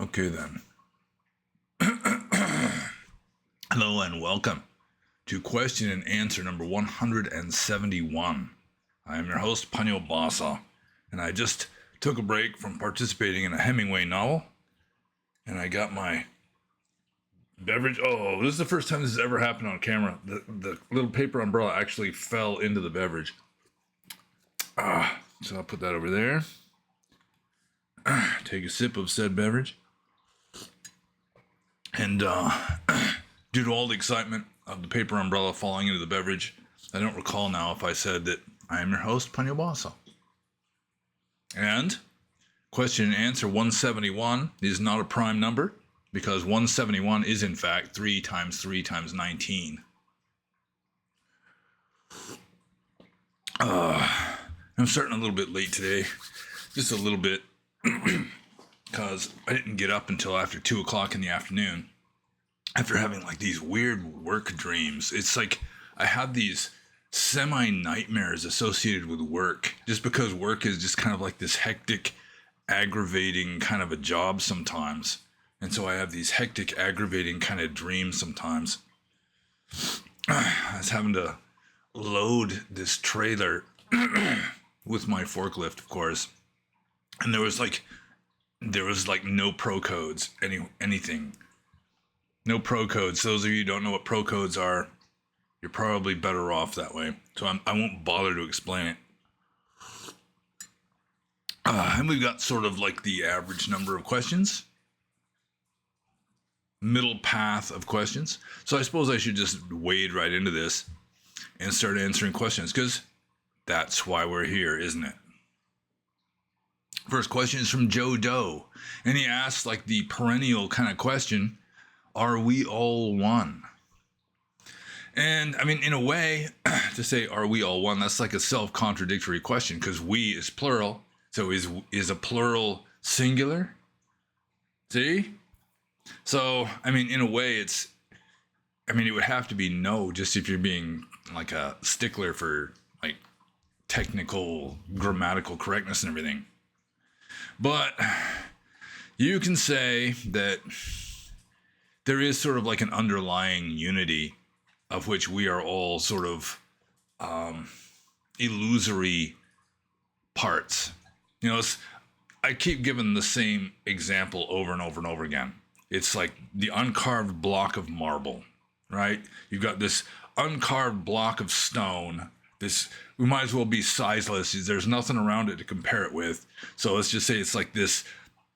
Okay then. Hello and welcome to question and answer number 171. I am your host, Panyo Basa, and I just took a break from participating in a Hemingway novel, and I got my beverage. Oh, this is the first time this has ever happened on camera. The little paper umbrella actually fell into the beverage. So I'll put that over there. Take a sip of said beverage. And due to all the excitement of the paper umbrella falling into the beverage, I don't recall now if I said that I am your host, Panyo Basa. And question and answer 171 is not a prime number, because 171 is in fact 3 times 3 times 19. I'm starting a little bit late today, just a little bit, because I didn't get up until after 2 o'clock in the afternoon after having like these weird work dreams. It's like I had these semi-nightmares associated with work, just because work is just kind of like this hectic, aggravating kind of a job sometimes. And so I have these hectic, aggravating kind of dreams sometimes. I was having to load this trailer with my forklift, of course. And there was like no pro codes, anything. No pro codes. Those of you who don't know what pro codes are, you're probably better off that way. So I won't bother to explain it. And we've got sort of like the average number of questions. Middle path of questions. So I suppose I should just wade right into this and start answering questions, because that's why we're here, isn't it? First question is from Joe Doe, and he asks like the perennial kind of question, are we all one? And I mean, in a way, to say are we all one, that's like a self-contradictory question, because we is plural. So is a plural singular? See? So, I mean, in a way, it would have to be no, just if you're being like a stickler for like technical grammatical correctness and everything. But you can say that there is sort of like an underlying unity of which we are all sort of illusory parts. You know, I keep giving the same example over and over and over again. It's like the uncarved block of marble, right? You've got this uncarved block of stone. We might as well be sizeless. There's nothing around it to compare it with. So let's just say it's like this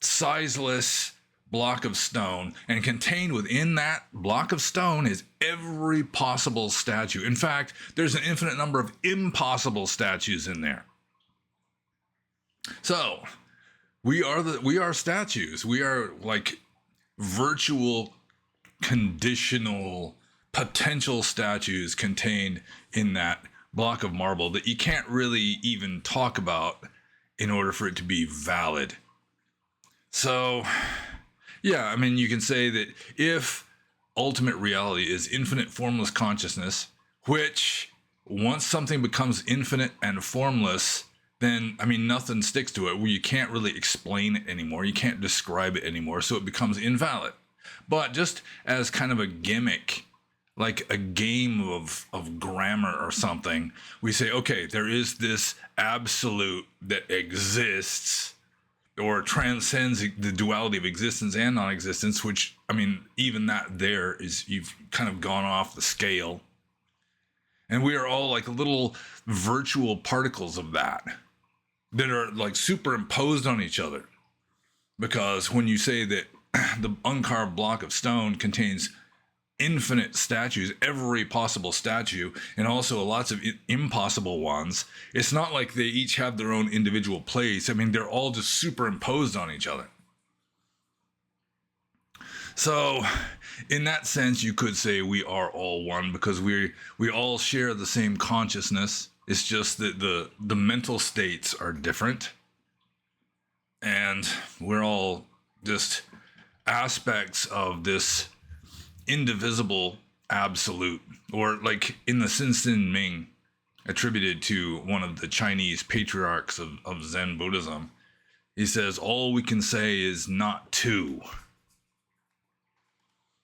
sizeless block of stone, and contained within that block of stone is every possible statue. In fact, there's an infinite number of impossible statues in there. So we are statues. We are like virtual, conditional, potential statues contained in that block of marble that you can't really even talk about in order for it to be valid. So, yeah, I mean, you can say that if ultimate reality is infinite formless consciousness, which once something becomes infinite and formless, then, I mean, nothing sticks to it, where you can't really explain it anymore. You can't describe it anymore, so it becomes invalid. But just as kind of a gimmick, like a game of grammar or something, we say, okay, there is this absolute that exists or transcends the duality of existence and non-existence, which, I mean, even that there is, you've kind of gone off the scale. And we are all like little virtual particles of that are like superimposed on each other. Because when you say that the uncarved block of stone contains infinite statues, every possible statue, and also lots of impossible ones, it's not like they each have their own individual place. I mean, they're all just superimposed on each other. So in that sense, you could say we are all one, because we all share the same consciousness. It's just that the mental states are different, and we're all just aspects of this indivisible absolute, or like in the Sin Sin Ming, attributed to one of the Chinese patriarchs of Zen Buddhism, He says, all we can say is not two.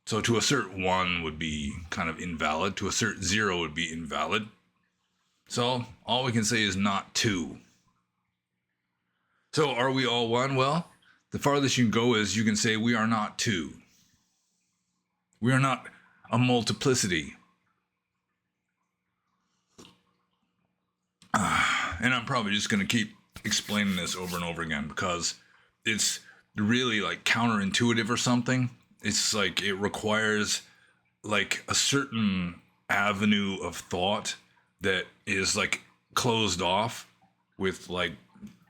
So to assert one would be kind of invalid. To assert zero would be invalid. So all we can say is not two. So are we all one? Well, the farthest you can go is you can say we are not two. We are not a multiplicity. And I'm probably just going to keep explaining this over and over again because it's really like counterintuitive or something. It's like it requires like a certain avenue of thought that is like closed off with like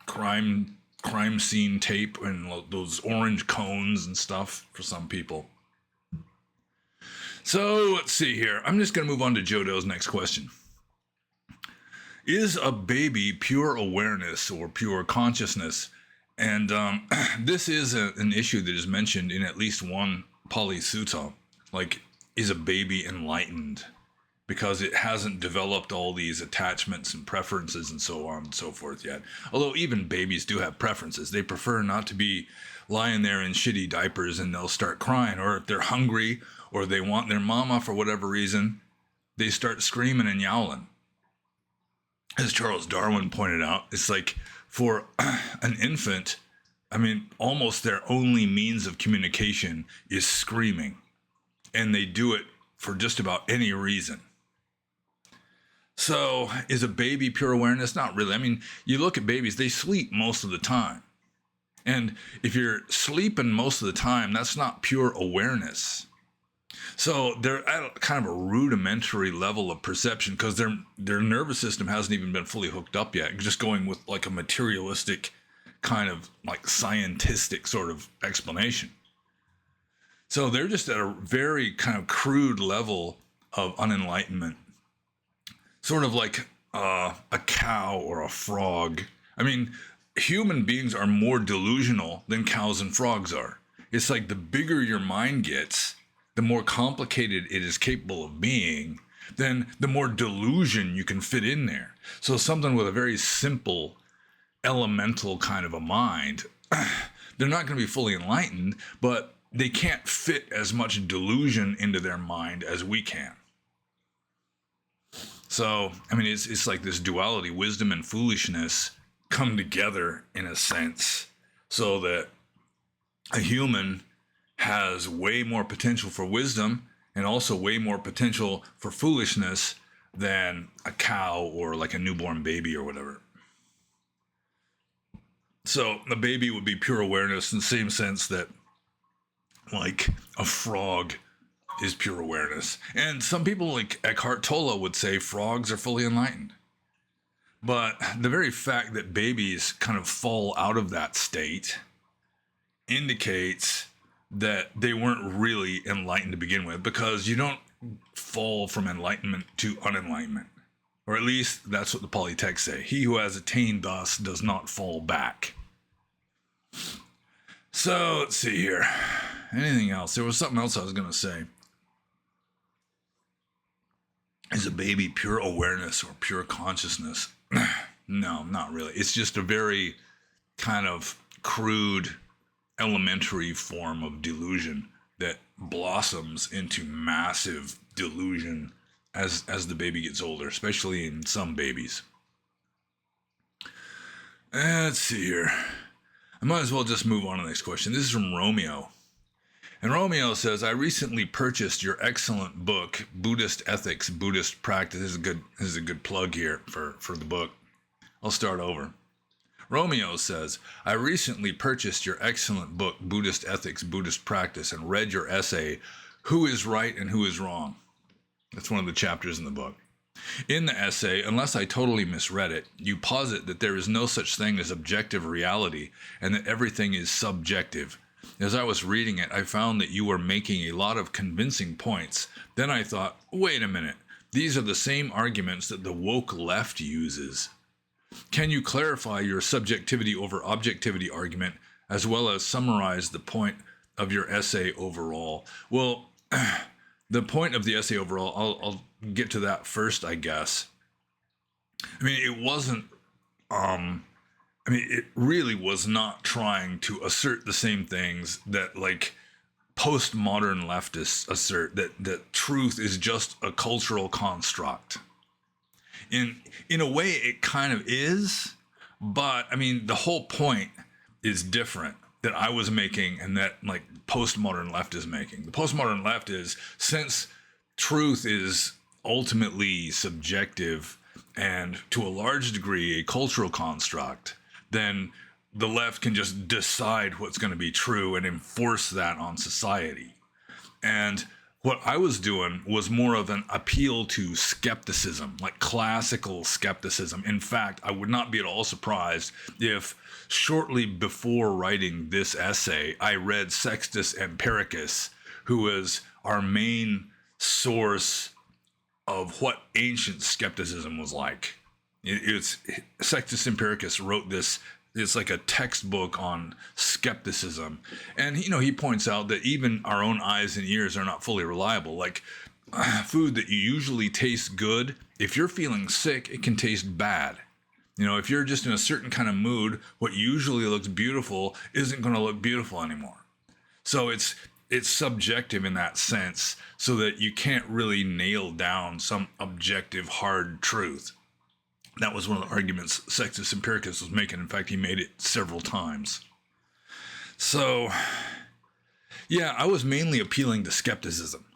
crime scene tape and those orange cones and stuff for some people. So let's see here. I'm just going to move on to Jodo's next question. Is a baby pure awareness or pure consciousness? And this is an issue that is mentioned in at least one Pali Sutta. Like, is a baby enlightened? Because it hasn't developed all these attachments and preferences and so on and so forth yet. Although even babies do have preferences. They prefer not to be lying there in shitty diapers and they'll start crying. Or if they're hungry or they want their mama for whatever reason, they start screaming and yowling. As Charles Darwin pointed out, it's like for an infant, I mean, almost their only means of communication is screaming. And they do it for just about any reason. So is a baby pure awareness? Not really. I mean, you look at babies, they sleep most of the time. And if you're sleeping most of the time, that's not pure awareness. So they're at kind of a rudimentary level of perception because their nervous system hasn't even been fully hooked up yet. Just going with like a materialistic kind of like scientistic sort of explanation. So they're just at a very kind of crude level of unenlightenment. Sort of like a cow or a frog. I mean, human beings are more delusional than cows and frogs are. It's like the bigger your mind gets, the more complicated it is capable of being, then the more delusion you can fit in there. So something with a very simple, elemental kind of a mind, they're not going to be fully enlightened, but they can't fit as much delusion into their mind as we can. So, I mean, it's like this duality, wisdom and foolishness come together in a sense, so that a human has way more potential for wisdom and also way more potential for foolishness than a cow or like a newborn baby or whatever. So the baby would be pure awareness in the same sense that like a frog is pure awareness. And some people like Eckhart Tolle would say frogs are fully enlightened. But the very fact that babies kind of fall out of that state indicates that they weren't really enlightened to begin with, because you don't fall from enlightenment to unenlightenment. Or at least that's what the Pali texts say. He who has attained thus does not fall back. So let's see here. Anything else? There was something else I was going to say. Is a baby pure awareness or pure consciousness? No, not really. It's just a very kind of crude, elementary form of delusion that blossoms into massive delusion as the baby gets older, especially in some babies. Let's see here. I might as well just move on to the next question. This is from Romeo. And Romeo says, I recently purchased your excellent book, Buddhist Ethics, Buddhist Practice. This is a good plug here for the book. I'll start over. Romeo says, I recently purchased your excellent book, Buddhist Ethics, Buddhist Practice, and read your essay, Who is Right and Who is Wrong? That's one of the chapters in the book. In the essay, unless I totally misread it, you posit that there is no such thing as objective reality and that everything is subjective. As I was reading it, I found that you were making a lot of convincing points. Then I thought, wait a minute, these are the same arguments that the woke left uses. Can you clarify your subjectivity over objectivity argument, as well as summarize the point of your essay overall? Well, the point of the essay overall, I'll get to that first, I guess. I mean, it wasn't I mean, it really was not trying to assert the same things that like postmodern leftists assert, that truth is just a cultural construct. In a way, it kind of is, but I mean, the whole point is different that I was making and that like postmodern left is making. The postmodern left is, since truth is ultimately subjective and to a large degree a cultural construct, then the left can just decide what's going to be true and enforce that on society. And what I was doing was more of an appeal to skepticism, like classical skepticism. In fact, I would not be at all surprised if shortly before writing this essay, I read Sextus Empiricus, who was our main source of what ancient skepticism was like. It's Sextus Empiricus wrote this. It's like a textbook on skepticism. And, you know, he points out that even our own eyes and ears are not fully reliable. Like food that you usually taste good, if you're feeling sick, it can taste bad. You know, if you're just in a certain kind of mood, what usually looks beautiful isn't going to look beautiful anymore. So it's subjective in that sense, so that you can't really nail down some objective hard truth. That was one of the arguments Sextus Empiricus was making. In fact, he made it several times. So, yeah, I was mainly appealing to skepticism,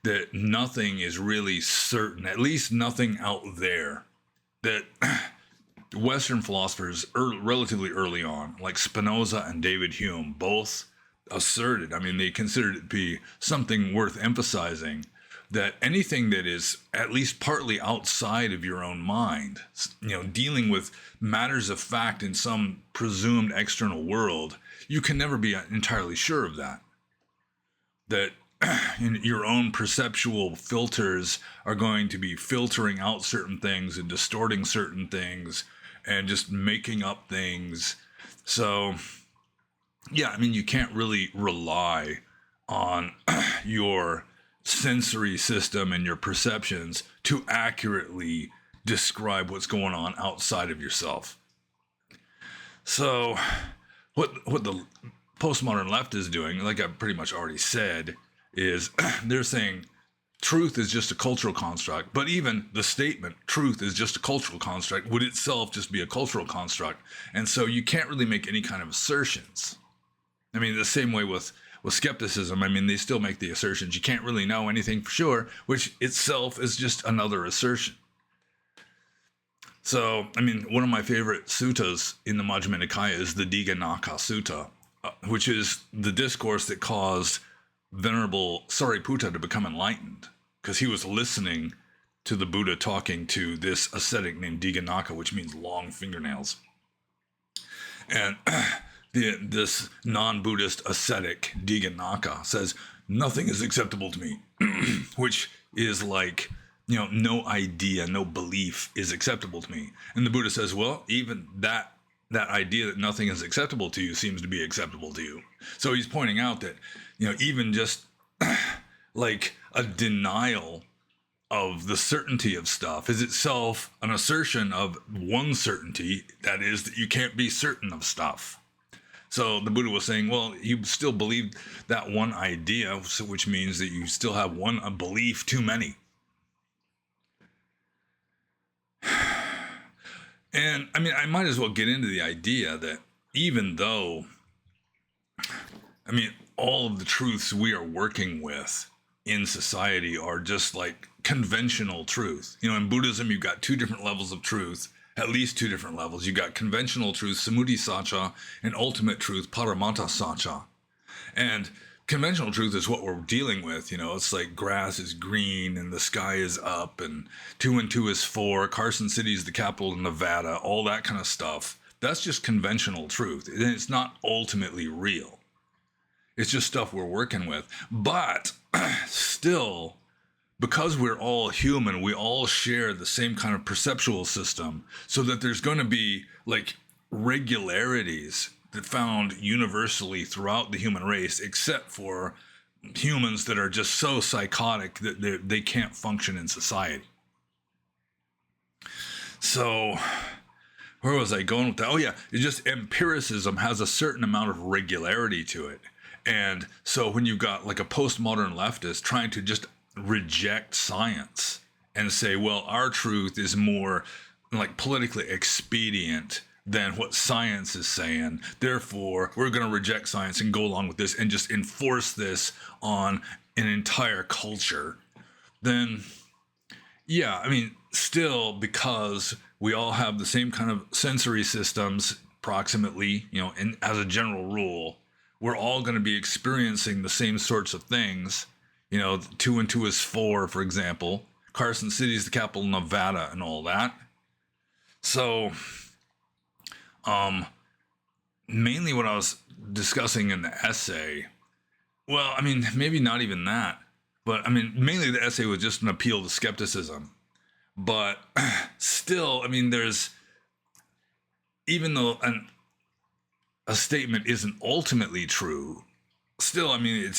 that nothing is really certain, at least nothing out there, that Western philosophers relatively early on, like Spinoza and David Hume, both asserted, I mean, they considered it to be something worth emphasizing, that anything that is at least partly outside of your own mind, you know, dealing with matters of fact in some presumed external world, you can never be entirely sure of that. That your own perceptual filters are going to be filtering out certain things and distorting certain things and just making up things. So, yeah, I mean, you can't really rely on your sensory system and your perceptions to accurately describe what's going on outside of yourself. So what the postmodern left is doing, like I pretty much already said, is they're saying truth is just a cultural construct, but even the statement truth is just a cultural construct would itself just be a cultural construct. And so you can't really make any kind of assertions. I mean, the same way with skepticism, I mean, they still make the assertions. You can't really know anything for sure, which itself is just another assertion. So, I mean, one of my favorite suttas in the Majjhima Nikaya is the Dighanakha Sutta, which is the discourse that caused Venerable Sariputta to become enlightened, because he was listening to the Buddha talking to this ascetic named Dighanakha, which means long fingernails. And this non-Buddhist ascetic, Dighanakha, says, nothing is acceptable to me, which is like, you know, no idea, no belief is acceptable to me. And the Buddha says, well, even that idea that nothing is acceptable to you seems to be acceptable to you. So he's pointing out that, you know, even just like a denial of the certainty of stuff is itself an assertion of one certainty, that is that you can't be certain of stuff. So the Buddha was saying, well, you still believe that one idea, which means that you still have a belief too many. And I mean, I might as well get into the idea that even though, I mean, all of the truths we are working with in society are just like conventional truth. You know, in Buddhism, you've got two different levels of truth. At least two different levels. You got conventional truth, Samudhi Sacha, and ultimate truth, Paramata Sacha. And conventional truth is what we're dealing with. You know, it's like grass is green and the sky is up and 2 and 2 is 4. Carson City is the capital of Nevada. All that kind of stuff. That's just conventional truth. And it's not ultimately real. It's just stuff we're working with. But still, because we're all human, we all share the same kind of perceptual system, so that there's going to be like regularities that found universally throughout the human race, except for humans that are just so psychotic that they can't function in society. So where was I going with that? Oh yeah, it's just empiricism has a certain amount of regularity to it. And so when you've got like a postmodern leftist trying to just reject science and say, well, our truth is more like politically expedient than what science is saying, therefore we're going to reject science and go along with this and just enforce this on an entire culture, then yeah, I mean, still, because we all have the same kind of sensory systems, approximately, and as a general rule, we're all going to be experiencing the same sorts of things. 2 and 2 is 4, for example. Carson City is the capital of Nevada and all that. So, mainly what I was discussing in the essay, well, I mean, maybe not even that, but I mean, mainly the essay was just an appeal to skepticism. But still, I mean, even though a statement isn't ultimately true, still, I mean,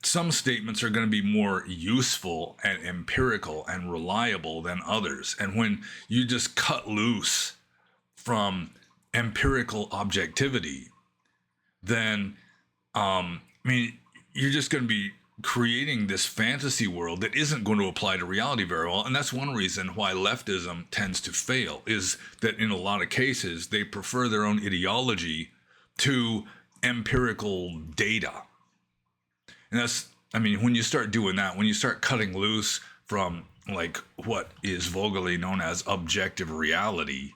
some statements are going to be more useful and empirical and reliable than others. And when you just cut loose from empirical objectivity, then, I mean, you're just going to be creating this fantasy world that isn't going to apply to reality very well. And that's one reason why leftism tends to fail, is that in a lot of cases, they prefer their own ideology to empirical data. And that's, I mean, when you start doing that, when you start cutting loose from like what is vulgarly known as objective reality,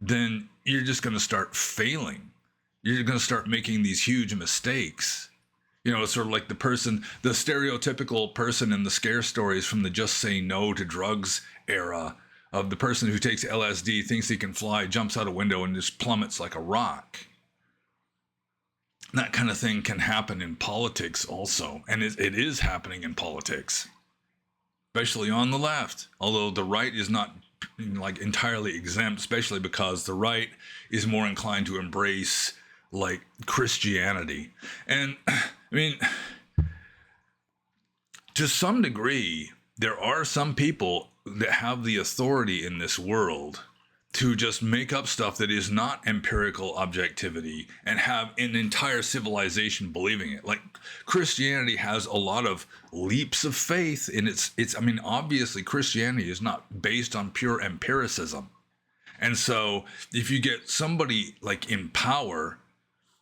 then you're just going to start failing. You're going to start making these huge mistakes. It's sort of like the stereotypical person in the scare stories from the just say no to drugs era of the person who takes LSD, thinks he can fly, jumps out a window and just plummets like a rock. That kind of thing can happen in politics also. And it is happening in politics, especially on the left. Although the right is not like entirely exempt, especially because the right is more inclined to embrace like Christianity. And I mean, to some degree, there are some people that have the authority in this world to just make up stuff that is not empirical objectivity and have an entire civilization believing it. Like Christianity has a lot of leaps of faith in its I mean, obviously Christianity is not based on pure empiricism. And so if you get somebody like in power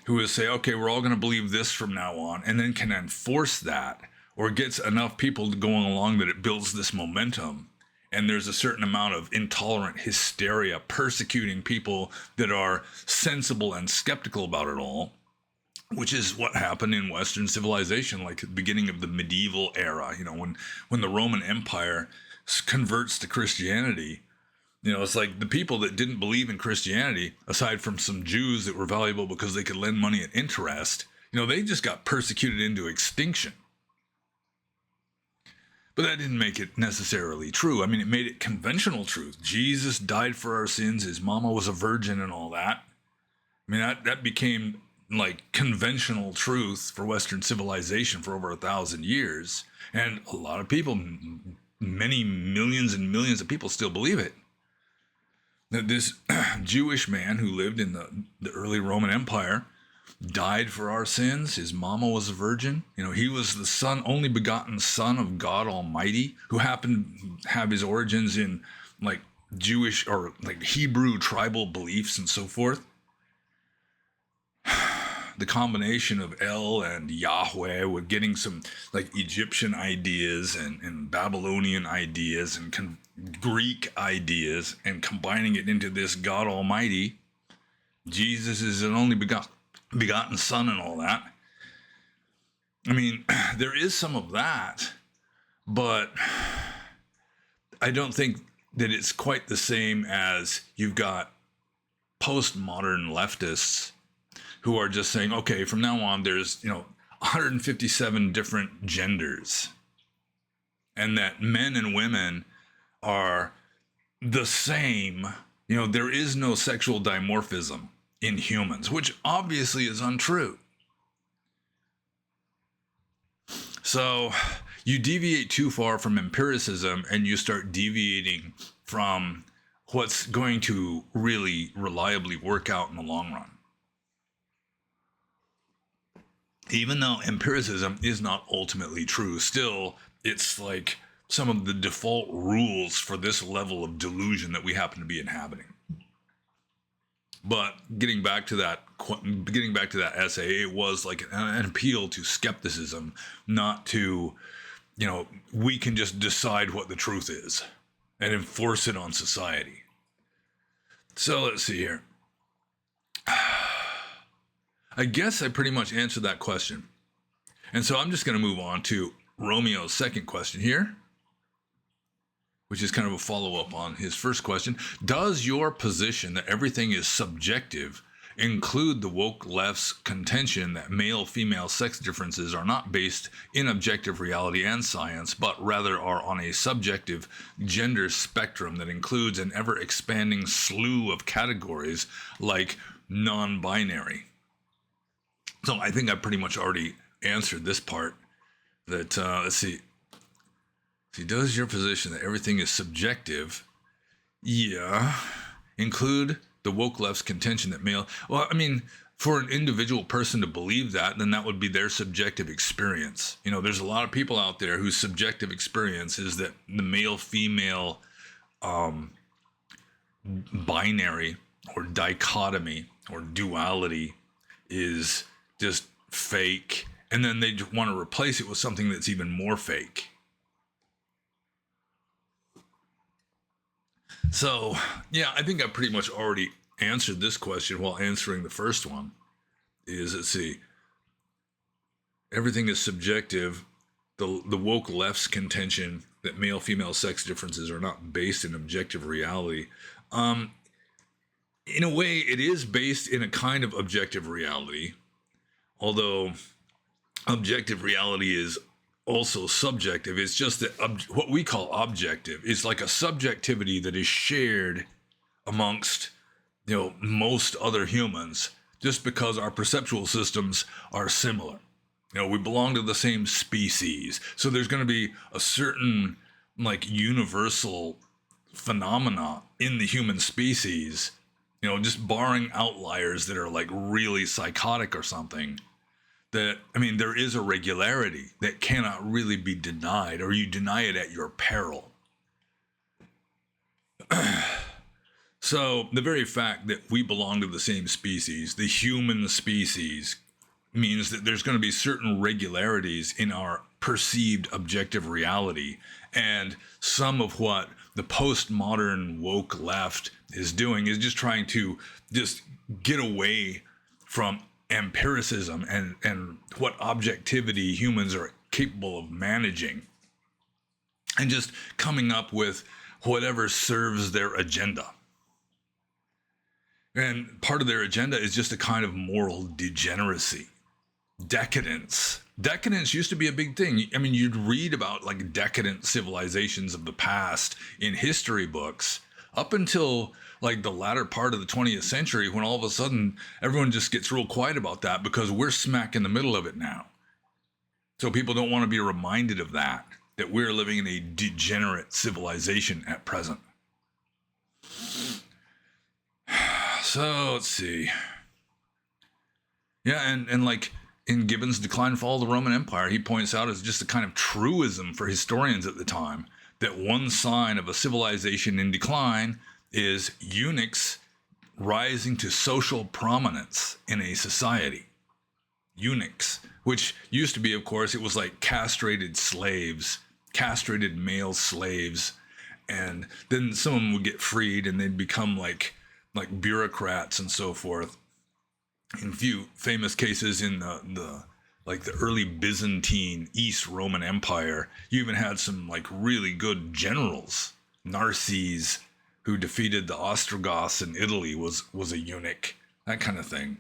who will say, okay, we're all going to believe this from now on, and then can enforce that, or gets enough people going along that it builds this momentum, and there's a certain amount of intolerant hysteria persecuting people that are sensible and skeptical about it all, which is what happened in Western civilization, like at the beginning of the medieval era, when the Roman Empire converts to Christianity. It's like the people that didn't believe in Christianity, aside from some Jews that were valuable because they could lend money at interest, they just got persecuted into extinction. But that didn't make it necessarily true. I mean, it made it conventional truth. Jesus died for our sins. His mama was a virgin and all that. I mean, that became like conventional truth for Western civilization for over 1,000 years. And a lot of people, many millions and millions of people still believe it. That this Jewish man who lived in the early Roman Empire died for our sins. His mama was a virgin. He was the only begotten son of God Almighty, who happened to have his origins in like Jewish or like Hebrew tribal beliefs and so forth. The combination of El and Yahweh with getting some like Egyptian ideas and Babylonian ideas and Greek ideas and combining it into this God Almighty. Jesus is an only begotten son and all that. I mean, there is some of that, but I don't think that it's quite the same as you've got postmodern leftists who are just saying, okay, from now on, there's, 157 different genders, and that men and women are the same. There is no sexual dimorphism in humans, which obviously is untrue. So you deviate too far from empiricism and you start deviating from what's going to really reliably work out in the long run. Even though empiricism is not ultimately true, still, it's like some of the default rules for this level of delusion that we happen to be inhabiting. But getting back to that essay, it was like an appeal to skepticism, not to, we can just decide what the truth is and enforce it on society. So let's see here. I guess I pretty much answered that question. And so I'm just going to move on to Romeo's second question here, which is kind of a follow-up on his first question. Does your position that everything is subjective include the woke left's contention that male-female sex differences are not based in objective reality and science, but rather are on a subjective gender spectrum that includes an ever-expanding slew of categories like non-binary? So I think I pretty much already answered this part. That, let's see. Does your position that everything is subjective, include the woke left's contention that male... Well, I mean, for an individual person to believe that, then that would be their subjective experience. There's a lot of people out there whose subjective experience is that the male-female binary or dichotomy or duality is just fake, and then they want to replace it with something that's even more fake. So, yeah, I think I pretty much already answered this question while answering the first one. Let's see, everything is subjective. The woke left's contention that male-female sex differences are not based in objective reality. In a way, it is based in a kind of objective reality, although objective reality is also subjective. It's just that what we call objective is like a subjectivity that is shared amongst, most other humans, just because our perceptual systems are similar. We belong to the same species. So there's going to be a certain universal phenomena in the human species, just barring outliers that are really psychotic or something. That, there is a regularity that cannot really be denied, or you deny it at your peril. So the very fact that we belong to the same species, the human species, means that there's going to be certain regularities in our perceived objective reality. And some of what the postmodern woke left is doing is just trying to just get away from empiricism and what objectivity humans are capable of managing, and just coming up with whatever serves their agenda. And part of their agenda is just a kind of moral degeneracy, decadence. Decadence used to be a big thing. You'd read about decadent civilizations of the past in history books up until the latter part of the 20th century, when all of a sudden everyone just gets real quiet about that because we're smack in the middle of it now. So people don't want to be reminded of that we're living in a degenerate civilization at present. So let's see. Yeah, and in Gibbon's Decline and Fall of the Roman Empire, he points out as just a kind of truism for historians at the time that one sign of a civilization in decline is eunuchs rising to social prominence in a society. Eunuchs, which used to be, of course, it was castrated slaves, castrated male slaves, and then some of them would get freed and they'd become like bureaucrats and so forth. In a few famous cases in the early Byzantine East Roman Empire, you even had some really good generals. Narses, who defeated the Ostrogoths in Italy, was a eunuch, that kind of thing.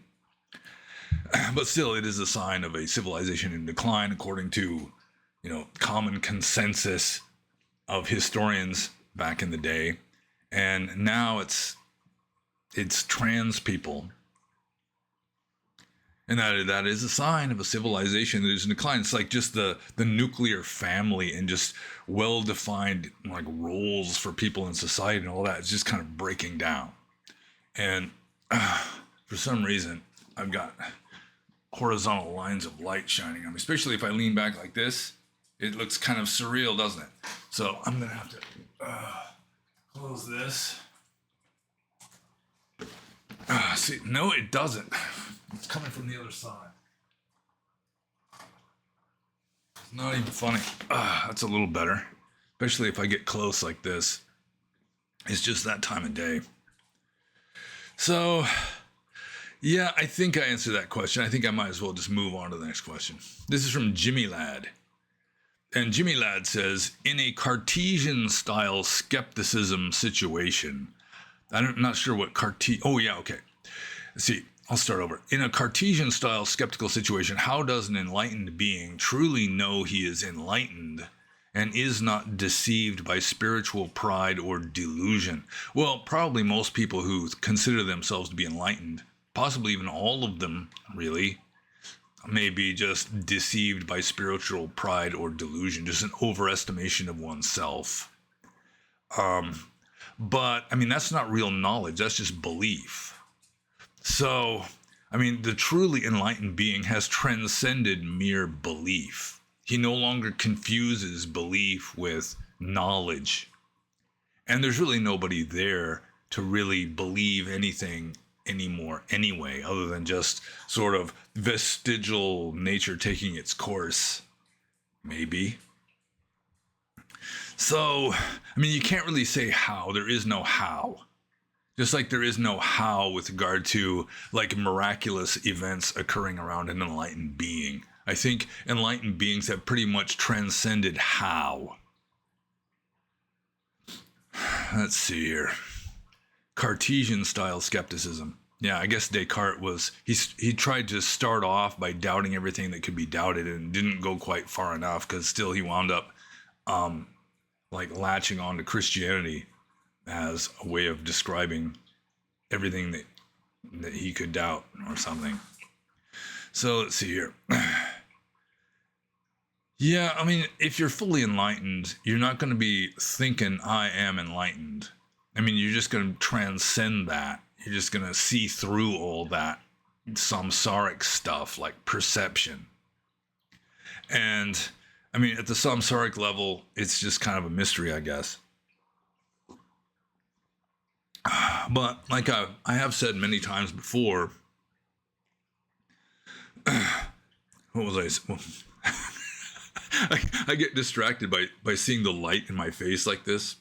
But still, it is a sign of a civilization in decline, according to, common consensus of historians back in the day. And now it's trans people And that is a sign of a civilization that is in decline. It's like just the nuclear family and just well-defined like roles for people in society and all that. It's just kind of breaking down. And for some reason, I've got horizontal lines of light shining on me, especially if I lean back like this. It looks kind of surreal, doesn't it? So I'm going to have to close this. See, no, it doesn't. It's coming from the other side. It's not even funny. That's a little better, especially if I get close like this. It's just that time of day. So, yeah, I think I answered that question. I think I might as well just move on to the next question. This is from Jimmy Ladd. And Jimmy Ladd says, in a Cartesian-style skepticism situation, I'm not sure what oh, yeah, okay. Let's see, I'll start over. In a Cartesian-style skeptical situation, how does an enlightened being truly know he is enlightened and is not deceived by spiritual pride or delusion? Well, probably most people who consider themselves to be enlightened, possibly even all of them, really, may be just deceived by spiritual pride or delusion, just an overestimation of oneself. But, I mean, that's not real knowledge. That's just belief. So, I mean, the truly enlightened being has transcended mere belief. He no longer confuses belief with knowledge. And there's really nobody there to really believe anything anymore anyway, other than just sort of vestigial nature taking its course. Maybe. So, I mean, you can't really say how. There is no how. Just like there is no how with regard to like miraculous events occurring around an enlightened being. I think enlightened beings have pretty much transcended how. Let's see here. Cartesian style skepticism. Yeah, I guess Descartes was, he tried to start off by doubting everything that could be doubted and didn't go quite far enough because still he wound up like latching on to Christianity as a way of describing everything that he could doubt or something. So let's see here. Yeah, I mean, if you're fully enlightened, you're not going to be thinking, I am enlightened. I mean, you're just going to transcend that. You're just going to see through all that samsaric stuff like perception. And, I mean, at the samsaric level, it's just kind of a mystery, I guess. But like I have said many times before, what was I get distracted by seeing the light in my face like this.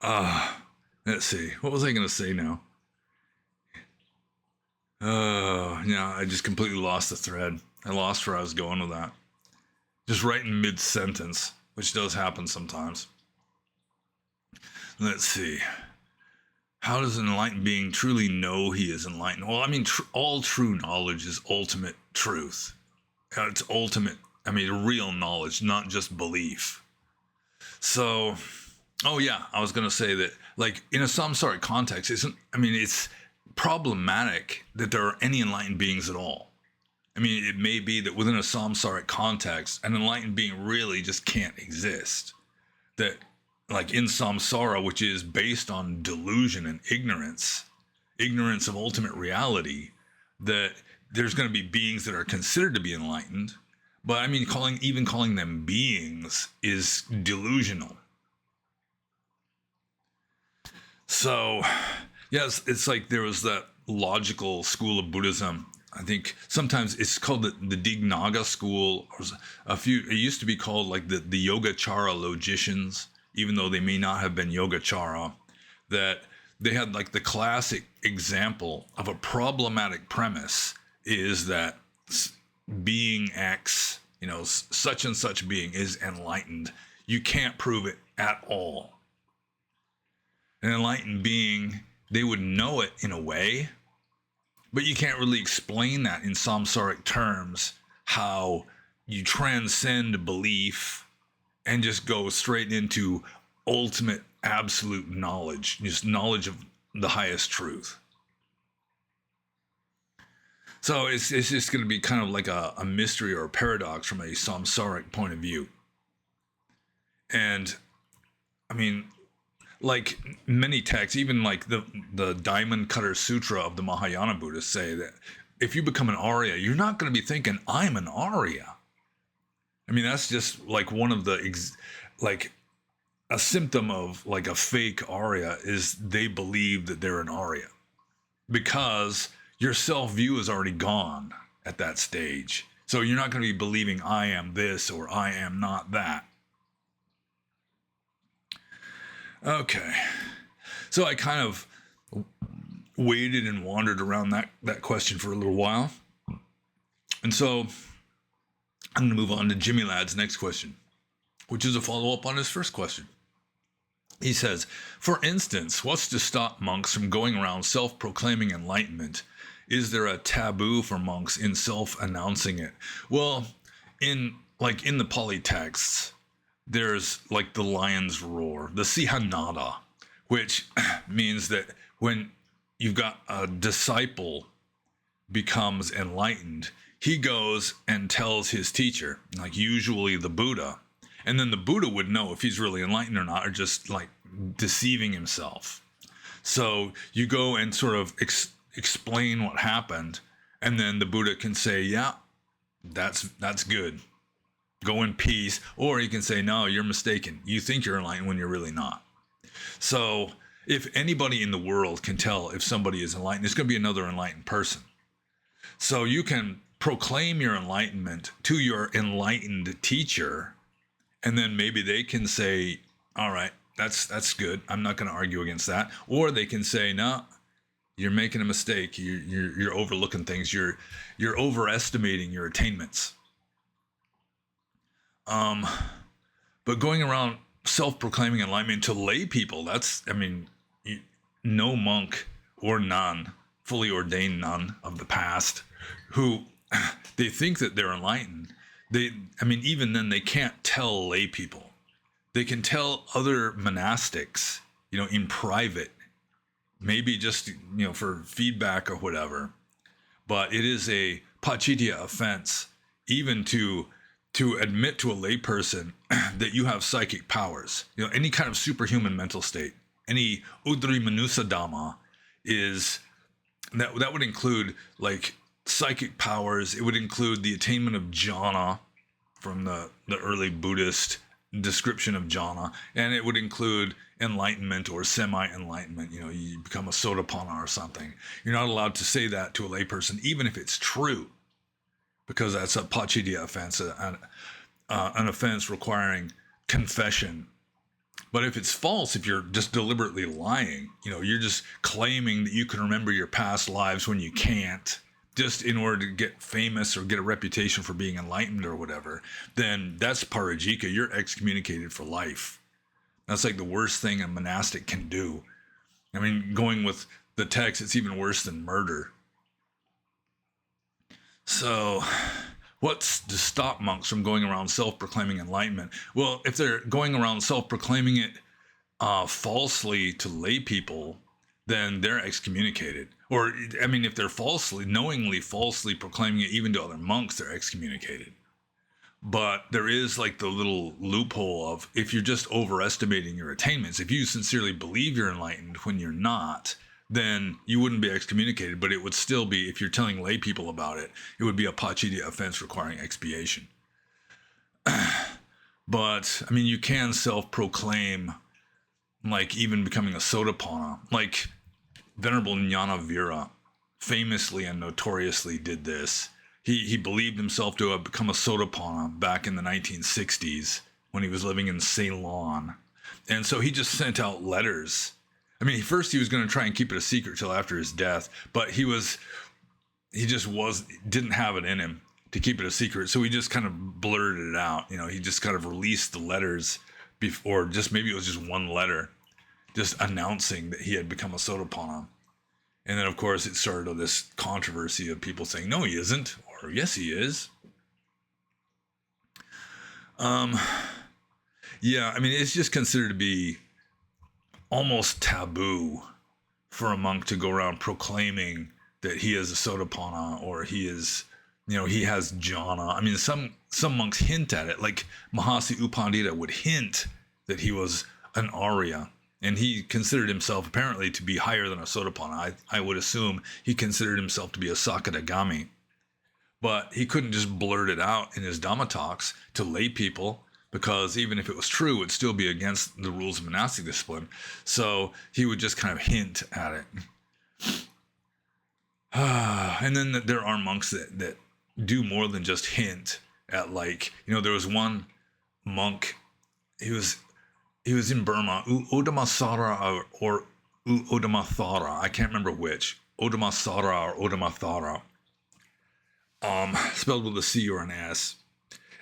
Let's see. What was I going to say now? Yeah, I just completely lost the thread. I lost where I was going with that. Just right in mid-sentence, which does happen sometimes. Let's see. How does an enlightened being truly know he is enlightened? Well, I mean, all true knowledge is ultimate truth. It's ultimate, I mean, real knowledge, not just belief. So, oh yeah, I was going to say that, like, in a samsaric context, it's problematic that there are any enlightened beings at all. I mean, it may be that within a samsaric context, an enlightened being really just can't exist. That, like in samsara, which is based on delusion and ignorance of ultimate reality, that there's going to be beings that are considered to be enlightened. But I mean, calling them beings is delusional. So, yes, it's like there was that logical school of Buddhism. I think sometimes it's called the Dignaga school, or it used to be called like the Yogacara logicians, even though they may not have been Yogacara, that they had like the classic example of a problematic premise is that being X, such and such being is enlightened. You can't prove it at all. An enlightened being, they would know it in a way, but you can't really explain that in samsaric terms, how you transcend belief and just go straight into ultimate absolute knowledge, just knowledge of the highest truth. So it's just going to be kind of like a mystery or a paradox from a samsaric point of view. And I mean, like many texts, even like the Diamond Cutter Sutra of the Mahayana Buddhists say that if you become an Arya, you're not going to be thinking, I'm an Arya. I mean, that's just like one of the, like a symptom of like a fake Arya is they believe that they're an Arya because your self-view is already gone at that stage. So you're not going to be believing I am this or I am not that. Okay. So I kind of waited and wandered around that question for a little while. And so I'm going to move on to Jimmy Ladd's next question, which is a follow-up on his first question. He says, for instance, what's to stop monks from going around self-proclaiming enlightenment? Is there a taboo for monks in self-announcing it? Well, in the Pali texts, there's like the lion's roar, the sihanada, which means that when you've got a disciple becomes enlightened, he goes and tells his teacher, like usually the Buddha, and then the Buddha would know if he's really enlightened or not, or just like deceiving himself. So you go and sort of explain what happened, and then the Buddha can say, yeah, that's good. Go in peace. Or he can say, no, you're mistaken. You think you're enlightened when you're really not. So if anybody in the world can tell if somebody is enlightened, it's going to be another enlightened person. So you can proclaim your enlightenment to your enlightened teacher, and then maybe they can say, all right, that's good. I'm not going to argue against that. Or they can say, no, you're making a mistake. You're overlooking things. You're overestimating your attainments. But going around self-proclaiming enlightenment to lay people, no monk or nun, fully ordained nun of the past, who they think that they're enlightened. Even then they can't tell lay people. They can tell other monastics, in private, maybe just, for feedback or whatever. But it is a pachitya offense, even to admit to a layperson that you have psychic powers, any kind of superhuman mental state, any udri manusa dhamma is that would include like psychic powers. It would include the attainment of jhana from the early Buddhist description of jhana, and it would include enlightenment or semi-enlightenment. You become a sotapanna or something. You're not allowed to say that to a layperson, even if it's true, because that's a pachitya offense, an offense requiring confession. But if it's false, if you're just deliberately lying, you're just claiming that you can remember your past lives when you can't, just in order to get famous or get a reputation for being enlightened or whatever, then that's parajika. You're excommunicated for life. That's like the worst thing a monastic can do. Going with the text, it's even worse than murder. So what's to stop monks from going around self-proclaiming enlightenment? Well, if they're going around self-proclaiming it falsely to lay people, then they're excommunicated. Or, if they're knowingly falsely proclaiming it even to other monks, they're excommunicated. But there is like the little loophole of if you're just overestimating your attainments, if you sincerely believe you're enlightened when you're not, then you wouldn't be excommunicated, but it would still be, if you're telling lay people about it, it would be a pachitya offense requiring expiation. But, you can self-proclaim, like even becoming a sotapanna, like Venerable Jnanavira famously and notoriously did this. He believed himself to have become a sotapanna back in the 1960s when he was living in Ceylon. And so he just sent out letters. First he was going to try and keep it a secret till after his death, but didn't have it in him to keep it a secret. So he just kind of blurted it out. He just kind of released the letters before, just maybe it was just one letter, just announcing that he had become a sotapanna. And then, of course, it started this controversy of people saying, no, he isn't, or yes, he is. It's just considered to be almost taboo for a monk to go around proclaiming that he is a Sotapanna, or he is, he has jhana. I mean, some monks hint at it, like Mahasi U Pandita would hint that he was an Arya, and he considered himself apparently to be higher than a Sotapanna. I would assume he considered himself to be a Sakadagami, but he couldn't just blurt it out in his Dhamma talks to lay people, because even if it was true, it would still be against the rules of monastic discipline. So he would just kind of hint at it. And then there are monks that do more than just hint at, like, there was one monk, he was in Burma, Udamasara or Udamathara, I can't remember which, Udamasara or Udamathara, spelled with a C or an S.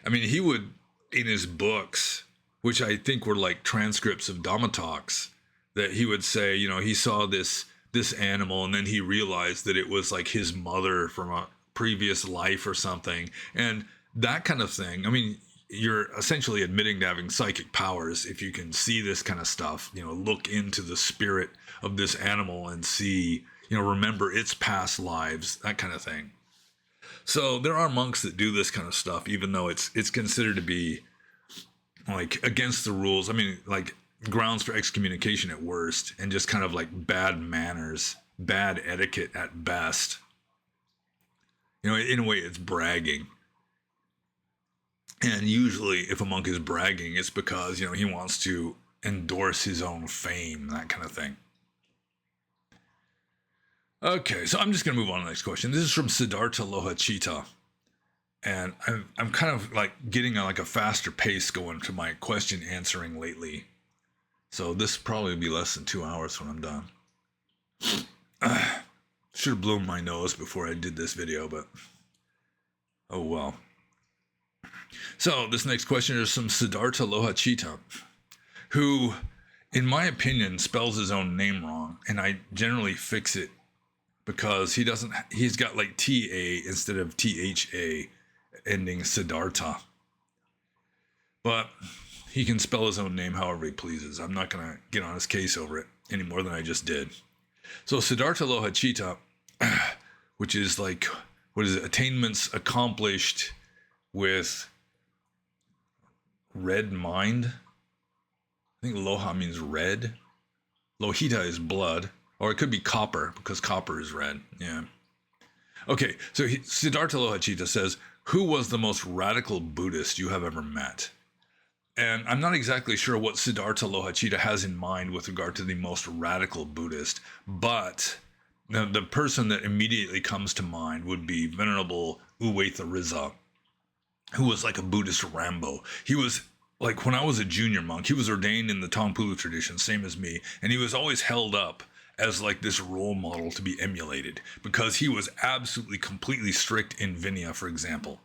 I mean, he would, in his books, which I think were like transcripts of Dhamma talks, that he would say, he saw this animal, and then he realized that it was like his mother from a previous life or something, and that kind of thing. I mean, you're essentially admitting to having psychic powers if you can see this kind of stuff, look into the spirit of this animal and see, remember its past lives, that kind of thing. So there are monks that do this kind of stuff, even though it's considered to be like against the rules. I mean, like grounds for excommunication at worst, and just kind of like bad manners, bad etiquette at best. In a way, it's bragging. And usually if a monk is bragging, it's because, he wants to endorse his own fame, that kind of thing. Okay, so I'm just going to move on to the next question. This is from Siddhartha Lohachita. And I'm kind of like getting a faster pace going to my question answering lately. So this will probably be less than 2 hours when I'm done. Should have blown my nose before I did this video, but oh well. So this next question is from Siddhartha Lohachita, who, in my opinion, spells his own name wrong. And I generally fix it because he's got like TA instead of THA ending Siddhartha. But he can spell his own name however he pleases. I'm not going to get on his case over it any more than I just did. So Siddhartha Lohachita, which is like, what is it? Attainments accomplished with red mind. I think Loha means red. Lohita is blood. Or it could be copper, because copper is red. Yeah. Okay, so Siddhartha Lohachita says, who was the most radical Buddhist you have ever met? And I'm not exactly sure what Siddhartha Lohachita has in mind with regard to the most radical Buddhist, but the person that immediately comes to mind would be Venerable Uwaitha, who was like a Buddhist Rambo. He was like, when I was a junior monk, he was ordained in the Tongpulu tradition, same as me, and he was always held up as like this role model to be emulated, because he was absolutely completely strict in Vinaya, for example.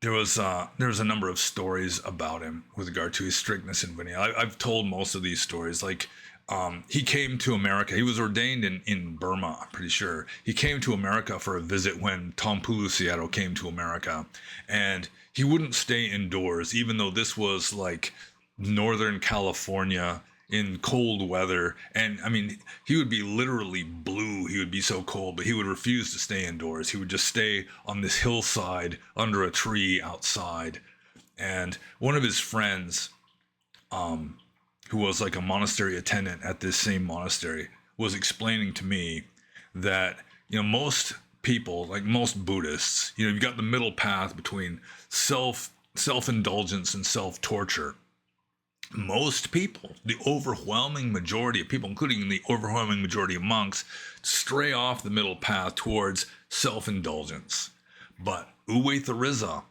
There was a number of stories about him with regard to his strictness in Vinaya. I've told most of these stories. Like, he came to America. He was ordained in Burma, I'm pretty sure. He came to America for a visit when Tongpulu Sayadaw came to America, and he wouldn't stay indoors, even though this was like Northern California in cold weather. And I mean, he would be literally blue. He would be so cold, but he would refuse to stay indoors. He would just stay on this hillside under a tree outside. And one of his friends, who was like a monastery attendant at this same monastery, was explaining to me that, most people, like most Buddhists, you've got the middle path between self-indulgence and self-torture. Most people, the overwhelming majority of people, including the overwhelming majority of monks, stray off the middle path towards self-indulgence. But Uwaitha,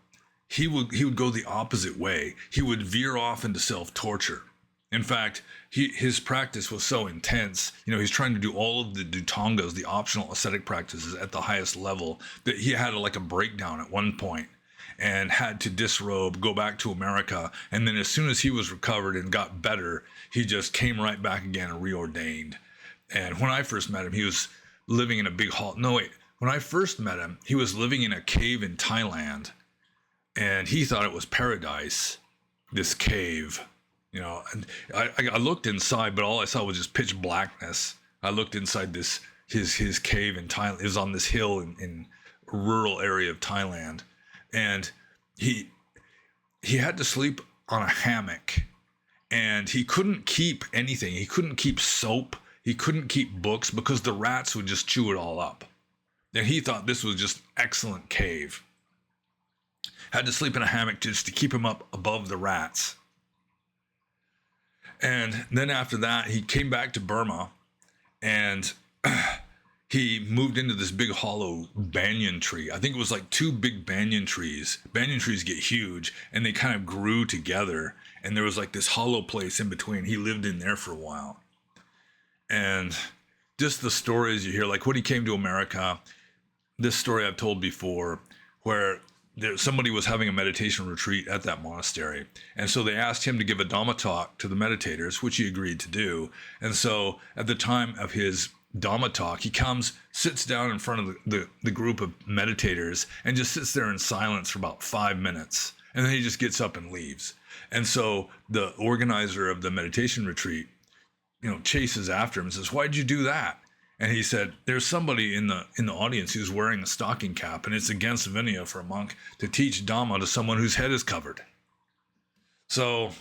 he would go the opposite way. He would veer off into self-torture. In fact, his practice was so intense, he's trying to do all of the dhutangas, the optional ascetic practices, at the highest level, that he had like a breakdown at one point and had to disrobe, go back to America. And then as soon as he was recovered and got better, he just came right back again and reordained. And when I first met him, he was living in a big hall. No, wait. When I first met him, he was living in a cave in Thailand, and he thought it was paradise, this cave. And I looked inside, but all I saw was just pitch blackness. I looked inside his cave in Thailand. It was on this hill in a rural area of Thailand, and he had to sleep on a hammock, and he couldn't keep anything. He couldn't keep soap. He couldn't keep books because the rats would just chew it all up. And he thought this was just excellent cave. Had to sleep in a hammock just to keep him up above the rats. And then after that, he came back to Burma, and he moved into this big hollow banyan tree. I think it was like two big banyan trees. Banyan trees get huge, and they kind of grew together. And there was like this hollow place in between. He lived in there for a while. And just the stories you hear, like when he came to America, this story I've told before, where somebody was having a meditation retreat at that monastery. And so they asked him to give a Dhamma talk to the meditators, which he agreed to do. And so at the time of his Dhamma talk, he comes, sits down in front of the group of meditators and just sits there in silence for about 5 minutes. And then he just gets up and leaves. And so the organizer of the meditation retreat, chases after him and says, "Why'd you do that?" And he said, "There's somebody in the audience who's wearing a stocking cap, and it's against Vinaya for a monk to teach Dhamma to someone whose head is covered." So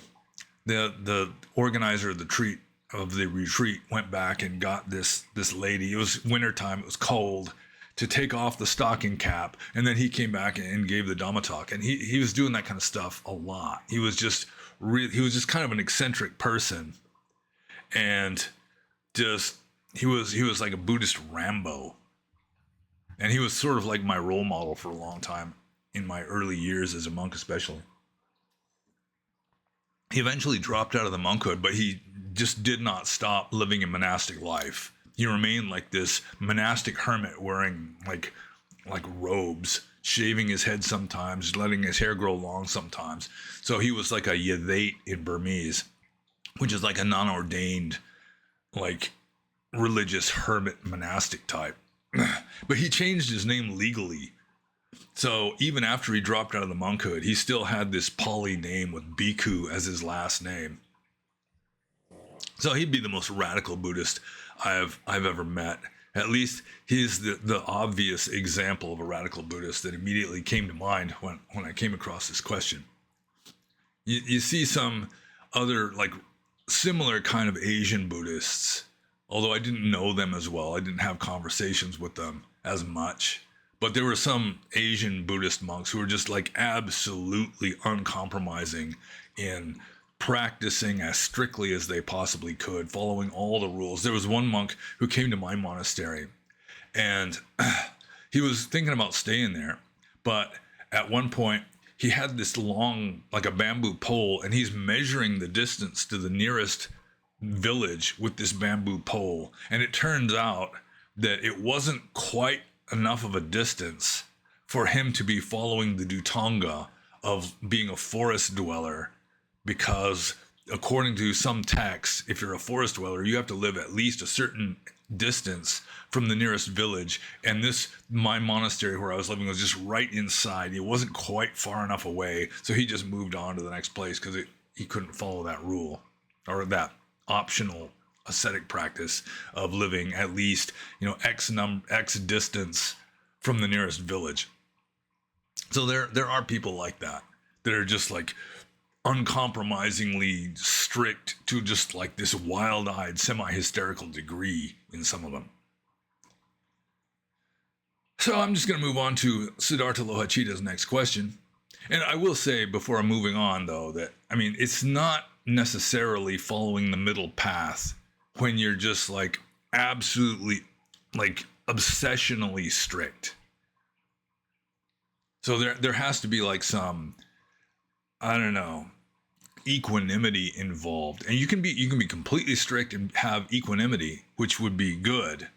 the organizer of the retreat went back and got this lady. It was wintertime, it was cold, to take off the stocking cap, and then he came back and gave the Dhamma talk. And he was doing that kind of stuff a lot. He was just kind of an eccentric person, and just he was like a Buddhist Rambo. And he was sort of like my role model for a long time in my early years as a monk, especially. He eventually dropped out of the monkhood, but he just did not stop living a monastic life. He remained like this monastic hermit, wearing like robes, shaving his head sometimes, letting his hair grow long sometimes. So he was like a yadate in Burmese, which is like a non-ordained, like religious hermit monastic type. But he changed his name legally. So even after he dropped out of the monkhood, he still had this Pali name with Bhikkhu as his last name. So he'd be the most radical Buddhist I've ever met. At least he's the obvious example of a radical Buddhist that immediately came to mind when I came across this question. You see some other like similar kind of Asian Buddhists, although I didn't know them as well. I didn't have conversations with them as much. But there were some Asian Buddhist monks who were just like absolutely uncompromising in practicing as strictly as they possibly could, following all the rules. There was one monk who came to my monastery, and he was thinking about staying there. But at one point, he had this long, like a bamboo pole, and he's measuring the distance to the nearest village with this bamboo pole. And it turns out that it wasn't quite enough of a distance for him to be following the Dhutanga of being a forest dweller, because according to some texts, if you're a forest dweller, you have to live at least a certain distance from the nearest village. And my monastery where I was living was just right inside. It wasn't quite far enough away. So he just moved on to the next place because he couldn't follow that rule, or that optional ascetic practice of living at least, X distance from the nearest village. So there are people like that are just like uncompromisingly strict to just like this wild-eyed, semi-hysterical degree in some of them. So I'm just going to move on to Siddhartha Lohachita's next question. And I will say before I'm moving on, though, that, it's not necessarily following the middle path when you're just like absolutely like obsessionally strict. So there has to be like some, I don't know, equanimity involved. And you can be completely strict and have equanimity, which would be good.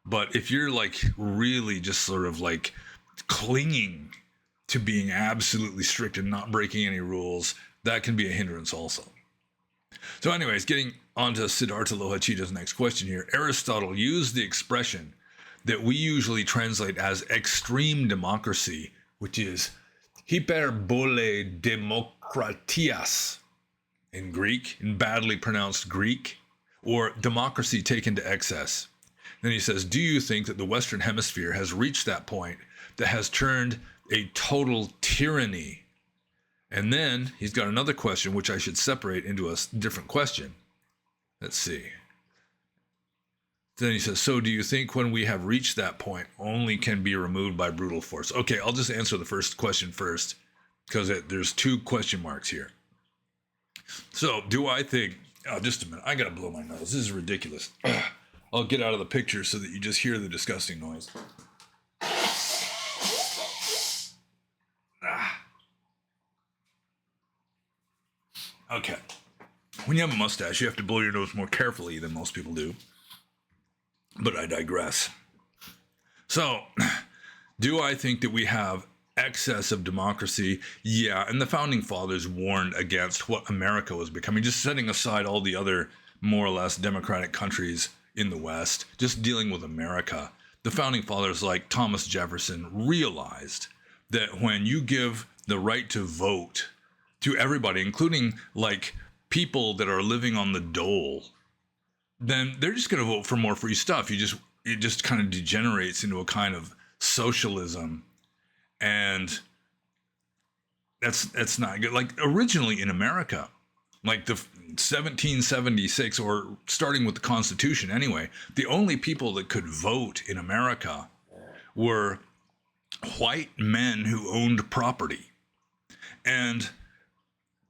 But if you're like really just sort of like clinging to being absolutely strict and not breaking any rules, that can be a hindrance also. So anyways, getting on to Siddhartha Lohachita's next question here. Aristotle used the expression that we usually translate as extreme democracy, which is hyperbole demokratias. in Greek, in badly pronounced Greek, or democracy taken to excess. Then he says, do you think that the Western Hemisphere has reached that point that has turned a total tyranny? And then he's got another question, which I should separate into a different question. Let's see. Then he says, so do you think when we have reached that point, only can be removed by brutal force? Okay, I'll just answer the first question first, because there's 2 question marks here. So do I think, just a minute, I gotta blow my nose. This is ridiculous. I'll get out of the picture so that you just hear the disgusting noise. Okay. When you have a mustache, you have to blow your nose more carefully than most people do. But I digress. So, do I think that we have excess of democracy? Yeah, and the Founding Fathers warned against what America was becoming, just setting aside all the other more or less democratic countries in the West, just dealing with America. The Founding Fathers, like Thomas Jefferson, realized that when you give the right to vote to everybody, including like people that are living on the dole, then they're just going to vote for more free stuff. It just kind of degenerates into a kind of socialism, and that's not good. Like originally in America, like the 1776, or starting with the Constitution anyway, the only people that could vote in America were white men who owned property. And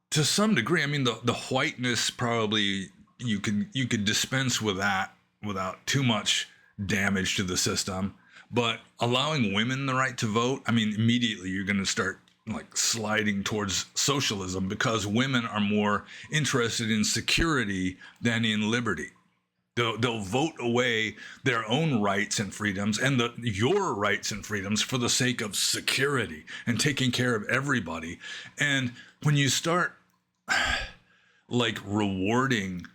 to some degree, I mean, the whiteness probably you could dispense with that without too much damage to the system. But allowing women the right to vote, I mean, immediately you're going to start like sliding towards socialism, because women are more interested in security than in liberty. They'll vote away their own rights and freedoms and your rights and freedoms for the sake of security and taking care of everybody. And when you start like rewarding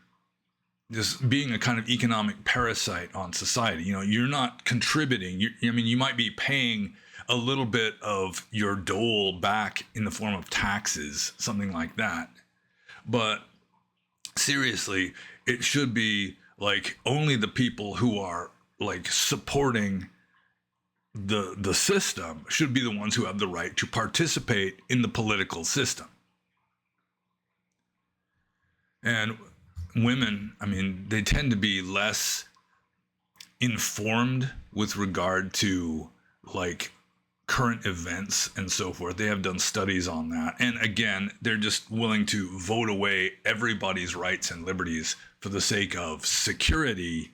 this being a kind of economic parasite on society, you're not contributing. You might be paying a little bit of your dole back in the form of taxes, something like that. But seriously, it should be like only the people who are like supporting the system should be the ones who have the right to participate in the political system. And women, I mean, they tend to be less informed with regard to like current events and so forth. They have done studies on that. And again, they're just willing to vote away everybody's rights and liberties for the sake of security,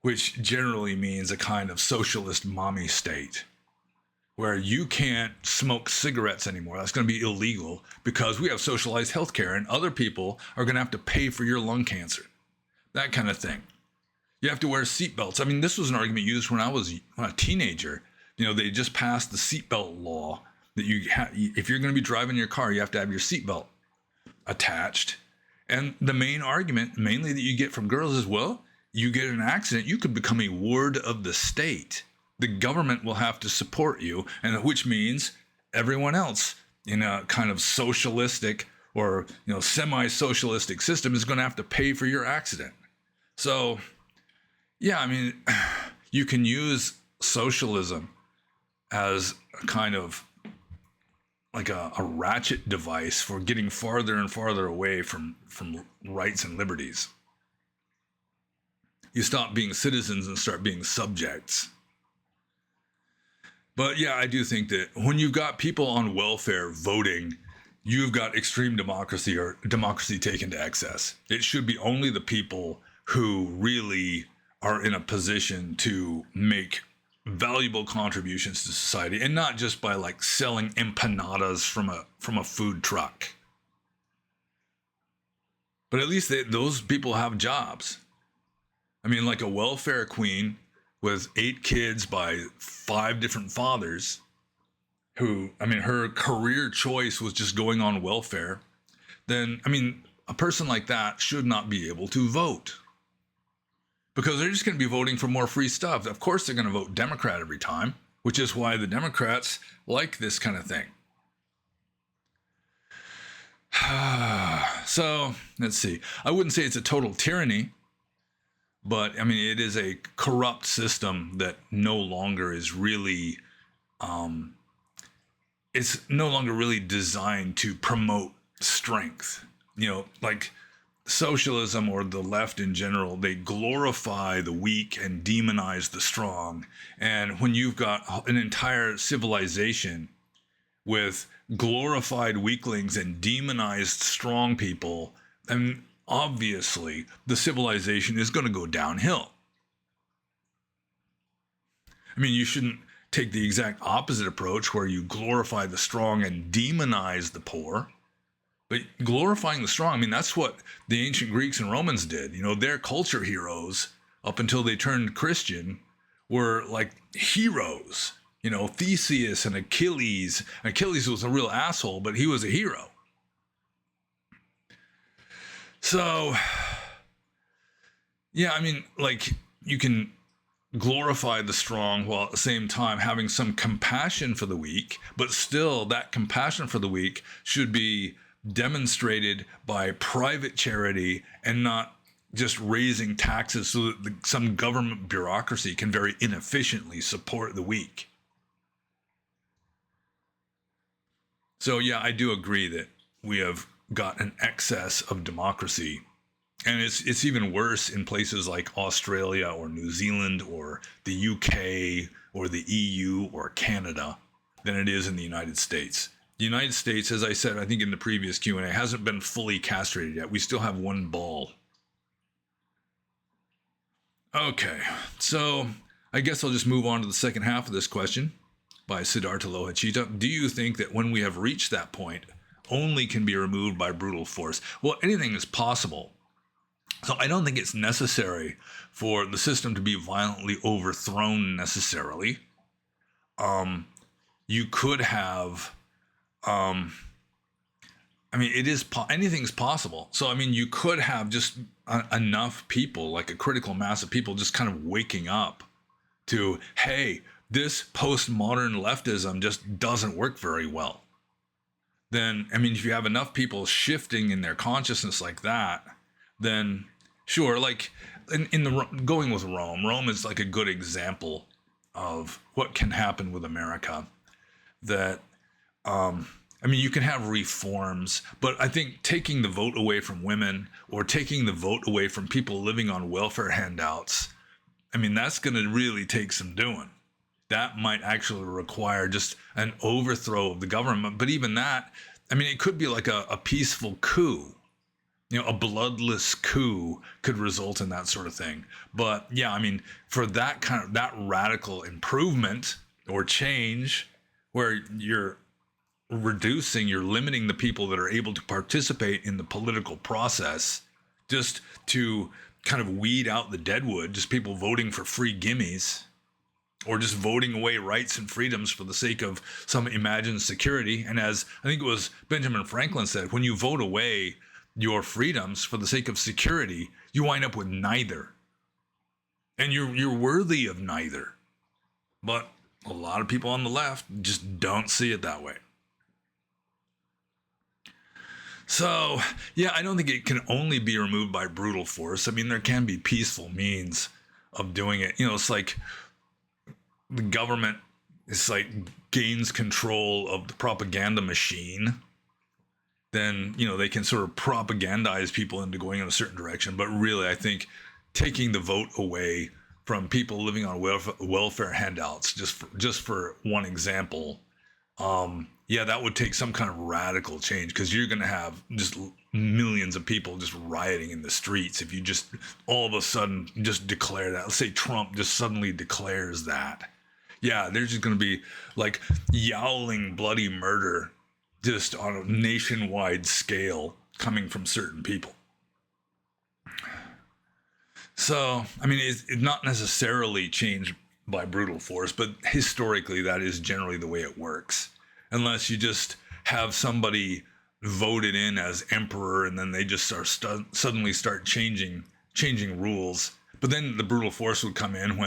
which generally means a kind of socialist mommy state where you can't smoke cigarettes anymore. That's going to be illegal because we have socialized healthcare, and other people are going to have to pay for your lung cancer. That kind of thing. You have to wear seatbelts. I mean, this was an argument used when I was a teenager. They just passed the seatbelt law that if you're going to be driving your car, you have to have your seatbelt attached. And the main argument, mainly that you get from girls, is, well, you get in an accident, you could become a ward of the state. The government will have to support you, and which means everyone else in a kind of socialistic or semi-socialistic system is going to have to pay for your accident. So, yeah, I mean, you can use socialism as a kind of like a ratchet device for getting farther and farther away from rights and liberties. You stop being citizens and start being subjects. But yeah, I do think that when you've got people on welfare voting, you've got extreme democracy or democracy taken to excess. It should be only the people who really are in a position to make valuable contributions to society, and not just by like selling empanadas from a food truck. But at least those people have jobs. I mean, like a welfare queen with 8 kids by 5 different fathers who, I mean, her career choice was just going on welfare. Then, I mean, a person like that should not be able to vote, because they're just going to be voting for more free stuff. Of course, they're going to vote Democrat every time, which is why the Democrats like this kind of thing. So let's see. I wouldn't say it's a total tyranny, but I mean, it is a corrupt system that no longer is really, it's no longer really designed to promote strength. Like socialism or the left in general, they glorify the weak and demonize the strong. And when you've got an entire civilization with glorified weaklings and demonized strong people, then obviously the civilization is going to go downhill. I mean, you shouldn't take the exact opposite approach where you glorify the strong and demonize the poor. But glorifying the strong, I mean, that's what the ancient Greeks and Romans did. Their culture heroes, up until they turned Christian, were like heroes. Theseus and Achilles. Achilles was a real asshole, but he was a hero. So, yeah, I mean, like, you can glorify the strong while at the same time having some compassion for the weak, but still that compassion for the weak should be demonstrated by private charity and not just raising taxes so that some government bureaucracy can very inefficiently support the weak. So yeah, I do agree that we have got an excess of democracy. And it's even worse in places like Australia or New Zealand or the UK or the EU or Canada than it is in the United States. The United States, as I said, I think in the previous Q&A, hasn't been fully castrated yet. We still have one ball. Okay, so I guess I'll just move on to the second half of this question by Siddhartha Lohachita. Do you think that when we have reached that point, only can be removed by brutal force? Well, anything is possible. So I don't think it's necessary for the system to be violently overthrown necessarily. You could have, anything's possible. So, I mean, you could have just enough people, like a critical mass of people just kind of waking up to, hey, this postmodern leftism just doesn't work very well. Then, I mean, if you have enough people shifting in their consciousness like that, then sure, like going with Rome is like a good example of what can happen with America. That, you can have reforms, but I think taking the vote away from women or taking the vote away from people living on welfare handouts, that's going to really take some doing. That might actually require just an overthrow of the government. But even that, it could be like a peaceful coup. A bloodless coup could result in that sort of thing. But yeah, for that radical improvement or change where you're limiting the people that are able to participate in the political process just to kind of weed out the deadwood, just people voting for free gimmies or just voting away rights and freedoms for the sake of some imagined security. And as I think it was Benjamin Franklin said, when you vote away your freedoms for the sake of security, you wind up with neither. And you're worthy of neither. But a lot of people on the left just don't see it that way. So, yeah, I don't think it can only be removed by brutal force. There can be peaceful means of doing it. It's like the government gains control of the propaganda machine. Then, they can sort of propagandize people into going in a certain direction. But really, I think taking the vote away from people living on welfare handouts, just for one example, that would take some kind of radical change, because you're going to have just millions of people just rioting in the streets if you just all of a sudden just declare that. Let's say Trump just suddenly declares that. Yeah, there's just going to be like yowling bloody murder just on a nationwide scale coming from certain people. So, it's not necessarily changed by brutal force, but historically that is generally the way it works. Unless you just have somebody voted in as emperor and then they just suddenly start changing rules. But then the brutal force would come in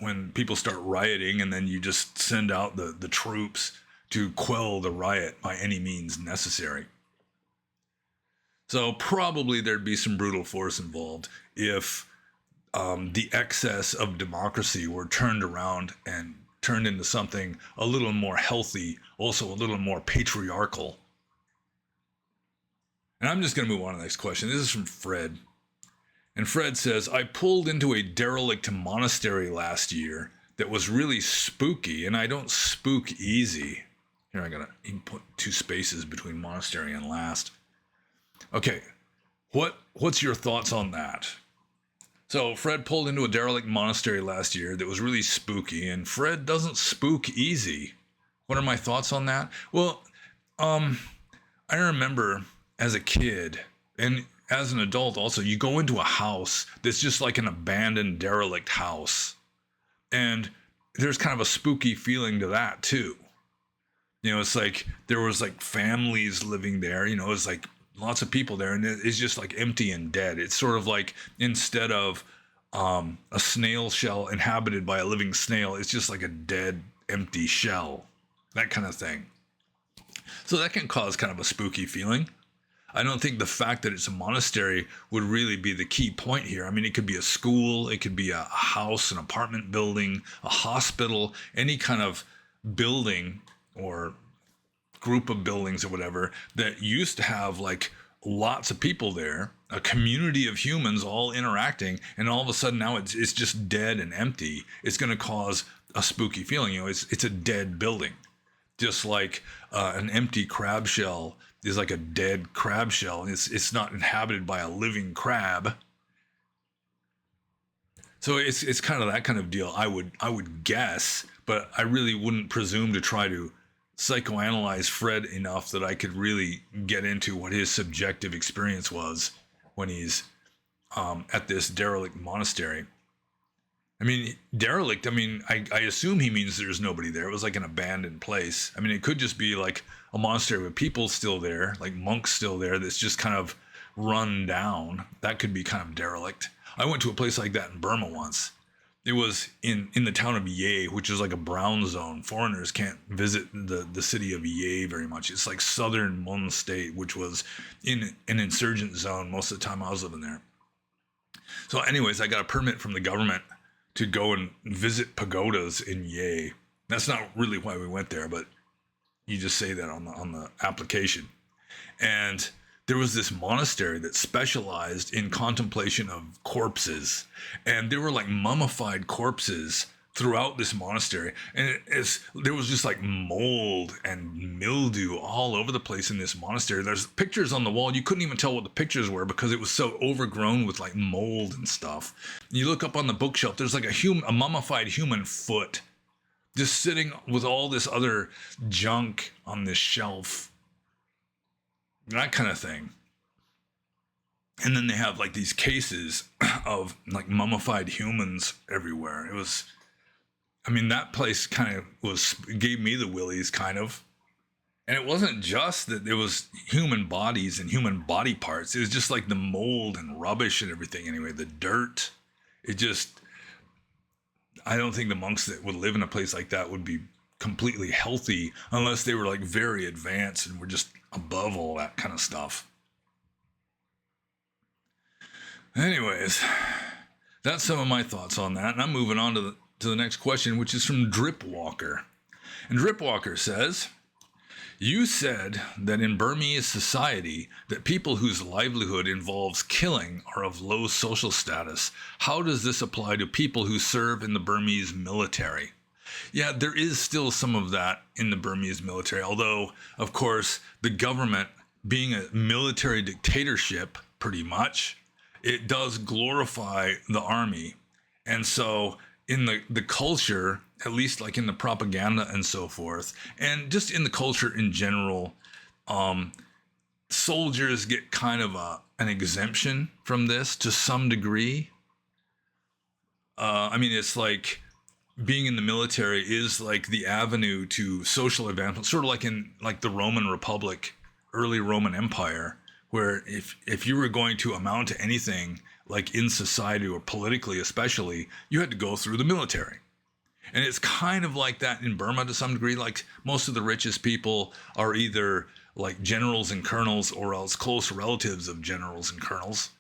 when people start rioting, and then you just send out the troops to quell the riot by any means necessary. So probably there'd be some brutal force involved if the excess of democracy were turned around and turned into something a little more healthy, also a little more patriarchal. And I'm just going to move on to the next question. This is from Fred. And Fred says, I pulled into a derelict monastery last year that was really spooky, and I don't spook easy. Here, I gotta put 2 spaces between monastery and last. Okay, what's your thoughts on that? So Fred pulled into a derelict monastery last year that was really spooky, and Fred doesn't spook easy. What are my thoughts on that? Well, I remember as a kid, and as an adult also, you go into a house that's just like an abandoned derelict house, and there's kind of a spooky feeling to that too. You know, it's like there was like families living there, you know, it's like lots of people there, and it's just like empty and dead. It's sort of like, instead of a snail shell inhabited by a living snail, it's just like a dead, empty shell, that kind of thing. So that can cause kind of a spooky feeling. I don't think the fact that it's a monastery would really be the key point here. I mean, it could be a school, it could be a house, an apartment building, a hospital, any kind of building or group of buildings or whatever that used to have like lots of people there, a community of humans all interacting, and all of a sudden now it's just dead and empty. It's going to cause a spooky feeling. You know, it's a dead building, just like an empty crab shell is like a dead crab shell, and it's not inhabited by a living crab. So it's kind of that kind of deal. I would guess, but I really wouldn't presume to try to psychoanalyze Fred enough that I could really get into what his subjective experience was when he's at this derelict monastery. I mean, derelict, I mean, I assume he means there's nobody there. It was like an abandoned place. I mean, it could just be like a monastery with people still there, like monks still there, that's just kind of run down. That could be kind of derelict. I went to a place like that in Burma once. It was in the town of Yei, which is like a brown zone. Foreigners can't visit the city of Yei very much. It's like southern Mon State, which was in an insurgent zone most of the time I was living there. So anyways, I got a permit from the government to go and visit pagodas in Yei. That's not really why we went there, but you just say that on the application. And there was this monastery that specialized in contemplation of corpses, and there were like mummified corpses throughout this monastery, and there was just like mold and mildew all over the place in this monastery. There's pictures on the wall. You couldn't even tell what the pictures were because it was so overgrown with like mold and stuff. You look up on the bookshelf, there's like a mummified human foot just sitting with all this other junk on this shelf, that kind of thing. And then they have like these cases of like mummified humans everywhere. It was, I mean, that place kind of gave me the willies, kind of. And it wasn't just that there was human bodies and human body parts. It was just like the mold and rubbish and everything. Anyway, the dirt, I don't think the monks that would live in a place like that would be completely healthy unless they were like very advanced and were just above all that kind of stuff. Anyways, that's some of my thoughts on that. And I'm moving on to the next question, which is from Dripwalker. And Dripwalker says, you said that in Burmese society that people whose livelihood involves killing are of low social status. How does this apply to people who serve in the Burmese military? Yeah, there is still some of that in the Burmese military, although, of course, the government, being a military dictatorship, pretty much, it does glorify the army. And so in the culture, at least like in the propaganda and so forth, and just in the culture in general, soldiers get kind of an exemption from this to some degree. I mean, it's like being in the military is like the avenue to social advancement, sort of like in like the Roman Republic, early Roman Empire, where if you were going to amount to anything like in society or politically especially, you had to go through the military. And it's kind of like that in Burma to some degree. Like most of the richest people are either like generals and colonels, or else close relatives of generals and colonels.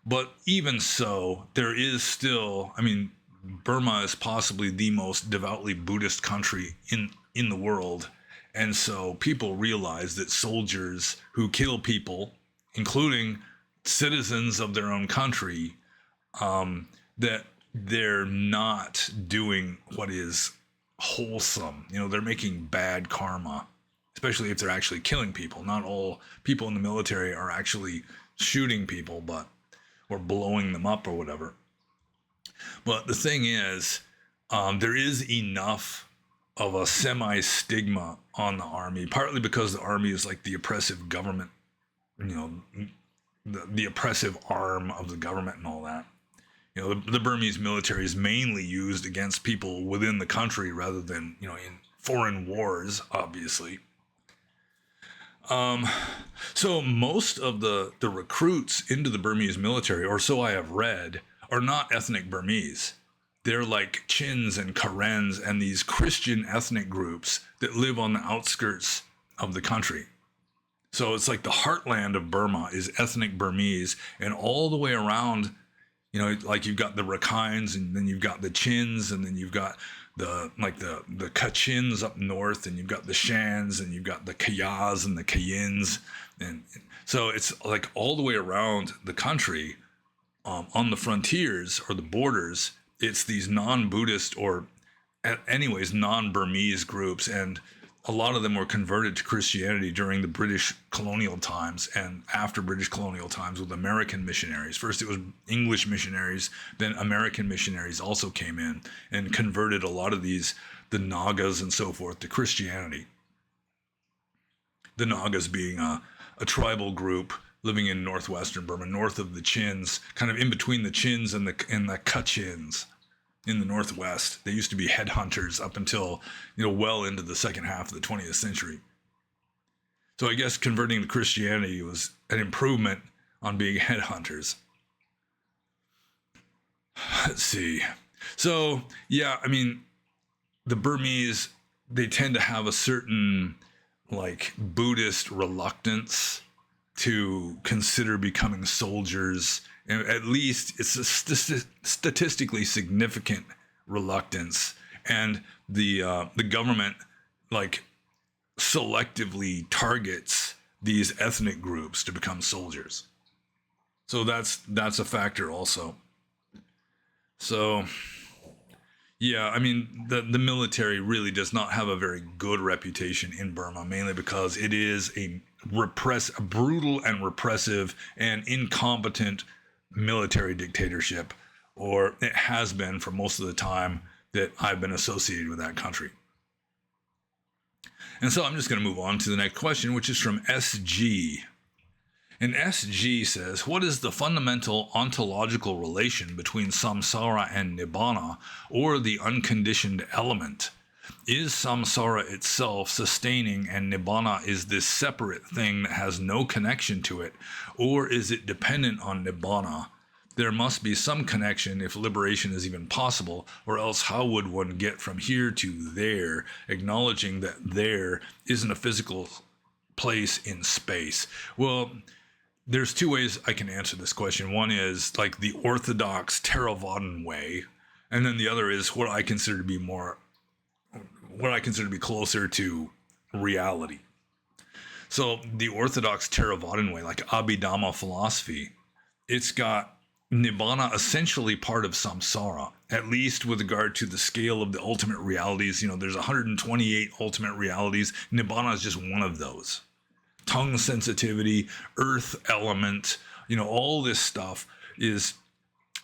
But even so, there is still, I mean, Burma is possibly the most devoutly Buddhist country in the world. And so people realize that soldiers who kill people, including citizens of their own country, that they're not doing what is wholesome. You know, they're making bad karma, especially if they're actually killing people. Not all people in the military are actually shooting people, or blowing them up or whatever. But the thing is, there is enough of a semi-stigma on the army, partly because the army is like the oppressive government, you know, the oppressive arm of the government and all that. You know, the Burmese military is mainly used against people within the country rather than, you know, in foreign wars, obviously. So most of the recruits into the Burmese military, or so I have read, are not ethnic Burmese. They're like Chins and Karens and these Christian ethnic groups that live on the outskirts of the country. So it's like the heartland of Burma is ethnic Burmese, and all the way around, you know, like you've got the Rakhines, and then you've got the Chins, and then you've got the Kachins up north, and you've got the Shans, and you've got the Kayas and the Kayins, and so it's like all the way around the country, on the frontiers or the borders, it's these non-Buddhist, or anyways non-Burmese groups, and a lot of them were converted to Christianity during the British colonial times and after British colonial times with American missionaries. First it was English missionaries, then American missionaries also came in and converted a lot of these, the Nagas and so forth, to Christianity. The Nagas being a tribal group living in northwestern Burma, north of the Chins, kind of in between the Chins and the Kachins. In the Northwest, they used to be headhunters up until, you know, well into the second half of the 20th century. So I guess converting to Christianity was an improvement on being headhunters. Let's see. So, yeah, I mean, the Burmese, they tend to have a certain, like, Buddhist reluctance to consider becoming soldiers. And at least it's a statistically significant reluctance, and the government like selectively targets these ethnic groups to become soldiers. So that's a factor also. So yeah, I mean the military really does not have a very good reputation in Burma, mainly because it is a brutal and repressive and incompetent military dictatorship, or it has been for most of the time that I've been associated with that country. And so I'm just going to move on to the next question, which is from SG. And SG says, what is the fundamental ontological relation between samsara and nibbana, or the unconditioned element? Is samsara itself sustaining and nibbana is this separate thing that has no connection to it, or is it dependent on nibbana? There must be some connection if liberation is even possible, or else how would one get from here to there, acknowledging that there isn't a physical place in space? Well, there's two ways I can answer this question. One is like the orthodox Theravadan way, and then the other is what I consider to be closer to reality. So the orthodox Theravadan way, like Abhidhamma philosophy, it's got Nibbana essentially part of samsara, at least with regard to the scale of the ultimate realities. You know, there's 128 ultimate realities. Nibbana is just one of those. Tongue sensitivity, earth element, you know, all this stuff is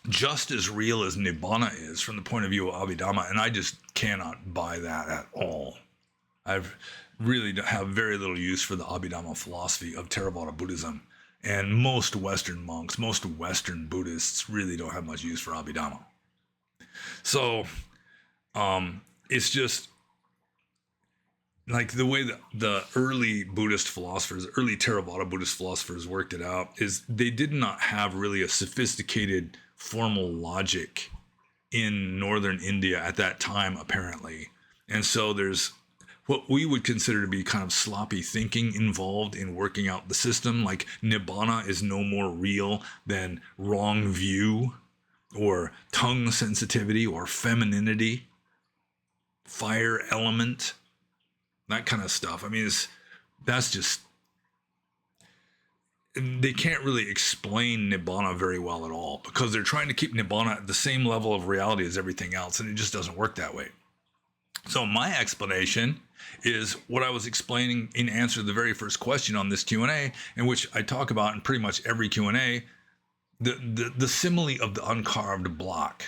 just as real as Nibbana is from the point of view of Abhidhamma, and I just cannot buy that at all. I've really have very little use for the Abhidhamma philosophy of Theravada Buddhism, and most Western monks, most Western Buddhists really don't have much use for Abhidhamma. So it's just like the way that the early Buddhist philosophers, early Theravada Buddhist philosophers worked it out is they did not have really a sophisticated formal logic in northern India at that time, apparently. And so there's what we would consider to be kind of sloppy thinking involved in working out the system. Like Nibbana is no more real than wrong view or tongue sensitivity or femininity, fire element, that kind of stuff. I mean, that's just, they can't really explain Nibbana very well at all because they're trying to keep Nibbana at the same level of reality as everything else, and it just doesn't work that way. So my explanation is what I was explaining in answer to the very first question on this Q&A, in which I talk about in pretty much every Q&A, the simile of the uncarved block.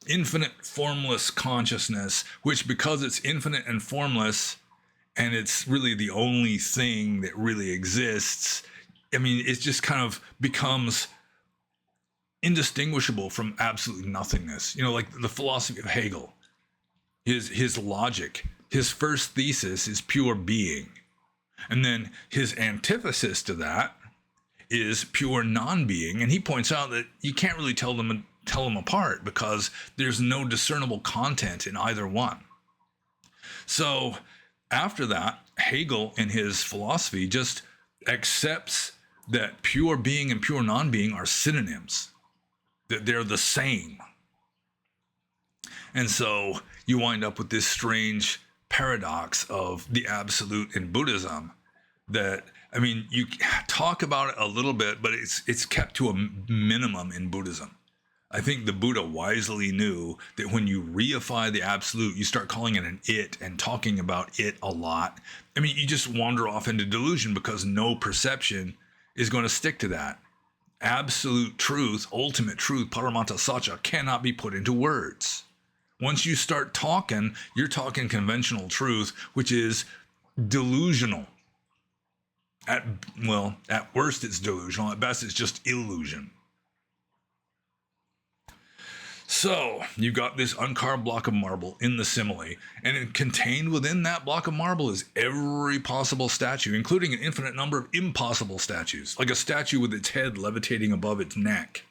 Infinite formless consciousness, which because it's infinite and formless, and it's really the only thing that really exists, I mean, it just kind of becomes indistinguishable from absolute nothingness. You know, like the philosophy of Hegel, his logic, his first thesis is pure being. And then his antithesis to that is pure non-being. And he points out that you can't really tell them apart because there's no discernible content in either one. So after that, Hegel in his philosophy just accepts that pure being and pure non-being are synonyms, that they're the same. And so you wind up with this strange paradox of the absolute in Buddhism that, I mean, you talk about it a little bit, but it's kept to a minimum in Buddhism. I think the Buddha wisely knew that when you reify the absolute, you start calling it an it and talking about it a lot. I mean, you just wander off into delusion because no perception is going to stick to that. Absolute truth, ultimate truth, Paramata Satya, cannot be put into words. Once you start talking, you're talking conventional truth, which is delusional. At worst, it's delusional. At best, it's just illusion. So you've got this uncarved block of marble in the simile, and contained within that block of marble is every possible statue, including an infinite number of impossible statues, like a statue with its head levitating above its neck.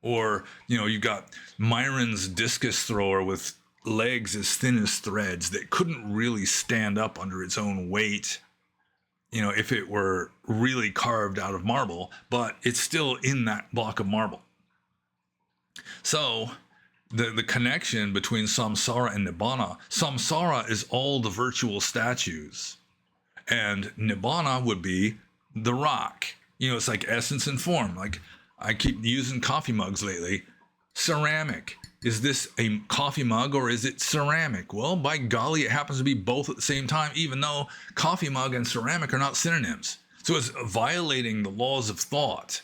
Or, you know, you've got Myron's discus thrower with legs as thin as threads that couldn't really stand up under its own weight, you know, if it were really carved out of marble, but it's still in that block of marble. So the connection between samsara and nibbana, samsara is all the virtual statues, and nibbana would be the rock. You know, it's like essence and form. Like I keep using coffee mugs lately. Ceramic. Is this a coffee mug or is it ceramic? Well, by golly, it happens to be both at the same time, even though coffee mug and ceramic are not synonyms. So it's violating the laws of thought.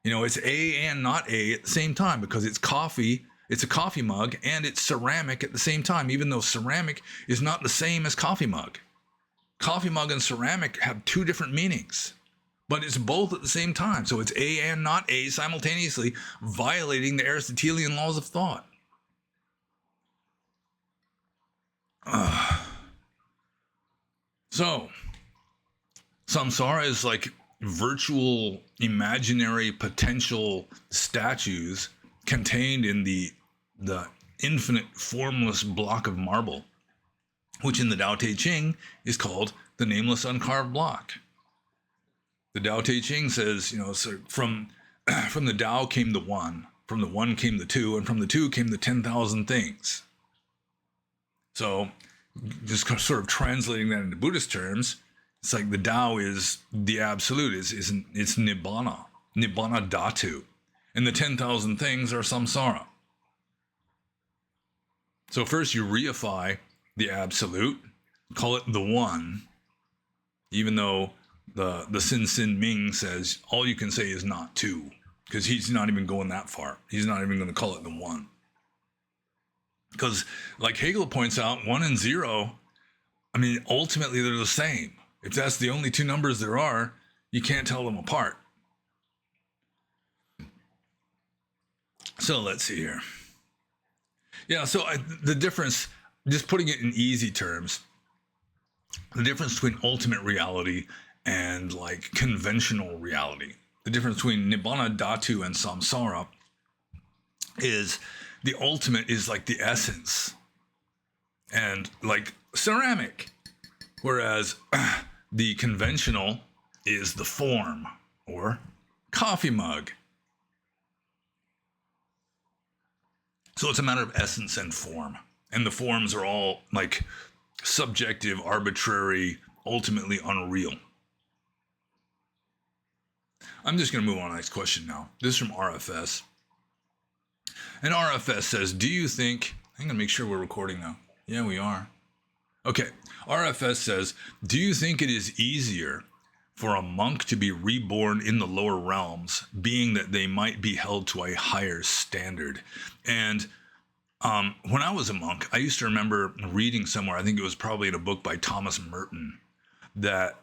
You know, it's A and not A at the same time because it's coffee, it's a coffee mug, and it's ceramic at the same time, even though ceramic is not the same as coffee mug. Coffee mug and ceramic have two different meanings, but it's both at the same time. So it's A and not A simultaneously, violating the Aristotelian laws of thought. So, samsara is like virtual, imaginary, potential statues contained in the infinite, formless block of marble, which in the Tao Te Ching is called the nameless uncarved block. The Tao Te Ching says, you know, so from the Tao came the one, from the one came the two, and from the two came the 10,000 things. So, just sort of translating that into Buddhist terms, it's like the Tao is the absolute, it's Nibbana, Nibbana Dhatu. And the 10,000 things are samsara. So first you reify the absolute, call it the one, even though the Sin Ming says all you can say is not two, because he's not even going that far. He's not even going to call it the one. Because like Hegel points out, 1 and 0, I mean, ultimately they're the same. If that's the only two numbers there are, you can't tell them apart. So let's see here. Yeah, so the difference, just putting it in easy terms, the difference between ultimate reality and like conventional reality, the difference between Nibbana Dhatu and samsara is the ultimate is like the essence. And like ceramic, whereas the conventional is the form, or coffee mug. So it's a matter of essence and form. And the forms are all like subjective, arbitrary, ultimately unreal. I'm just going to move on to the next question now. This is from RFS. And RFS says, do you think... I'm going to make sure we're recording now. Yeah, we are. Okay. RFS says, do you think it is easier for a monk to be reborn in the lower realms, being that they might be held to a higher standard? And when I was a monk, I used to remember reading somewhere, I think it was probably in a book by Thomas Merton, that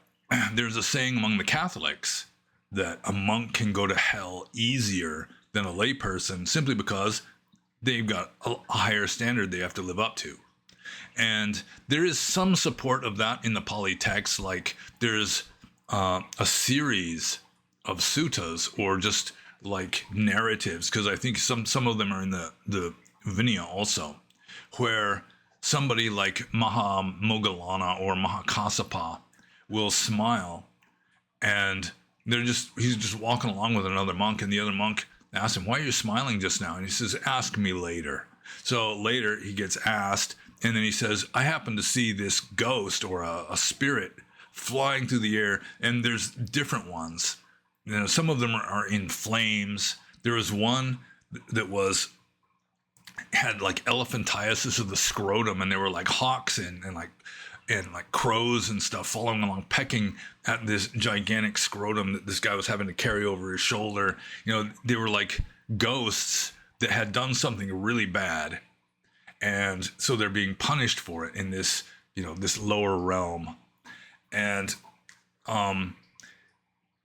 there's a saying among the Catholics that a monk can go to hell easier than a layperson simply because they've got a higher standard they have to live up to. And there is some support of that in the Pali text, like there's a series of suttas or just like narratives, because I think some of them are in the Vinaya also, where somebody like Mahamoggallana or Mahakassapa will smile, and he's just walking along with another monk, and the other monk asks him, why are you smiling just now? And he says, ask me later. So later he gets asked, and then he says, I happen to see this ghost or a spirit flying through the air, and there's different ones. You know, some of them are in flames. There was one that had like elephantiasis of the scrotum, and they were like hawks and like crows and stuff following along, pecking at this gigantic scrotum that this guy was having to carry over his shoulder. You know, they were like ghosts that had done something really bad, and so they're being punished for it in this, you know, this lower realm. And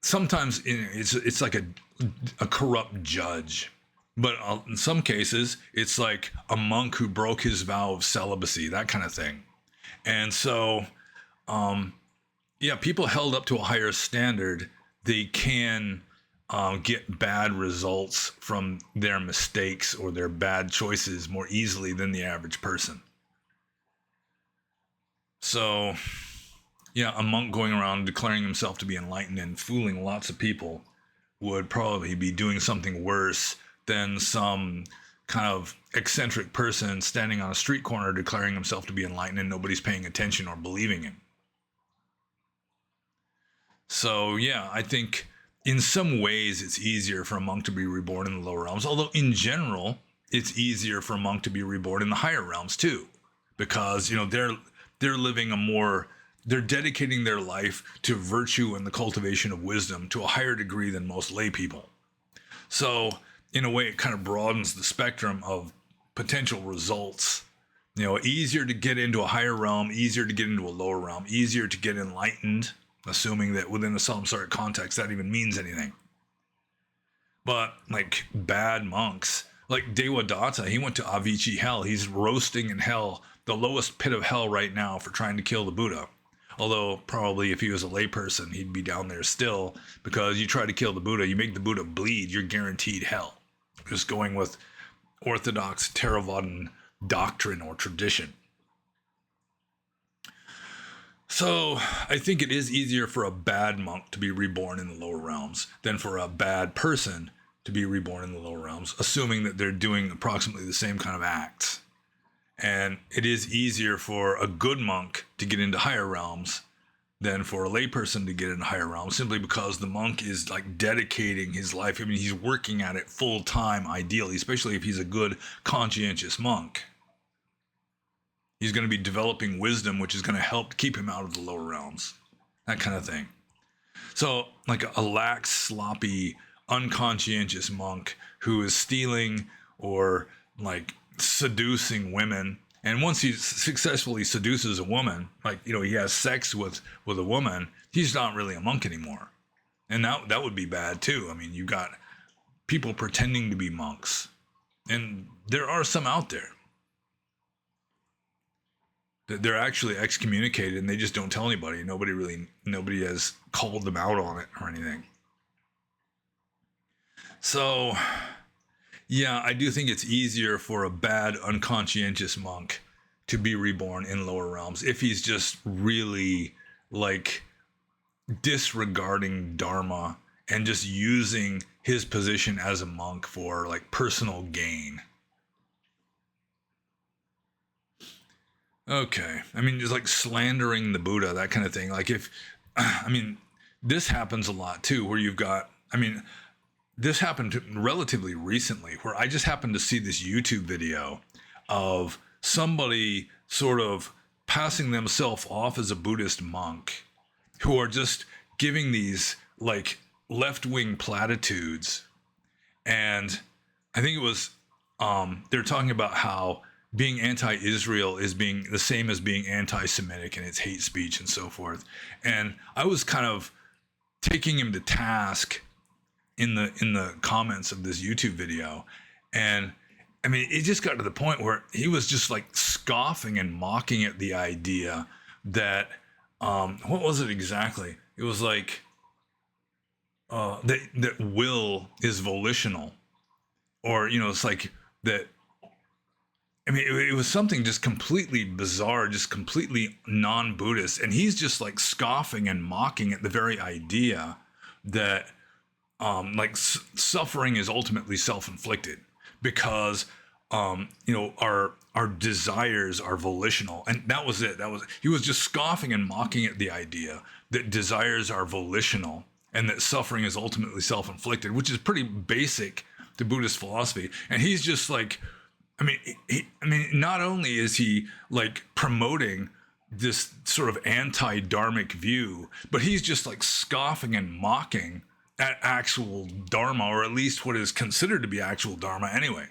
sometimes it's like a corrupt judge. But in some cases, it's like a monk who broke his vow of celibacy, that kind of thing. And so, people held up to a higher standard, they can get bad results from their mistakes or their bad choices more easily than the average person. So, a monk going around declaring himself to be enlightened and fooling lots of people would probably be doing something worse than some kind of eccentric person standing on a street corner declaring himself to be enlightened and nobody's paying attention or believing him. So, I think in some ways it's easier for a monk to be reborn in the lower realms, although in general, it's easier for a monk to be reborn in the higher realms too, because, they're living they're dedicating their life to virtue and the cultivation of wisdom to a higher degree than most lay people. So, in a way, it kind of broadens the spectrum of potential results. Easier to get into a higher realm, easier to get into a lower realm, easier to get enlightened, assuming that within a samsaric context that even means anything. But like bad monks, like Devadatta, he went to Avicii hell. He's roasting in hell, the lowest pit of hell right now, for trying to kill the Buddha. Although probably if he was a layperson, he'd be down there still, because you try to kill the Buddha, you make the Buddha bleed, you're guaranteed hell. Just going with orthodox Theravadan doctrine or tradition. So I think it is easier for a bad monk to be reborn in the lower realms than for a bad person to be reborn in the lower realms, assuming that they're doing approximately the same kind of acts. And it is easier for a good monk to get into higher realms than for a layperson to get into higher realms, simply because the monk is like dedicating his life. I mean, he's working at it full time, ideally, especially if he's a good, conscientious monk. He's going to be developing wisdom, which is going to help keep him out of the lower realms, that kind of thing. So, like a lax, sloppy, unconscientious monk who is stealing or like seducing women, and once he successfully seduces a woman, like, he has sex with a woman, he's not really a monk anymore. And that would be bad too. I mean, you got people pretending to be monks, and there are some out there that they're actually excommunicated and they just don't tell anybody. Nobody has called them out on it or anything. So, I do think it's easier for a bad, unconscientious monk to be reborn in lower realms if he's just really like disregarding dharma and just using his position as a monk for like personal gain. Okay. I mean, just like slandering the Buddha, that kind of thing. Like if, I mean, this happens a lot too, where you've got, I mean, this happened relatively recently where I just happened to see this YouTube video of somebody sort of passing themselves off as a Buddhist monk who are just giving these like left-wing platitudes. And I think it was, they're talking about how being anti-Israel is being the same as being anti-Semitic and it's hate speech and so forth. And I was kind of taking him to task in the comments of this YouTube video. And I mean, it just got to the point where he was just like scoffing and mocking at the idea that, what was it exactly? It was like, that will is volitional, or, you know, it's like that. I mean, it was something just completely bizarre, just completely non-Buddhist. And he's just like scoffing and mocking at the very idea that, suffering is ultimately self-inflicted because, you know, our desires are volitional. And that was it. He was just scoffing and mocking at the idea that desires are volitional and that suffering is ultimately self-inflicted, which is pretty basic to Buddhist philosophy. And he's just like, I mean, not only is he like promoting this sort of anti-dharmic view, but he's just like scoffing and mocking at actual dharma, or at least what is considered to be actual dharma anyway.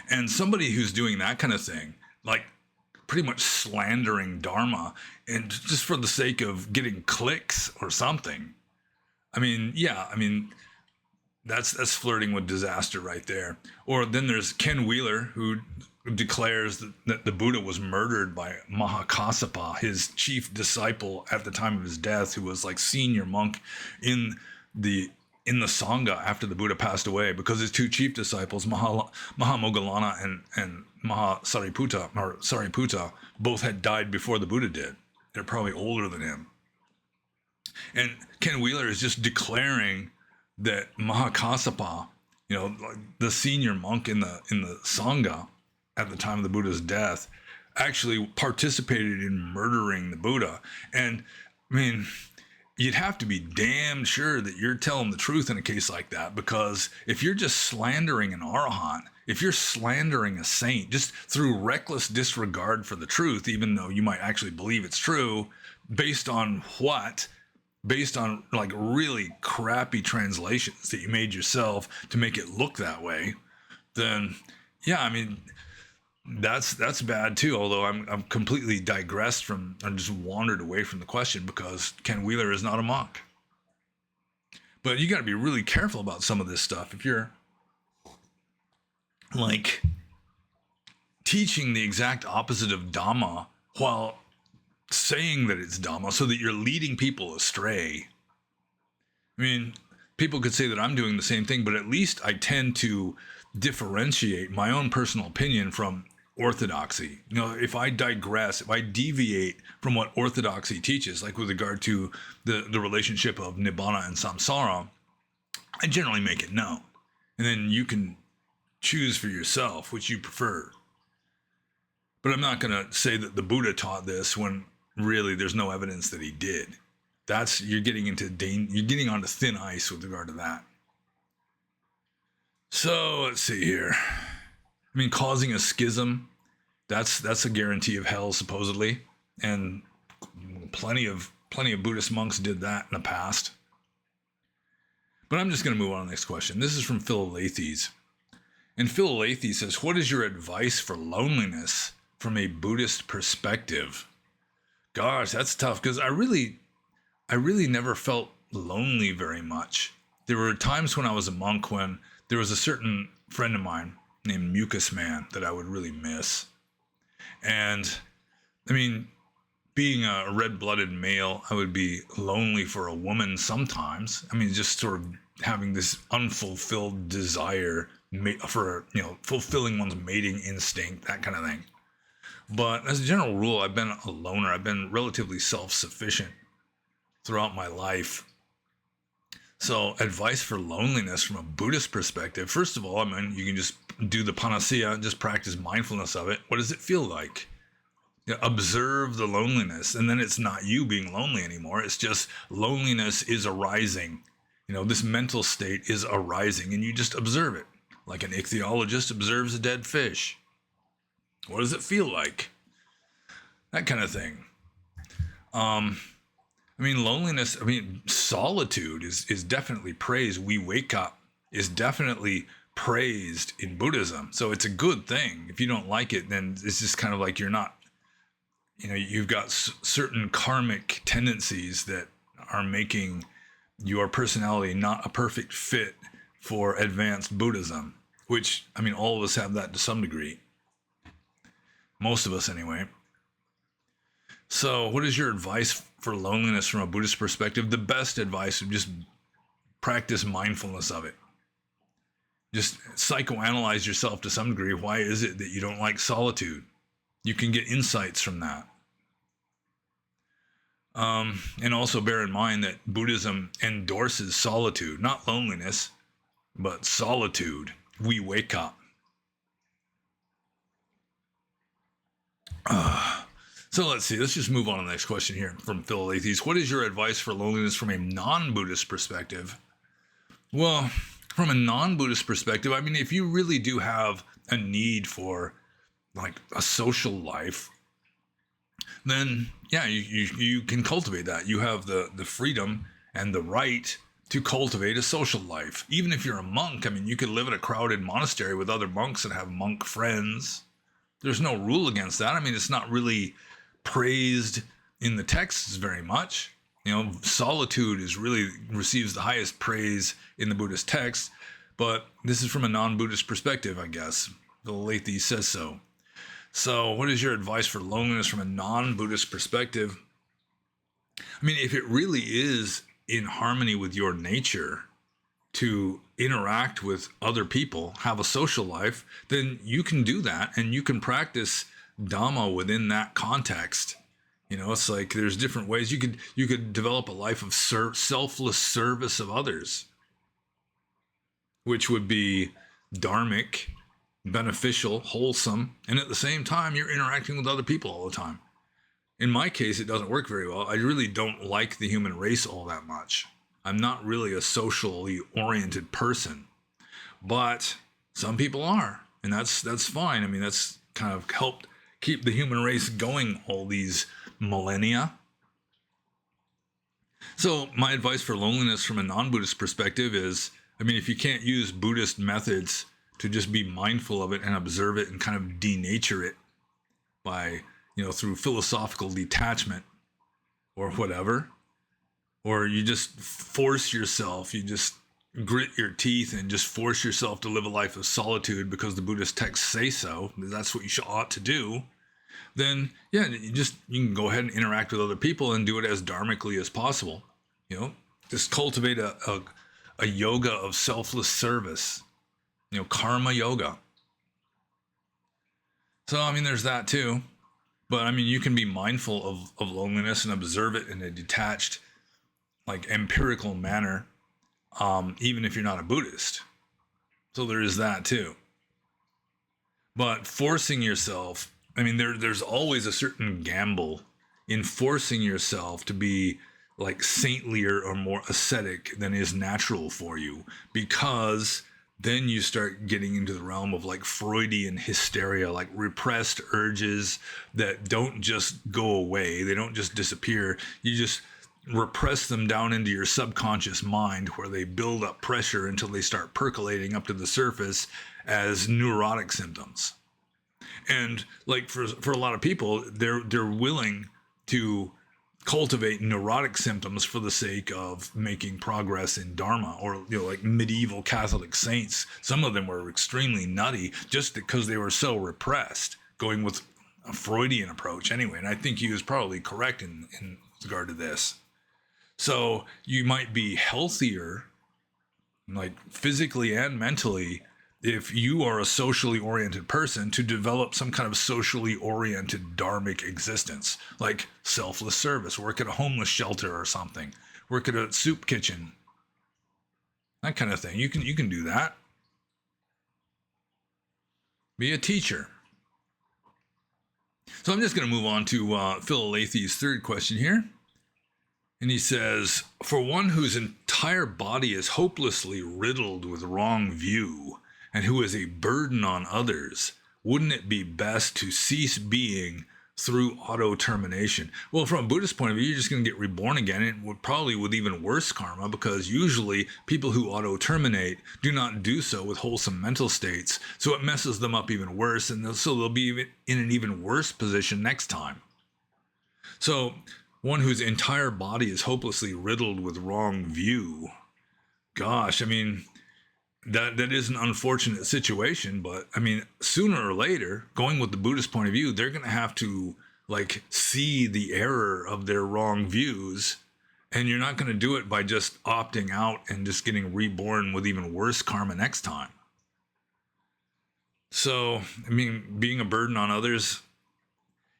And somebody who's doing that kind of thing, like pretty much slandering dharma and just for the sake of getting clicks or something. I mean, yeah, I mean, that's flirting with disaster right there. Or then there's Ken Wheeler, who declares that the Buddha was murdered by Mahakassapa, his chief disciple at the time of his death, who was like senior monk in the Sangha after the Buddha passed away, because his two chief disciples, Mahamoggallana and Sariputta, both had died before the Buddha did. They're probably older than him. And Ken Wheeler is just declaring that Mahakassapa, you know, like the senior monk in the Sangha at the time of the Buddha's death, actually participated in murdering the Buddha. And I mean, you'd have to be damn sure that you're telling the truth in a case like that, because if you're just slandering an arahant, if you're slandering a saint just through reckless disregard for the truth, even though you might actually believe it's true, based on what? Based on like really crappy translations that you made yourself to make it look that way, then yeah, I mean, that's bad too. Although I'm completely digressed from, I just wandered away from the question because Ken Wheeler is not a monk. But you got to be really careful about some of this stuff. If you're like teaching the exact opposite of Dhamma while saying that it's Dhamma so that you're leading people astray. I mean, people could say that I'm doing the same thing, but at least I tend to differentiate my own personal opinion from orthodoxy. You know, if I digress, if I deviate from what orthodoxy teaches, like with regard to the relationship of Nibbana and Samsara, I generally make it known. And then you can choose for yourself which you prefer. But I'm not going to say that the Buddha taught this when really there's no evidence that he did. You're getting onto thin ice with regard to that. So let's see here. I mean, causing a schism, that's a guarantee of hell, supposedly. And plenty of Buddhist monks did that in the past. But I'm just going to move on to the next question. This is from Philalethes. And Philalethes says, what is your advice for loneliness from a Buddhist perspective? Gosh, that's tough, because I really never felt lonely very much. There were times when I was a monk when there was a certain friend of mine named Mucus Man that I would really miss. And I mean, being a red-blooded male, I would be lonely for a woman sometimes. I mean, just sort of having this unfulfilled desire for, you know, fulfilling one's mating instinct, that kind of thing. But as a general rule, I've been a loner. I've been relatively self-sufficient throughout my life. So advice for loneliness from a Buddhist perspective, first of all, I mean, you can just do the panacea and just practice mindfulness of it. What does it feel like? You know, observe the loneliness, and then it's not you being lonely anymore. It's just loneliness is arising. You know, this mental state is arising, and you just observe it. Like an ichthyologist observes a dead fish. What does it feel like? That kind of thing. I mean, loneliness, I mean, solitude is definitely praised. We wake up is definitely praised in Buddhism. So it's a good thing. If you don't like it, then it's just kind of like you're not, you know, you've got certain karmic tendencies that are making your personality not a perfect fit for advanced Buddhism, which, I mean, all of us have that to some degree. Most of us, anyway. So, what is your advice for loneliness from a Buddhist perspective? The best advice would just practice mindfulness of it. Just psychoanalyze yourself to some degree. Why is it that you don't like solitude? You can get insights from that. And also bear in mind that Buddhism endorses solitude, not loneliness, but solitude. We wake up. So let's see. Let's just move on to the next question here from Philalethes. What is your advice for loneliness from a non-Buddhist perspective? Well, from a non-Buddhist perspective, I mean, if you really do have a need for like a social life, then yeah, you can cultivate that. You have the freedom and the right to cultivate a social life. Even if you're a monk, I mean, you could live in a crowded monastery with other monks and have monk friends. There's no rule against that. I mean, it's not really praised in the texts very much. You know, solitude is really receives the highest praise in the Buddhist text, but this is from a non-Buddhist perspective, I guess. Philalethes says so. So, what is your advice for loneliness from a non-Buddhist perspective? I mean, if it really is in harmony with your nature to interact with other people, have a social life, then you can do that and you can practice Dhamma within that context. You know, it's like there's different ways you could develop a life of selfless service of others, which would be dharmic, beneficial, wholesome, and at the same time you're interacting with other people all the time. In my case, it doesn't work very well. I really don't like the human race all that much. I'm not really a socially oriented person, but some people are, and that's fine. I mean, that's kind of helped keep the human race going all these millennia. So my advice for loneliness from a non-Buddhist perspective is, I mean, if you can't use Buddhist methods to just be mindful of it and observe it and kind of denature it by, you know, through philosophical detachment or whatever, or you just force yourself, you just grit your teeth and just force yourself to live a life of solitude because the Buddhist texts say so, that's what you ought to do, then yeah, you can go ahead and interact with other people and do it as dharmically as possible. You know, just cultivate a yoga of selfless service, you know, karma yoga. So, I mean, there's that too. But I mean, you can be mindful of loneliness and observe it in a detached, like empirical manner, even if you're not a Buddhist. So there is that too. But forcing yourself, I mean, there's always a certain gamble in forcing yourself to be like saintlier or more ascetic than is natural for you, because then you start getting into the realm of like Freudian hysteria, like repressed urges that don't just go away. They don't just disappear. You just repress them down into your subconscious mind where they build up pressure until they start percolating up to the surface as neurotic symptoms. And like for a lot of people, they're willing to cultivate neurotic symptoms for the sake of making progress in Dharma, or, you know, like medieval Catholic saints. Some of them were extremely nutty just because they were so repressed, going with a Freudian approach anyway. And I think he was probably correct in regard to this. So you might be healthier, like physically and mentally, if you are a socially oriented person, to develop some kind of socially oriented dharmic existence, like selfless service, work at a homeless shelter or something, work at a soup kitchen, that kind of thing. You can do that. Be a teacher. So I'm just going to move on to Phil Lathy's third question here. And he says, for one whose entire body is hopelessly riddled with wrong view and who is a burden on others, wouldn't it be best to cease being through auto-termination? Well, from a Buddhist point of view, you're just going to get reborn again, and would probably with even worse karma, because usually people who auto-terminate do not do so with wholesome mental states, so it messes them up even worse, and so they'll be in an even worse position next time. So one whose entire body is hopelessly riddled with wrong view, gosh, I mean, that is an unfortunate situation, but I mean, sooner or later, going with the Buddhist point of view, they're going to have to like see the error of their wrong views, and you're not going to do it by just opting out and just getting reborn with even worse karma next time. So, I mean, being a burden on others,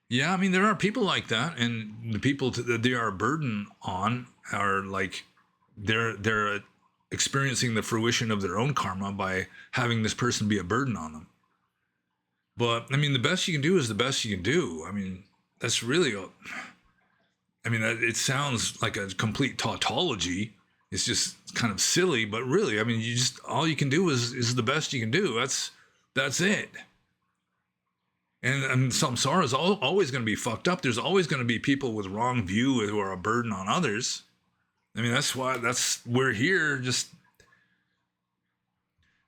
yeah, I mean, there are people like that, and the people that they are a burden on are like, they're experiencing the fruition of their own karma by having this person be a burden on them. But I mean, the best you can do is the best you can do. I mean, that's really it sounds like a complete tautology. It's just kind of silly, but really, I mean, all you can do is the best you can do. That's it. And samsara is always going to be fucked up. There's always going to be people with wrong view who are a burden on others. I mean, that's why we're here. Just,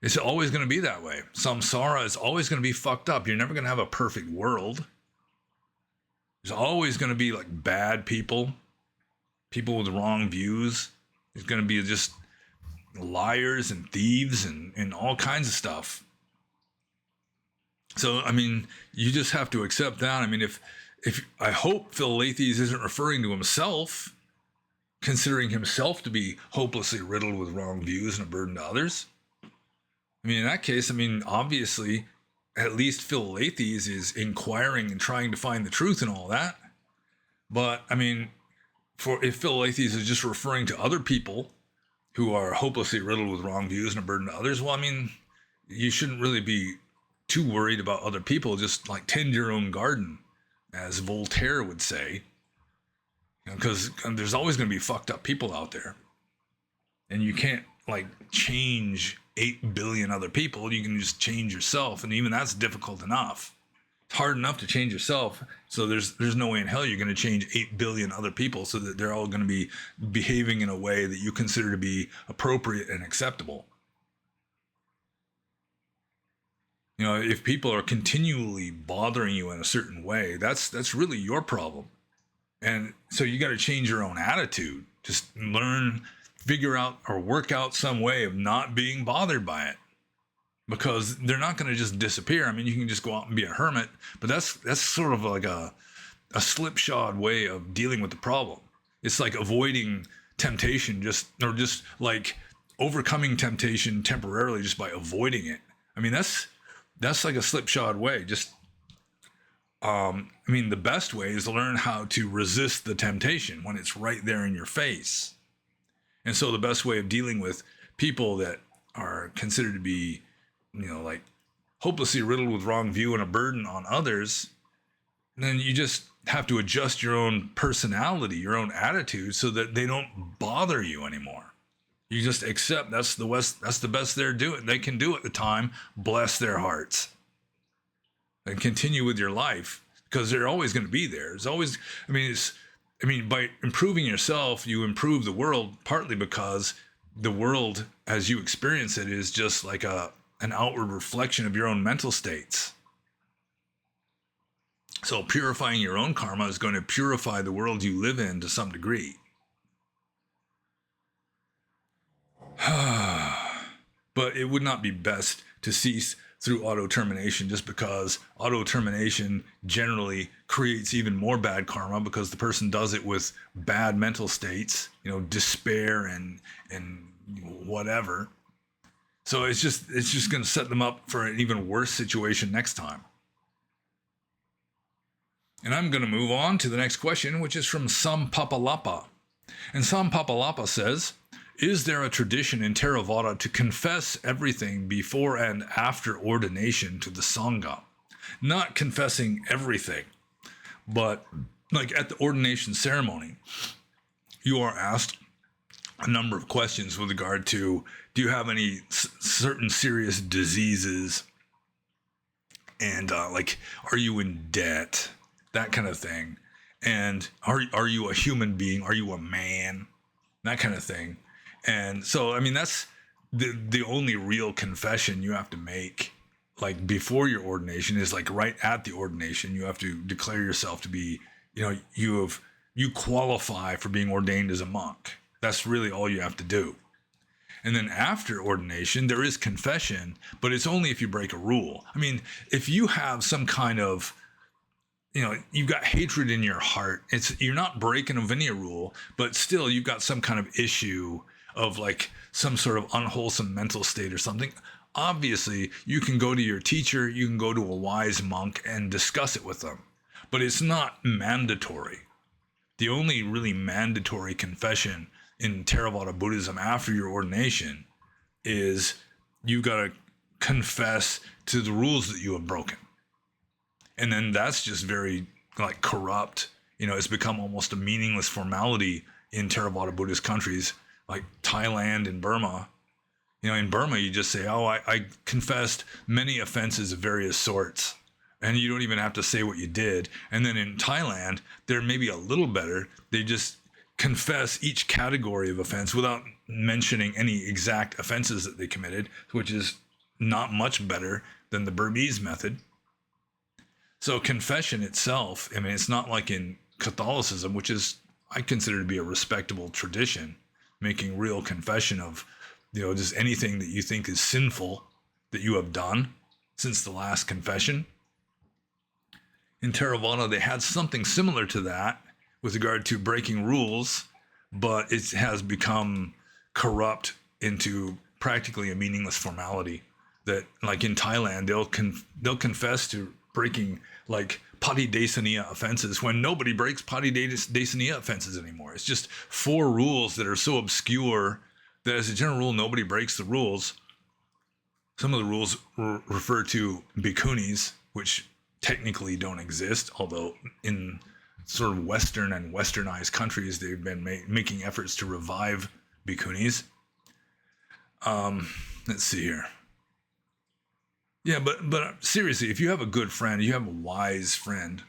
it's always going to be that way. Samsara is always going to be fucked up. You're never going to have a perfect world. There's always going to be like bad people with wrong views. There's going to be just liars and thieves and all kinds of stuff. So, I mean, you just have to accept that. I mean, if I hope Phil Lathes isn't referring to himself, considering himself to be hopelessly riddled with wrong views and a burden to others. I mean, in that case, I mean, obviously, at least Phil Lathes is inquiring and trying to find the truth and all that. But, I mean, if Phil Lathes is just referring to other people who are hopelessly riddled with wrong views and a burden to others, well, I mean, you shouldn't really be too worried about other people. Just like tend your own garden, as Voltaire would say. Because there's always going to be fucked up people out there, and you can't like change 8 billion other people. You can just change yourself, and even that's difficult enough. It's hard enough to change yourself, so there's no way in hell you're going to change 8 billion other people so that they're all going to be behaving in a way that you consider to be appropriate and acceptable. You know, if people are continually bothering you in a certain way, that's really your problem. And so you got to change your own attitude. Just figure out or work out some way of not being bothered by it, because they're not going to just disappear. I mean, you can just go out and be a hermit, but that's sort of like a slipshod way of dealing with the problem. It's like avoiding temptation, just like overcoming temptation temporarily just by avoiding it. I mean, that's like a slipshod way. The best way is to learn how to resist the temptation when it's right there in your face. And so the best way of dealing with people that are considered to be, like hopelessly riddled with wrong view and a burden on others, then you just have to adjust your own personality, your own attitude, so that they don't bother you anymore. You just accept that's the best they can do at the time. Bless their hearts. And continue with your life, because they're always going to be there. It's always, by improving yourself, you improve the world, partly because the world as you experience it is just like an outward reflection of your own mental states. So purifying your own karma is going to purify the world you live in to some degree. But it would not be best to cease through auto-termination, just because auto-termination generally creates even more bad karma, because the person does it with bad mental states, despair and whatever. So it's just going to set them up for an even worse situation next time. And I'm going to move on to the next question, which is from Sampapalapa. And Sampapalapa says, is there a tradition in Theravada to confess everything before and after ordination to the Sangha? Not confessing everything, but like at the ordination ceremony, you are asked a number of questions with regard to, do you have any certain serious diseases? And like, are you in debt? That kind of thing. And are you a human being? Are you a man? That kind of thing. And so, I mean, that's the only real confession you have to make, like before your ordination, is like right at the ordination. You have to declare yourself to be, you qualify for being ordained as a monk. That's really all you have to do. And then after ordination, there is confession, but it's only if you break a rule. I mean, if you have some kind of, you've got hatred in your heart, you're not breaking a Vinaya rule, but still you've got some kind of issue of like some sort of unwholesome mental state or something. Obviously, you can go to your teacher, you can go to a wise monk and discuss it with them, but it's not mandatory. The only really mandatory confession in Theravada Buddhism after your ordination is you got to confess to the rules that you have broken. And then that's just very like corrupt. It's become almost a meaningless formality in Theravada Buddhist countries like Thailand and Burma. In Burma, you just say, oh, I confessed many offenses of various sorts. And you don't even have to say what you did. And then in Thailand, they're maybe a little better. They just confess each category of offense without mentioning any exact offenses that they committed, which is not much better than the Burmese method. So confession itself, I mean, it's not like in Catholicism, which is, I consider to be a respectable tradition, making real confession of, just anything that you think is sinful that you have done since the last confession. In Theravada, they had something similar to that with regard to breaking rules, but it has become corrupt into practically a meaningless formality that, like in Thailand, they'll confess to breaking like patidesaniya offenses when nobody breaks patidesaniya offenses anymore. It's just 4 rules that are so obscure that as a general rule, nobody breaks the rules. Some of the rules refer to bhikkhunis, which technically don't exist, although in sort of Western and westernized countries, they've been making efforts to revive bhikkhunis. Let's see here. Yeah, but seriously, if you have a good friend, you have a wise friend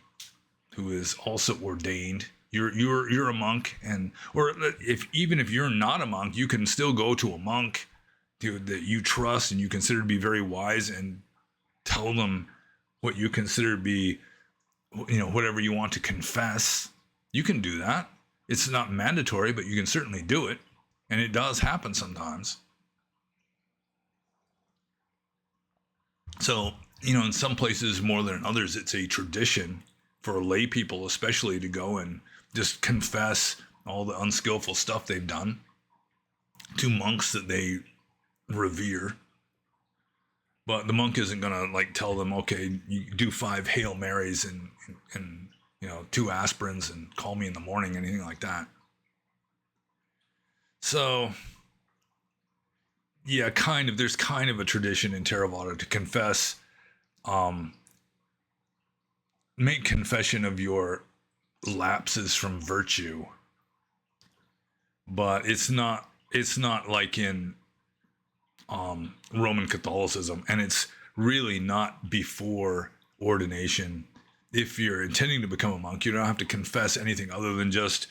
who is also ordained, you're a monk, or even if you're not a monk, you can still go to a monk that you trust and you consider to be very wise and tell them what you consider to be, whatever you want to confess. You can do that. It's not mandatory, but you can certainly do it. And it does happen sometimes. So, in some places more than in others, it's a tradition for lay people, especially, to go and just confess all the unskillful stuff they've done to monks that they revere. But the monk isn't going to like tell them, okay, you do 5 Hail Marys and 2 aspirins and call me in the morning, anything like that. So, yeah, there's kind of a tradition in Theravada to confess, make confession of your lapses from virtue. But it's not like in Roman Catholicism, and it's really not before ordination. If you're intending to become a monk, you don't have to confess anything other than just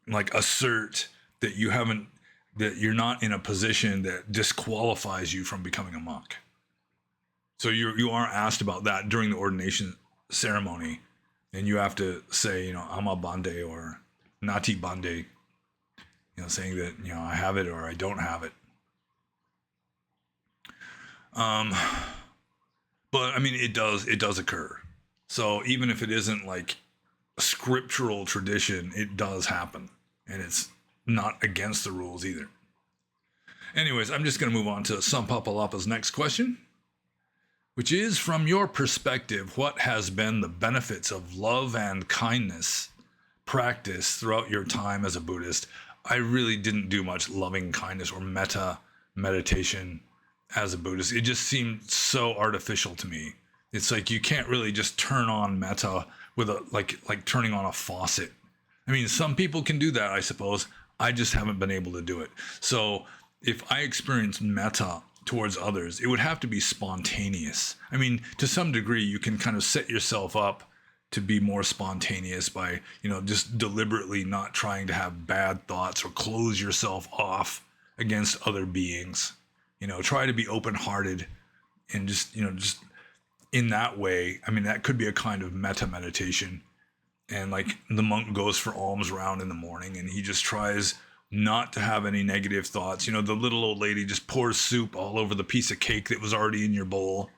like assert that you're not in a position that disqualifies you from becoming a monk. So you are asked about that during the ordination ceremony, and you have to say, Ama Bande or Nati Bande, saying that, I have it or I don't have it. But I mean, it does occur. So even if it isn't like a scriptural tradition, it does happen, and it's not against the rules either. Anyways, I'm just going to move on to Sampapalapa's next question, which is, from your perspective, what has been the benefits of love and kindness practice throughout your time as a Buddhist? I really didn't do much loving kindness or metta meditation as a Buddhist. It just seemed so artificial to me. It's like you can't really just turn on metta with a like turning on a faucet. I mean, some people can do that, I suppose. I just haven't been able to do it. So if I experience metta towards others, it would have to be spontaneous. I mean, to some degree, you can kind of set yourself up to be more spontaneous by, just deliberately not trying to have bad thoughts or close yourself off against other beings. Try to be open-hearted and just in that way. I mean, that could be a kind of metta meditation. And like the monk goes for alms round in the morning and he just tries not to have any negative thoughts. The little old lady just pours soup all over the piece of cake that was already in your bowl.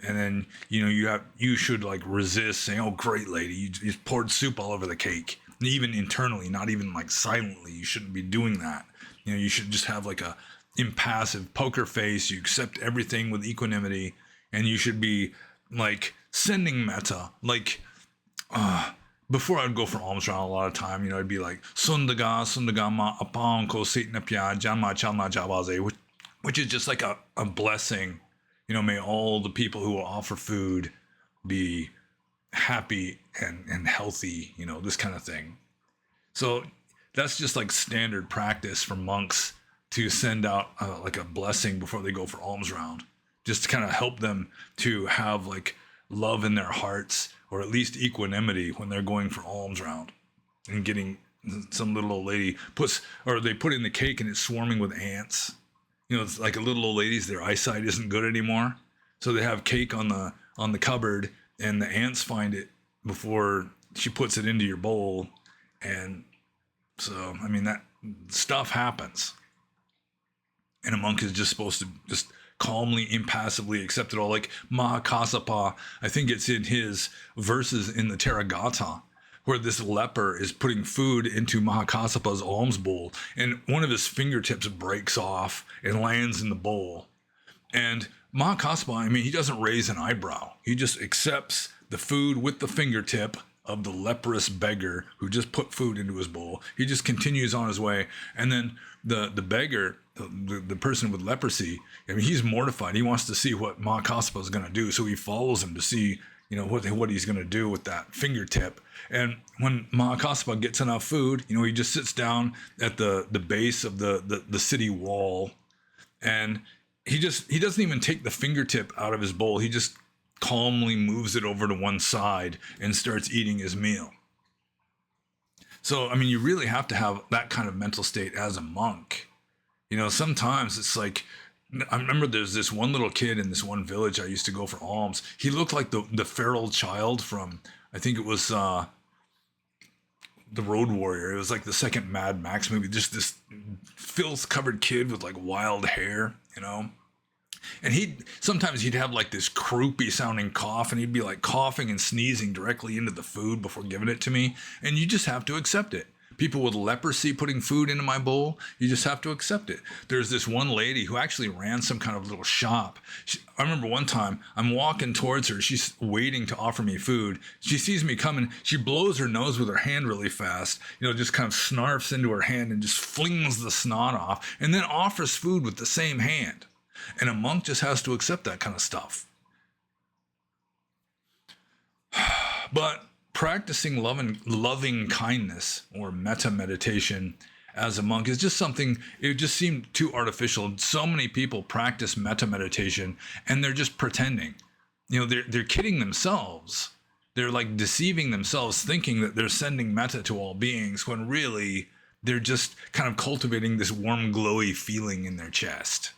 And then, you should like resist saying, "Oh, great lady, you just poured soup all over the cake." And even internally, not even like silently, you shouldn't be doing that. You should just have like a impassive poker face. You accept everything with equanimity, and you should be like sending metta. Like, before I'd go for alms round, a lot of time, I'd be like, "Sundaga, ma apang ko sitnapya janma chalma jabaze," which is just like a blessing. May all the people who will offer food be happy and healthy, this kind of thing. So that's just like standard practice for monks to send out like a blessing before they go for alms round, just to kind of help them to have like love in their hearts, or at least equanimity when they're going for alms round and getting some little old lady they put in the cake and it's swarming with ants. It's like a little old lady's, their eyesight isn't good anymore. So they have cake on the cupboard and the ants find it before she puts it into your bowl. And so, I mean, that stuff happens. And a monk is just supposed to just calmly, impassively accept it all. Like Mahakassapa, I think it's in his verses in the Theravada, where this leper is putting food into Mahakassapa's alms bowl, and one of his fingertips breaks off and lands in the bowl. And Mahakassapa, I mean, he doesn't raise an eyebrow. He just accepts the food with the fingertip of the leprous beggar who just put food into his bowl. He just continues on his way. And then the beggar, the person with leprosy, I mean, he's mortified. He wants to see what Mahakassapa is going to do. So he follows him to see, what he's going to do with that fingertip. And when Mahakassapa gets enough food, he just sits down at the base of the city wall, and he doesn't even take the fingertip out of his bowl. He just calmly moves it over to one side and starts eating his meal. So, I mean, you really have to have that kind of mental state as a monk. Sometimes it's like, I remember there's this one little kid in this one village I used to go for alms. He looked like the feral child from, I think it was the Road Warrior. It was like the second Mad Max movie. Just this filth-covered kid with like wild hair, And sometimes he'd have like this croupy sounding cough, and he'd be like coughing and sneezing directly into the food before giving it to me. And you just have to accept it. People with leprosy putting food into my bowl, you just have to accept it. There's this one lady who actually ran some kind of little shop. I remember one time I'm walking towards her. She's waiting to offer me food. She sees me coming. She blows her nose with her hand really fast, just kind of snarfs into her hand and just flings the snot off, and then offers food with the same hand. And a monk just has to accept that kind of stuff. But practicing loving kindness or metta meditation as a monk is just something, it just seemed too artificial. So many people practice metta meditation and they're just pretending. They're kidding themselves. They're like deceiving themselves, thinking that they're sending metta to all beings, when really they're just kind of cultivating this warm, glowy feeling in their chest.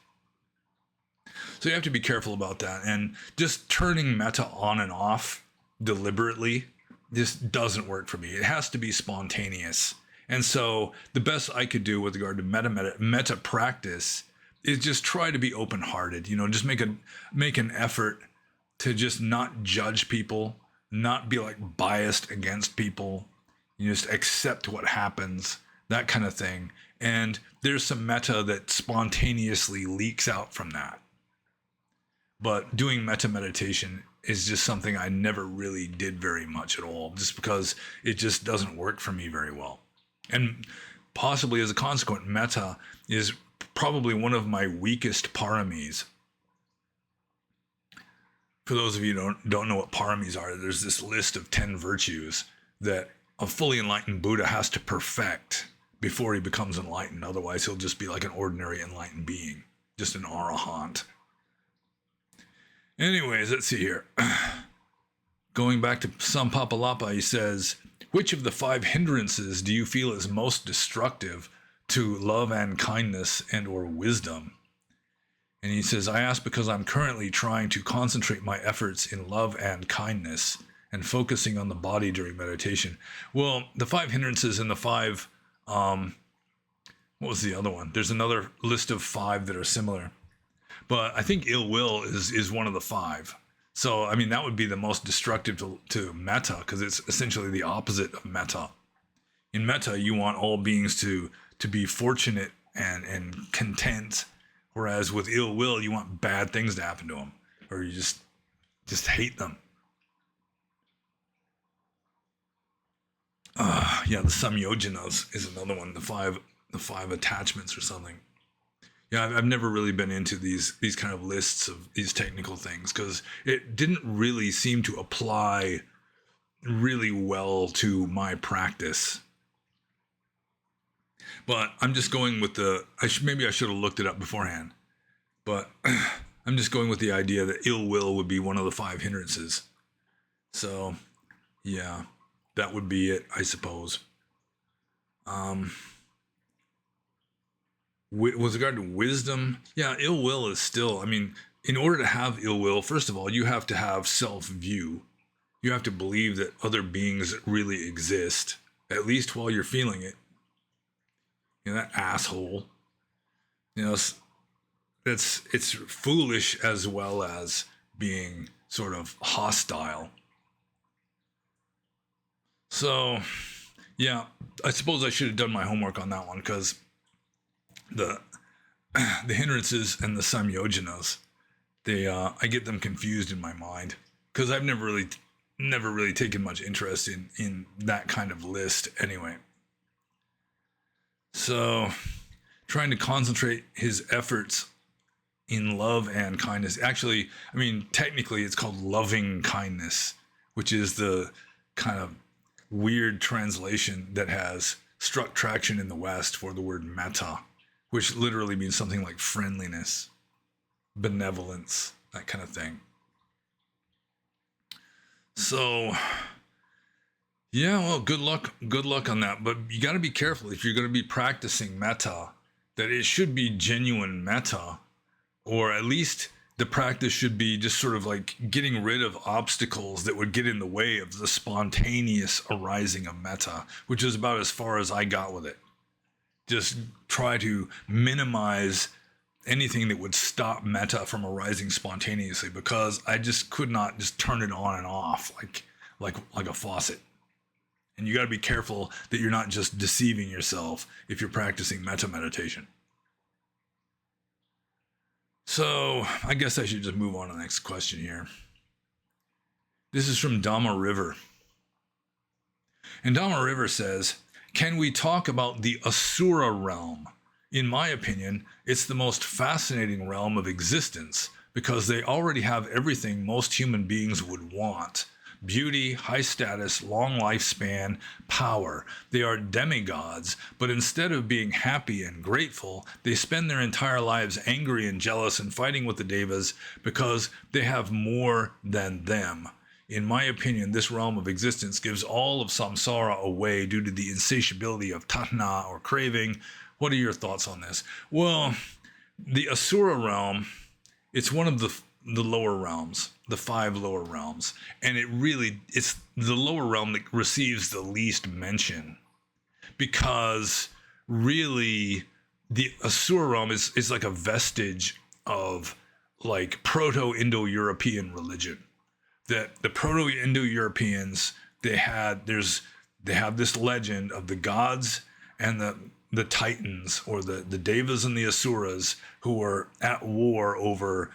So you have to be careful about that. And just turning metta on and off deliberately just doesn't work for me. It has to be spontaneous. And so the best I could do with regard to metta practice is just try to be open-hearted. Just make an effort to just not judge people, not be like biased against people. You just accept what happens, that kind of thing. And there's some metta that spontaneously leaks out from that. But doing metta meditation is just something I never really did very much at all, just because it just doesn't work for me very well. And possibly as a consequence, metta is probably one of my weakest paramis. For those of you who don't know what paramis are, there's this list of 10 virtues that a fully enlightened Buddha has to perfect before he becomes enlightened. Otherwise, he'll just be like an ordinary enlightened being, just an arahant. Anyways, let's see here. Going back to Sampapalapa, he says, which of the 5 hindrances do you feel is most destructive to love and kindness and or wisdom? And he says, I ask because I'm currently trying to concentrate my efforts in love and kindness and focusing on the body during meditation. Well, the 5 hindrances and the 5, what was the other one? There's another list of 5 that are similar. But I think ill will is one of the 5. So, I mean, that would be the most destructive to metta, because it's essentially the opposite of metta. In metta, you want all beings to be fortunate and content, whereas with ill will, you want bad things to happen to them, or you just hate them. Yeah, the samyojanas is another one, the five attachments or something. Yeah, I've never really been into these kind of lists of these technical things, because it didn't really seem to apply really well to my practice. But I'm just going with maybe I should have looked it up beforehand, but I'm just going with the idea that ill will would be one of the 5 hindrances. So, yeah, that would be it, I suppose. With regard to wisdom, yeah, ill will is still, I mean, in order to have ill will, first of all, you have to have self-view. You have to believe that other beings really exist, at least while you're feeling it. You know, that asshole. You know, it's foolish as well as being sort of hostile. So, yeah, I suppose I should have done my homework on that one, because the hindrances and the samyojanas, I get them confused in my mind, because I've never really taken much interest in that kind of list anyway. So, trying to concentrate his efforts in love and kindness. Actually, I mean, technically it's called loving kindness, which is the kind of weird translation that has struck traction in the West for the word metta, which literally means something like friendliness, benevolence, that kind of thing. So, yeah, well, good luck on that. But you got to be careful if you're going to be practicing metta, that it should be genuine metta, or at least the practice should be just sort of like getting rid of obstacles that would get in the way of the spontaneous arising of metta, which is about as far as I got with it. Just try to minimize anything that would stop metta from arising spontaneously, because I just could not just turn it on and off like a faucet. And you got to be careful that you're not just deceiving yourself if you're practicing metta meditation. So I guess I should just move on to the next question here. This is from Dhamma River. And Dhamma River says, can we talk about the asura realm? In my opinion, it's the most fascinating realm of existence, because they already have everything most human beings would want. Beauty, high status, long lifespan, power. They are demigods, but instead of being happy and grateful, they spend their entire lives angry and jealous and fighting with the devas because they have more than them. In my opinion, this realm of existence gives all of samsara away due to the insatiability of tatna, or craving. What are your thoughts on this? Well, the asura realm, it's one of the lower realms, the 5 lower realms. And it's the lower realm that receives the least mention, because really the asura realm is like a vestige of like Proto-Indo-European religion. That the Proto-Indo-Europeans, they have this legend of the gods and the Titans, or the Devas and the Asuras, who were at war over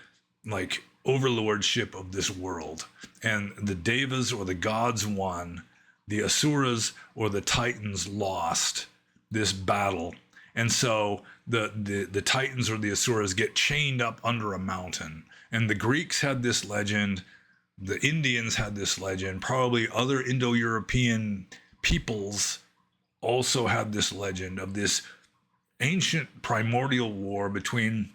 like overlordship of this world. And the Devas, or the gods, won. The Asuras, or the Titans, lost this battle. And so the Titans, or the Asuras, get chained up under a mountain. And the Greeks had this legend. The Indians had this legend. Probably other Indo-European peoples also had this legend of this ancient primordial war between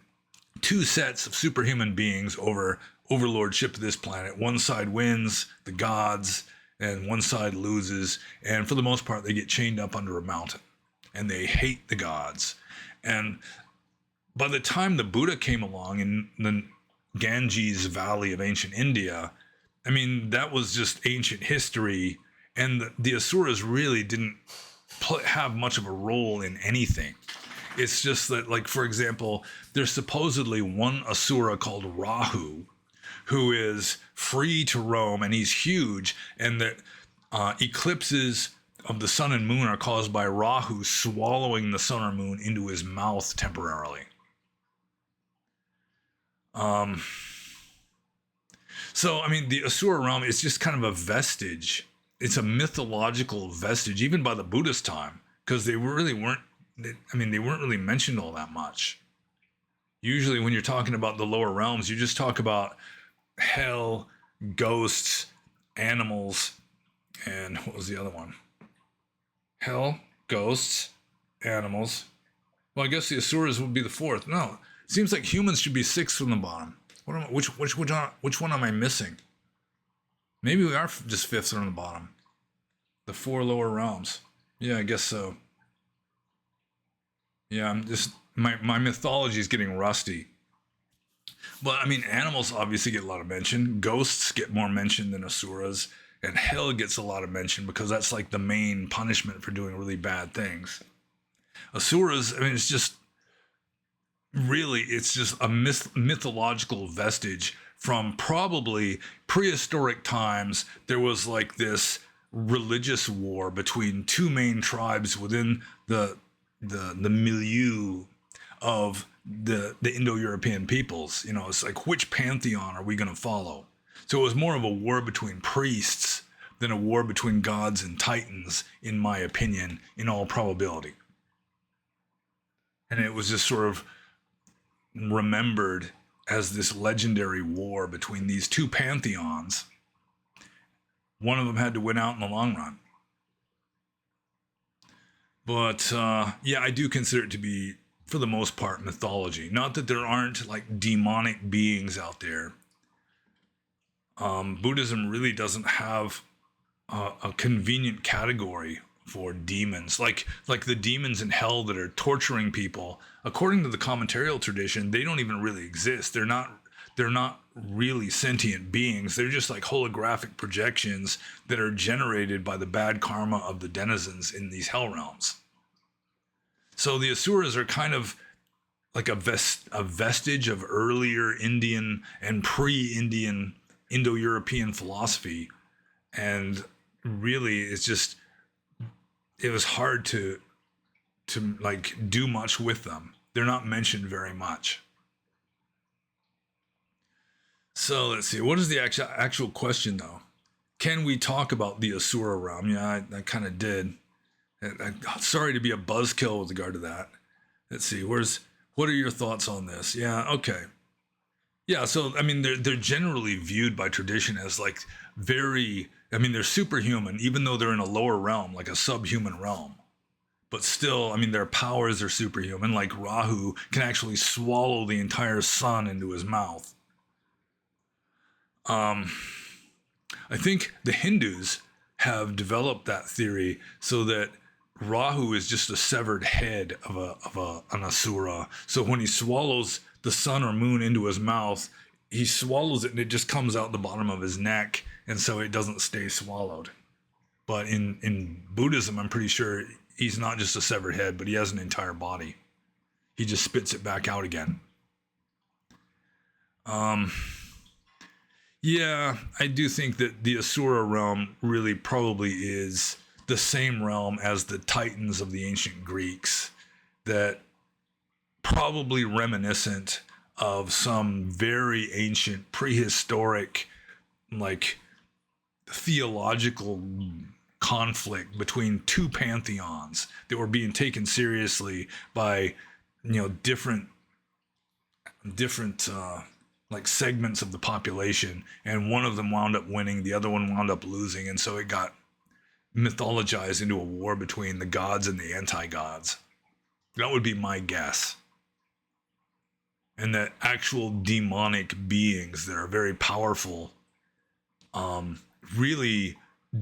two sets of superhuman beings over overlordship of this planet. One side wins, the gods, and one side loses. And for the most part, they get chained up under a mountain, and they hate the gods. And by the time the Buddha came along in the Ganges Valley of ancient India, I mean, that was just ancient history. And the Asuras really didn't have much of a role in anything. It's just that, like, for example, there's supposedly one Asura called Rahu, who is free to roam, and he's huge, and that eclipses of the sun and moon are caused by Rahu swallowing the sun or moon into his mouth temporarily. So, I mean, the Asura realm is just kind of a vestige. It's a mythological vestige, even by the Buddhist time, because they really weren't, they weren't really mentioned all that much. Usually when you're talking about the lower realms, you just talk about hell, ghosts, animals, and what was the other one? Hell, ghosts, animals. Well, I guess the Asuras would be the fourth. No, it seems like humans should be sixth from the bottom. Which one am I missing? Maybe we are just fifth from the bottom. The four lower realms. Yeah, I guess so. Yeah, I'm just my mythology is getting rusty. But I mean, animals obviously get a lot of mention. Ghosts get more mention than Asuras, and hell gets a lot of mention because that's like the main punishment for doing really bad things. Asuras, I mean, it's just a mythological vestige from probably prehistoric times. There was like this religious war between two main tribes within the milieu of the Indo-European peoples. You know, it's like, which pantheon are we going to follow? So it was more of a war between priests than a war between gods and titans, in my opinion, in all probability. And it was just sort of remembered as this legendary war between these two pantheons. One of them had to win out in the long run. But yeah, I do consider it to be, for the most part, mythology. Not that there aren't like demonic beings out there. Buddhism really doesn't have a convenient category for demons, like the demons in hell that are torturing people. According to the commentarial tradition, they don't even really exist. They're not really sentient beings. They're just like holographic projections that are generated by the bad karma of the denizens in these hell realms. So the Asuras are kind of like a vestige of earlier Indian and pre-Indian Indo-European philosophy. And really, it was hard to like do much with them. They're not mentioned very much. So let's see. What is the actual question, though? Can we talk about the Asura realm? Yeah, I kind of did. I'm sorry to be a buzzkill with regard to that. Let's see. What are your thoughts on this? Yeah. Okay. Yeah. So I mean, they're generally viewed by tradition as like they're superhuman, even though they're in a lower realm, like a subhuman realm. But still, I mean, their powers are superhuman. Like Rahu can actually swallow the entire sun into his mouth. I think the Hindus have developed that theory so that Rahu is just a severed head of an Asura. So when he swallows the sun or moon into his mouth, he swallows it and it just comes out the bottom of his neck, and so it doesn't stay swallowed. But in Buddhism, I'm pretty sure he's not just a severed head, but he has an entire body. He just spits it back out again. Yeah, I do think that the Asura realm really probably is the same realm as the Titans of the ancient Greeks, that probably reminiscent of some very ancient prehistoric, like, theological conflict between two pantheons that were being taken seriously by, different like segments of the population, and one of them wound up winning, the other one wound up losing, and so it got mythologized into a war between the gods and the anti-gods. That would be my guess. And that actual demonic beings that are very powerful really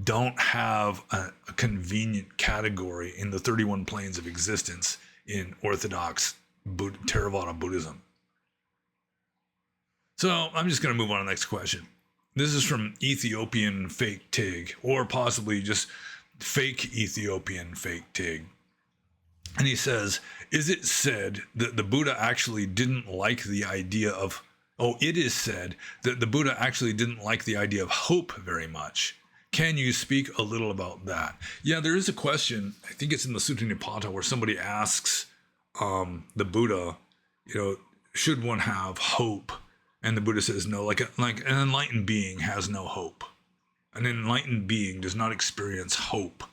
don't have a convenient category in the 31 planes of existence in Orthodox Theravada Buddhism. So I'm just going to move on to the next question. This is from Ethiopian Fake Tig, or possibly just Fake Ethiopian Fake Tig. And he says, is it said that the Buddha actually didn't like the idea of, it is said that the Buddha actually didn't like the idea of hope very much. Can you speak a little about that? Yeah, there is a question, I think it's in the Sutta Nipata, where somebody asks the Buddha, should one have hope? And the Buddha says no, like an enlightened being has no hope. An enlightened being does not experience hope.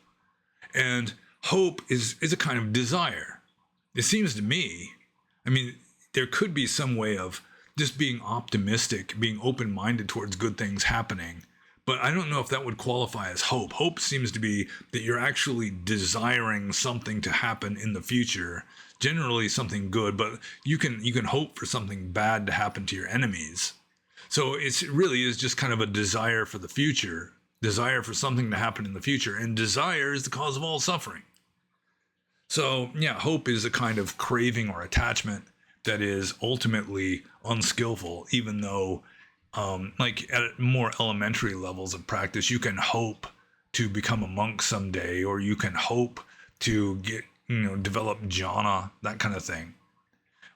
And hope is a kind of desire. It seems to me, there could be some way of just being optimistic, being open-minded towards good things happening. But I don't know if that would qualify as hope. Hope seems to be that you're actually desiring something to happen in the future, generally something good, but you can hope for something bad to happen to your enemies. So it really is just kind of a desire for the future, desire for something to happen in the future, and desire is the cause of all suffering. So yeah, hope is a kind of craving or attachment that is ultimately unskillful, even though like at more elementary levels of practice, you can hope to become a monk someday, or you can hope to get, develop jhana, that kind of thing.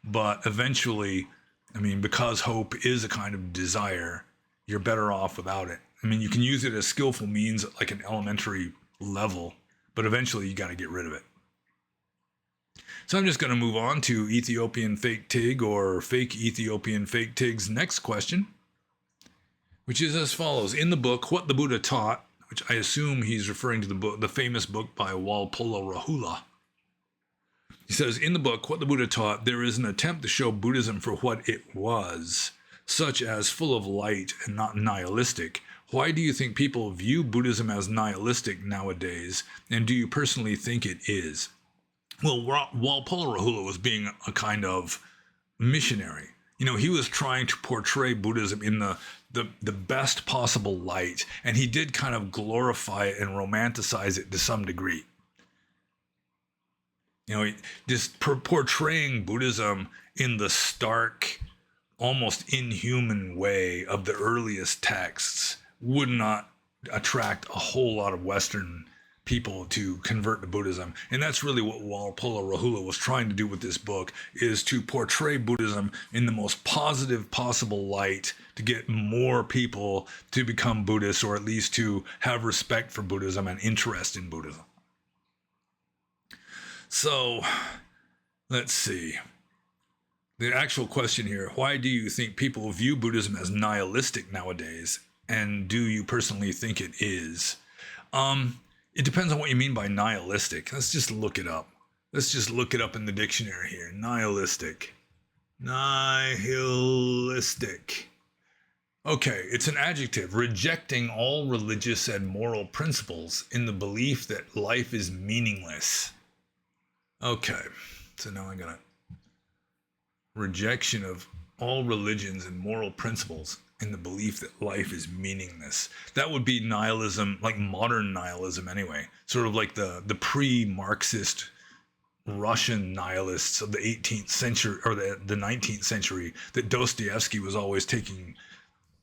But eventually, because hope is a kind of desire, you're better off without it. You can use it as skillful means at like an elementary level, but eventually you got to get rid of it. So I'm just going to move on to Ethiopian Fake Tig, or Fake Ethiopian Fake Tig's next question, which is as follows. In the book, What the Buddha Taught, which I assume he's referring to the famous book by Walpola Rahula. He says, in the book, What the Buddha Taught, there is an attempt to show Buddhism for what it was, such as full of light and not nihilistic. Why do you think people view Buddhism as nihilistic nowadays, and do you personally think it is? Well, Walpola Rahula was being a kind of missionary. He was trying to portray Buddhism in the best possible light, and he did kind of glorify it and romanticize it to some degree. Just portraying Buddhism in the stark, almost inhuman way of the earliest texts would not attract a whole lot of Western people to convert to Buddhism. And that's really what Walpola Rahula was trying to do with this book, is to portray Buddhism in the most positive possible light to get more people to become Buddhists, or at least to have respect for Buddhism and interest in Buddhism. So, let's see. The actual question here, why do you think people view Buddhism as nihilistic nowadays? And do you personally think it is? It depends on what you mean by nihilistic. Let's just look it up. Let's just look it up in the dictionary here. Nihilistic. Nihilistic. Okay, it's an adjective, rejecting all religious and moral principles in the belief that life is meaningless. Okay, so now I got it. Rejection of all religions and moral principles in the belief that life is meaningless. That would be nihilism, like modern nihilism anyway. Sort of like the pre-Marxist Russian nihilists of the 18th century, or the 19th century, that Dostoevsky was always taking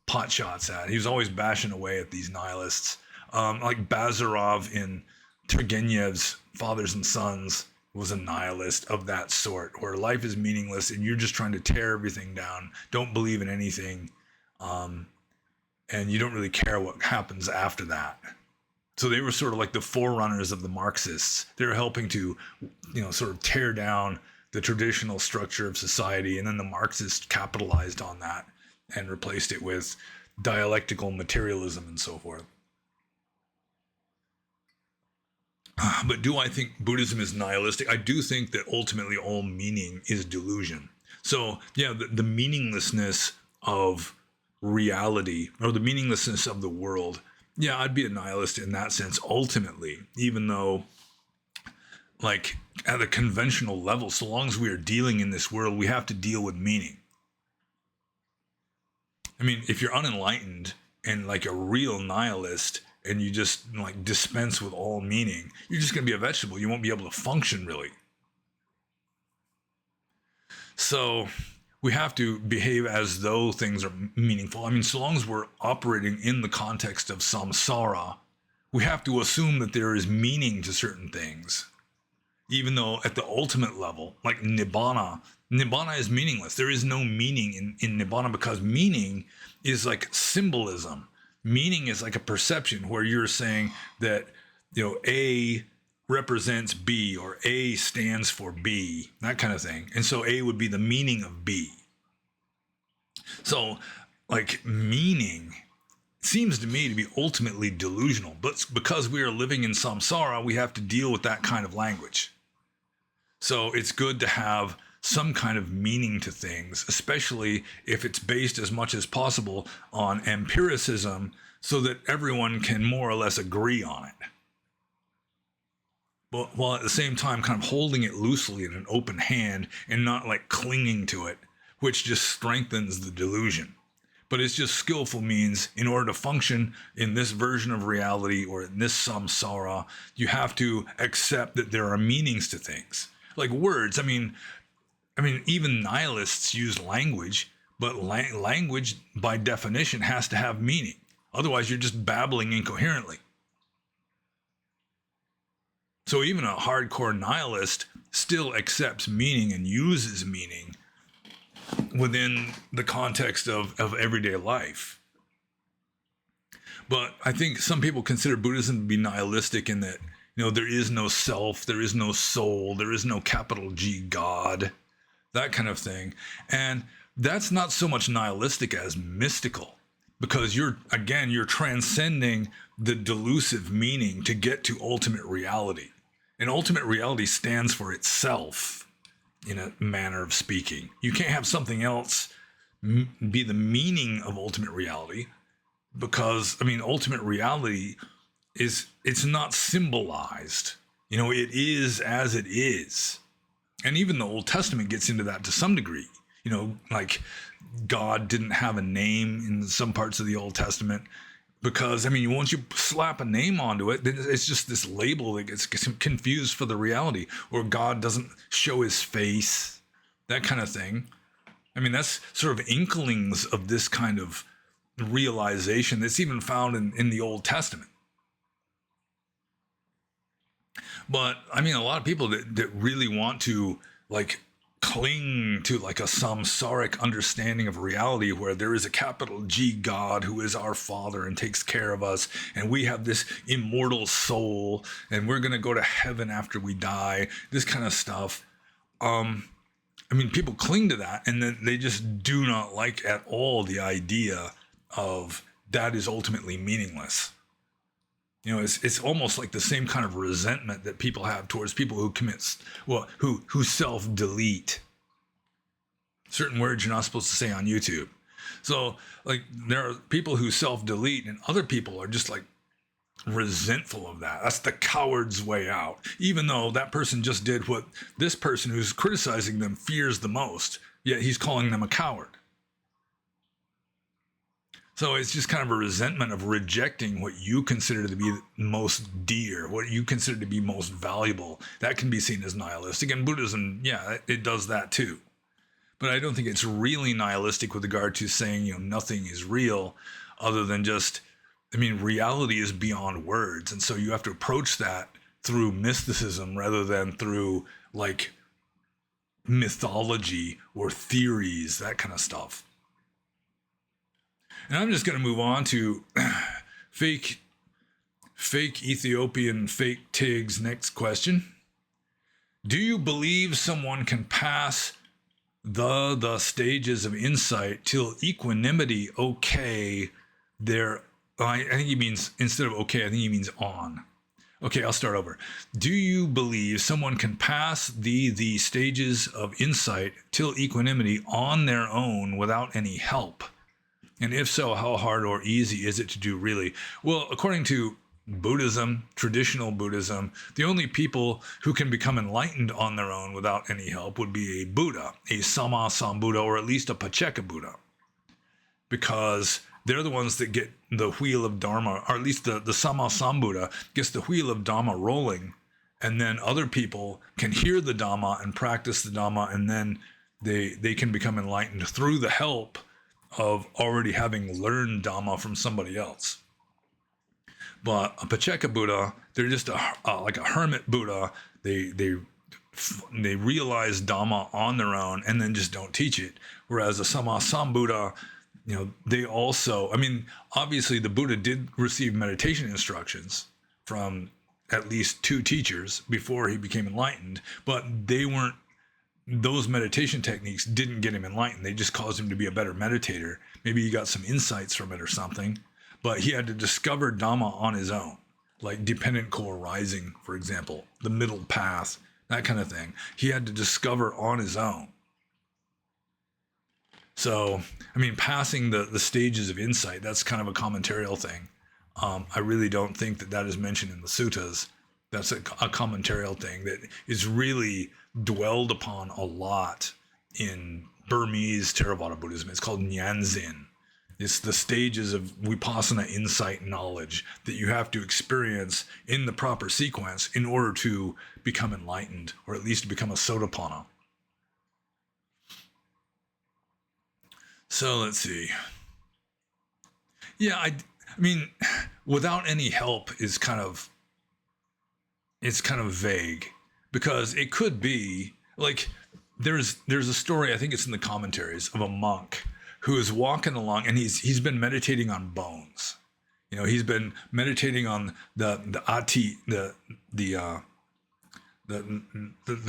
pot shots at. He was always bashing away at these nihilists. Like Bazarov in Turgenev's Fathers and Sons was a nihilist of that sort, where life is meaningless and you're just trying to tear everything down, don't believe in anything, and you don't really care what happens after that. So they were sort of like the forerunners of the Marxists. They were helping to, sort of tear down the traditional structure of society, and then the Marxists capitalized on that and replaced it with dialectical materialism and so forth. But do I think Buddhism is nihilistic? I do think that ultimately all meaning is delusion. So yeah, the meaninglessness of reality, or the meaninglessness of the world, yeah, I'd be a nihilist in that sense ultimately, even though, like, at a conventional level, so long as we are dealing in this world, we have to deal with meaning. I mean, if you're unenlightened and like a real nihilist, and you just like dispense with all meaning, you're just going to be a vegetable. You won't be able to function really. So we have to behave as though things are meaningful. I mean, so long as we're operating in the context of samsara, we have to assume that there is meaning to certain things. Even though at the ultimate level, like Nibbana is meaningless. There is no meaning in Nibbana, because meaning is like symbolism. Meaning is like a perception where you're saying that, A represents B, or A stands for B, that kind of thing. And so A would be the meaning of B. So like meaning seems to me to be ultimately delusional, but because we are living in samsara, we have to deal with that kind of language. So it's good to have some kind of meaning to things, especially if it's based as much as possible on empiricism, so that everyone can more or less agree on it. But while at the same time kind of holding it loosely in an open hand and not like clinging to it, which just strengthens the delusion. But it's just skillful means in order to function in this version of reality or in this samsara, you have to accept that there are meanings to things. Like words, I mean, even nihilists use language, but language by definition has to have meaning. Otherwise, you're just babbling incoherently. So even a hardcore nihilist still accepts meaning and uses meaning within the context of everyday life. But I think some people consider Buddhism to be nihilistic in that, there is no self, there is no soul, there is no capital G God, that kind of thing. And that's not so much nihilistic as mystical, because you're transcending the delusive meaning to get to ultimate reality. And ultimate reality stands for itself, in a manner of speaking. You can't have something else be the meaning of ultimate reality, because, ultimate reality it's not symbolized. It is as it is. And even the Old Testament gets into that to some degree. Like God didn't have a name in some parts of the Old Testament, because, once you slap a name onto it, then it's just this label that gets confused for the reality, or God doesn't show his face, that kind of thing. That's sort of inklings of this kind of realization that's even found in the Old Testament. But, a lot of people that really want to, like, cling to like a samsaric understanding of reality, where there is a capital G God who is our father and takes care of us, and we have this immortal soul, and we're going to go to heaven after we die, this kind of stuff. People cling to that, and then they just do not like at all the idea of that is ultimately meaningless. It's almost like the same kind of resentment that people have towards people who self-delete. Certain words you're not supposed to say on YouTube. So, like, there are people who self-delete, and other people are just, like, resentful of that. That's the coward's way out. Even though that person just did what this person who's criticizing them fears the most, yet he's calling them a coward. So it's just kind of a resentment of rejecting what you consider to be most dear, what you consider to be most valuable. That can be seen as nihilistic. And Buddhism, yeah, it does that too. But I don't think it's really nihilistic with regard to saying, nothing is real, other than just, reality is beyond words. And so you have to approach that through mysticism rather than through, like, mythology or theories, that kind of stuff. And I'm just going to move on to fake Fake Ethiopian, fake Tiggs, next question. Do you believe someone can pass the stages of insight till equanimity? Okay, I think he means, instead of okay, I think he means on. Okay, I'll start over. Do you believe someone can pass the stages of insight till equanimity on their own without any help? And if so, how hard or easy is it to do really? Well, according to Buddhism, traditional Buddhism, the only people who can become enlightened on their own without any help would be a Buddha, a Sambuddha, or at least a Pacceka Buddha. Because they're the ones that get the wheel of Dharma, or at least the Sambuddha gets the wheel of Dharma rolling, and then other people can hear the Dhamma and practice the Dhamma, and then they can become enlightened through the help of already having learned Dhamma from somebody else. But a Pacceka Buddha, they're just like a hermit Buddha. They realize Dhamma on their own and then just don't teach it. Whereas a Sambuddha, they also, obviously the Buddha did receive meditation instructions from at least 2 teachers before he became enlightened, but those meditation techniques didn't get him enlightened. They just caused him to be a better meditator. Maybe he got some insights from it or something, but he had to discover Dhamma on his own, like dependent co-arising, for example, the middle path, that kind of thing. He had to discover on his own. So, passing the stages of insight, that's kind of a commentarial thing. I really don't think that is mentioned in the suttas. That's a commentarial thing that is really dwelled upon a lot in Burmese Theravada Buddhism. It's called Nyanzin. It's the stages of vipassana insight knowledge that you have to experience in the proper sequence in order to become enlightened, or at least become a Sotapanna. So let's see. Yeah, without any help is kind of vague, because it could be like there's a story, I think it's in the commentaries, of a monk who is walking along, and he's been meditating on bones. He's been meditating on the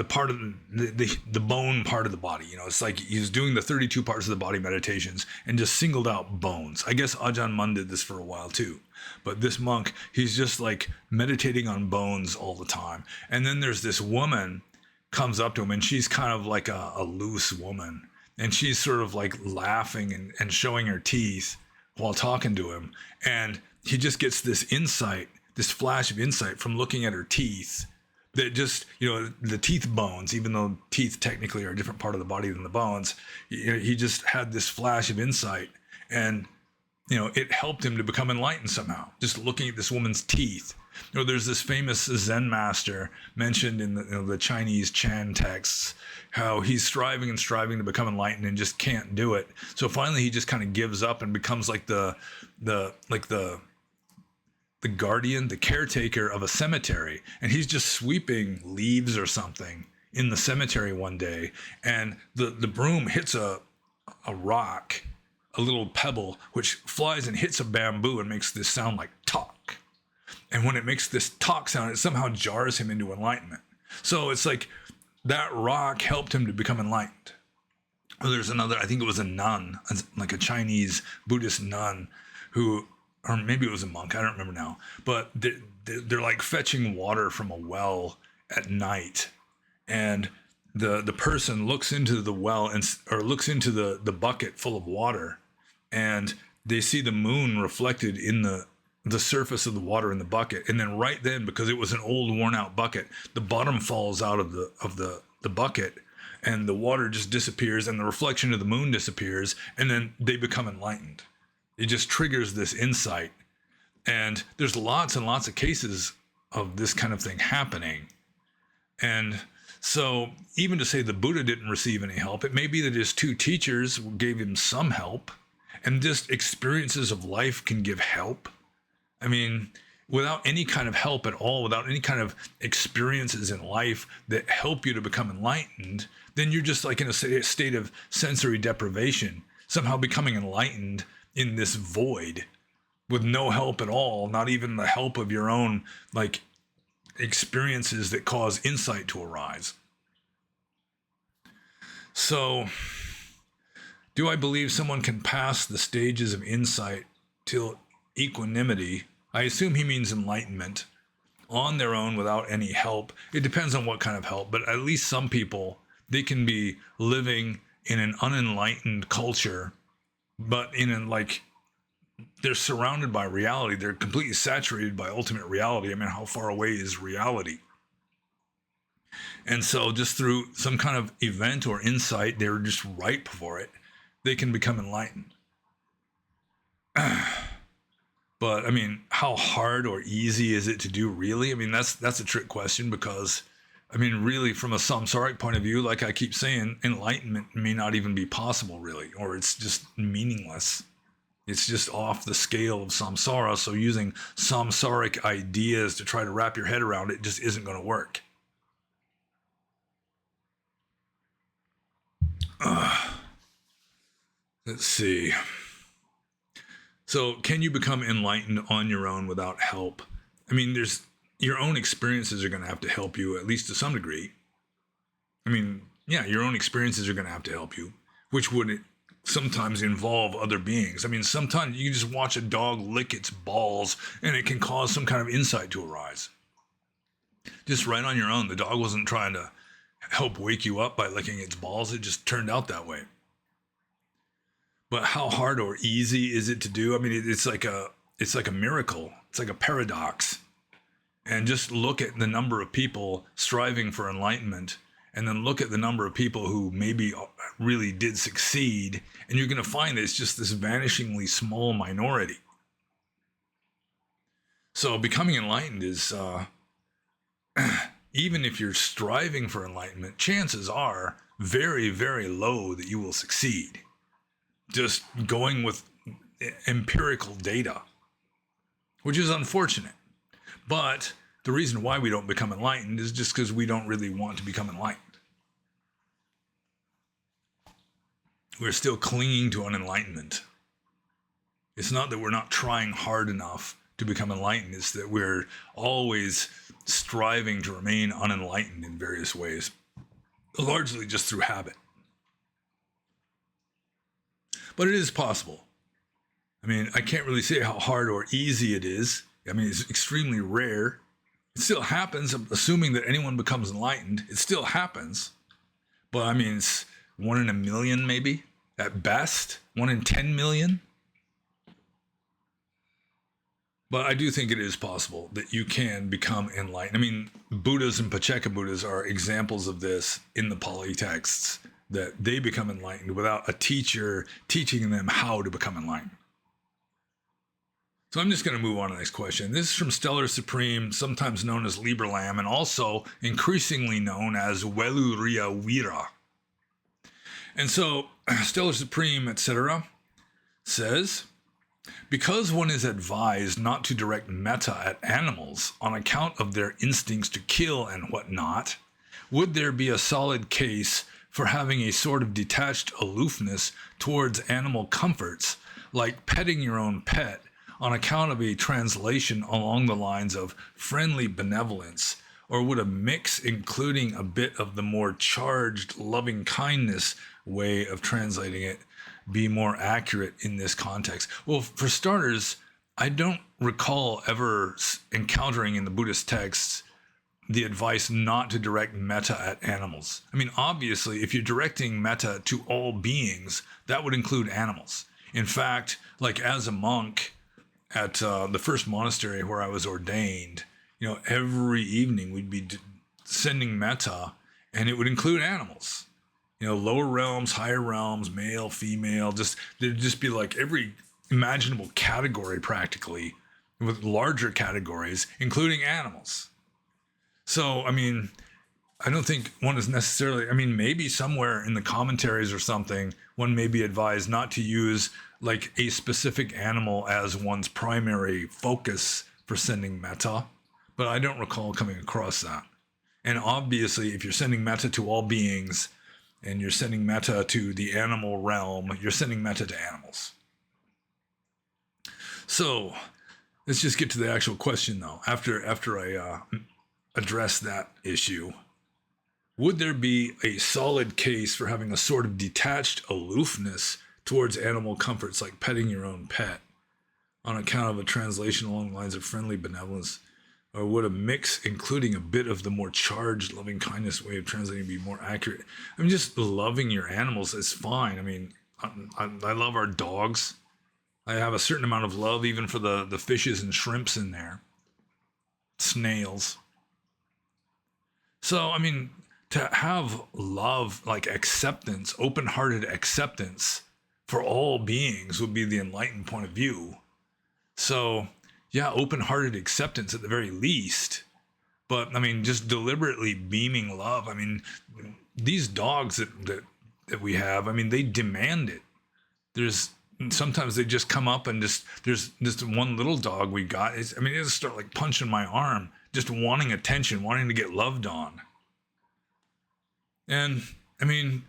part of the bone part of the body. It's like he's doing the 32 parts of the body meditations and just singled out bones. I guess Ajahn Mun did this for a while too, but this monk, he's just like meditating on bones all the time. And then there's this woman comes up to him, and she's kind of like a loose woman, and she's sort of like laughing and showing her teeth while talking to him. And he just gets this insight, this flash of insight from looking at her teeth, that just, the teeth bones, even though teeth technically are a different part of the body than the bones, he just had this flash of insight, and, it helped him to become enlightened somehow, just looking at this woman's teeth. There's this famous Zen master mentioned in the Chinese Chan texts, how he's striving to become enlightened and just can't do it. So finally he just kind of gives up and becomes like the guardian, the caretaker of a cemetery, and he's just sweeping leaves or something in the cemetery one day, and the broom hits a rock, a little pebble, which flies and hits a bamboo and makes this sound like talk. And when it makes this talk sound, it somehow jars him into enlightenment. So it's like that rock helped him to become enlightened. There's another, I think it was a nun, like a Chinese Buddhist nun, who, or maybe it was a monk, I don't remember now, but they're like fetching water from a well at night, and the person looks into the well or looks into the bucket full of water, and they see the moon reflected in the surface of the water in the bucket. And then right then, because it was an old worn out bucket, the bottom falls out of the bucket, and the water just disappears, and the reflection of the moon disappears, and then they become enlightened. It just triggers this insight. And there's lots and lots of cases of this kind of thing happening. And so even to say the Buddha didn't receive any help, it may be that his 2 teachers gave him some help, and just experiences of life can give help. Without any kind of help at all, without any kind of experiences in life that help you to become enlightened, then you're just like in a state of sensory deprivation, somehow becoming enlightened in this void. with no help at all, not even the help of your own like experiences that cause insight to arise. So, do I believe someone can pass the stages of insight till equanimity? I assume he means enlightenment on their own without any help. It depends on what kind of help, but at least some people, they can be living in an unenlightened culture, but in a like, they're surrounded by reality. They're completely saturated by ultimate reality. I mean, how far away is reality? And so just through some kind of event or insight, they're just ripe for it. They can become enlightened. But I mean, how hard or easy is it to do really? I mean, that's a trick question, because I mean, really from a samsaric point of view, like I keep saying, enlightenment may not even be possible really, or it's just meaningless. It's just off the scale of samsara. So using samsaric ideas to try to wrap your head around it just isn't going to work. Let's see. So can you become enlightened on your own without help? I mean, there's your own experiences are going to have to help you, at least to some degree. I mean, yeah, your own experiences are going to have to help you, which would sometimes involve other beings. I mean, sometimes you can just watch a dog lick its balls and it can cause some kind of insight to arise. Just right on your own. The dog wasn't trying to help wake you up by licking its balls. It just turned out that way. But how hard or easy is it to do? I mean, it's like a miracle. It's like a paradox. And just look at the number of people striving for enlightenment, and then look at the number of people who maybe really did succeed, and you're going to find that it's just this vanishingly small minority. So becoming enlightened is, even if you're striving for enlightenment, chances are very, very low that you will succeed. Just going with empirical data, which is unfortunate. But the reason why we don't become enlightened is just because we don't really want to become enlightened. We're still clinging to unenlightenment. It's not that we're not trying hard enough to become enlightened. It's that we're always striving to remain unenlightened in various ways, largely just through habit. But it is possible. I mean, I can't really say how hard or easy it is. I mean, it's extremely rare. It still happens, assuming that anyone becomes enlightened. It still happens. But I mean, it's 1 in a million, maybe, at best. 1 in 10 million. But I do think it is possible that you can become enlightened. I mean, Buddhas and Pacceka Buddhas are examples of this in the Pali texts, that they become enlightened without a teacher teaching them how to become enlightened. So I'm just going to move on to the next question. This is from Stellar Supreme, sometimes known as Liberlam, and also increasingly known as Weluriya Wira. And so Stellar Supreme, etc., says, because one is advised not to direct metta at animals on account of their instincts to kill and whatnot, would there be a solid case for having a sort of detached aloofness towards animal comforts, like petting your own pet, on account of a translation along the lines of friendly benevolence? Or would a mix including a bit of the more charged loving kindness way of translating it be more accurate in this context? Well, for starters, I don't recall ever encountering in the Buddhist texts the advice not to direct metta at animals. I mean, obviously, if you're directing metta to all beings, that would include animals. In fact, like as a monk at the first monastery where I was ordained, you know, every evening we'd be sending metta, and it would include animals. You know, lower realms, higher realms, male, female, there'd just be like every imaginable category practically, with larger categories, including animals. So, I mean, I don't think one is necessarily, I mean, maybe somewhere in the commentaries or something, one may be advised not to use like a specific animal as one's primary focus for sending metta, but I don't recall coming across that. And obviously, if you're sending metta to all beings and you're sending metta to the animal realm, you're sending metta to animals. So let's just get to the actual question, though. After I address that issue, would there be a solid case for having a sort of detached aloofness towards animal comforts like petting your own pet on account of a translation along the lines of friendly benevolence? Or would a mix, including a bit of the more charged loving kindness way of translating, be more accurate? I mean, just loving your animals is fine. I mean, I love our dogs. I have a certain amount of love even for the fishes and shrimps in there. Snails. So, I mean, to have love, like acceptance, open-hearted acceptance for all beings would be the enlightened point of view. So, yeah, open-hearted acceptance at the very least. But, I mean, just deliberately beaming love. I mean, these dogs that we have, I mean, they demand it. Sometimes they just come up and there's this one little dog we got. They just start like punching my arm, just wanting attention, wanting to get loved on. And, I mean,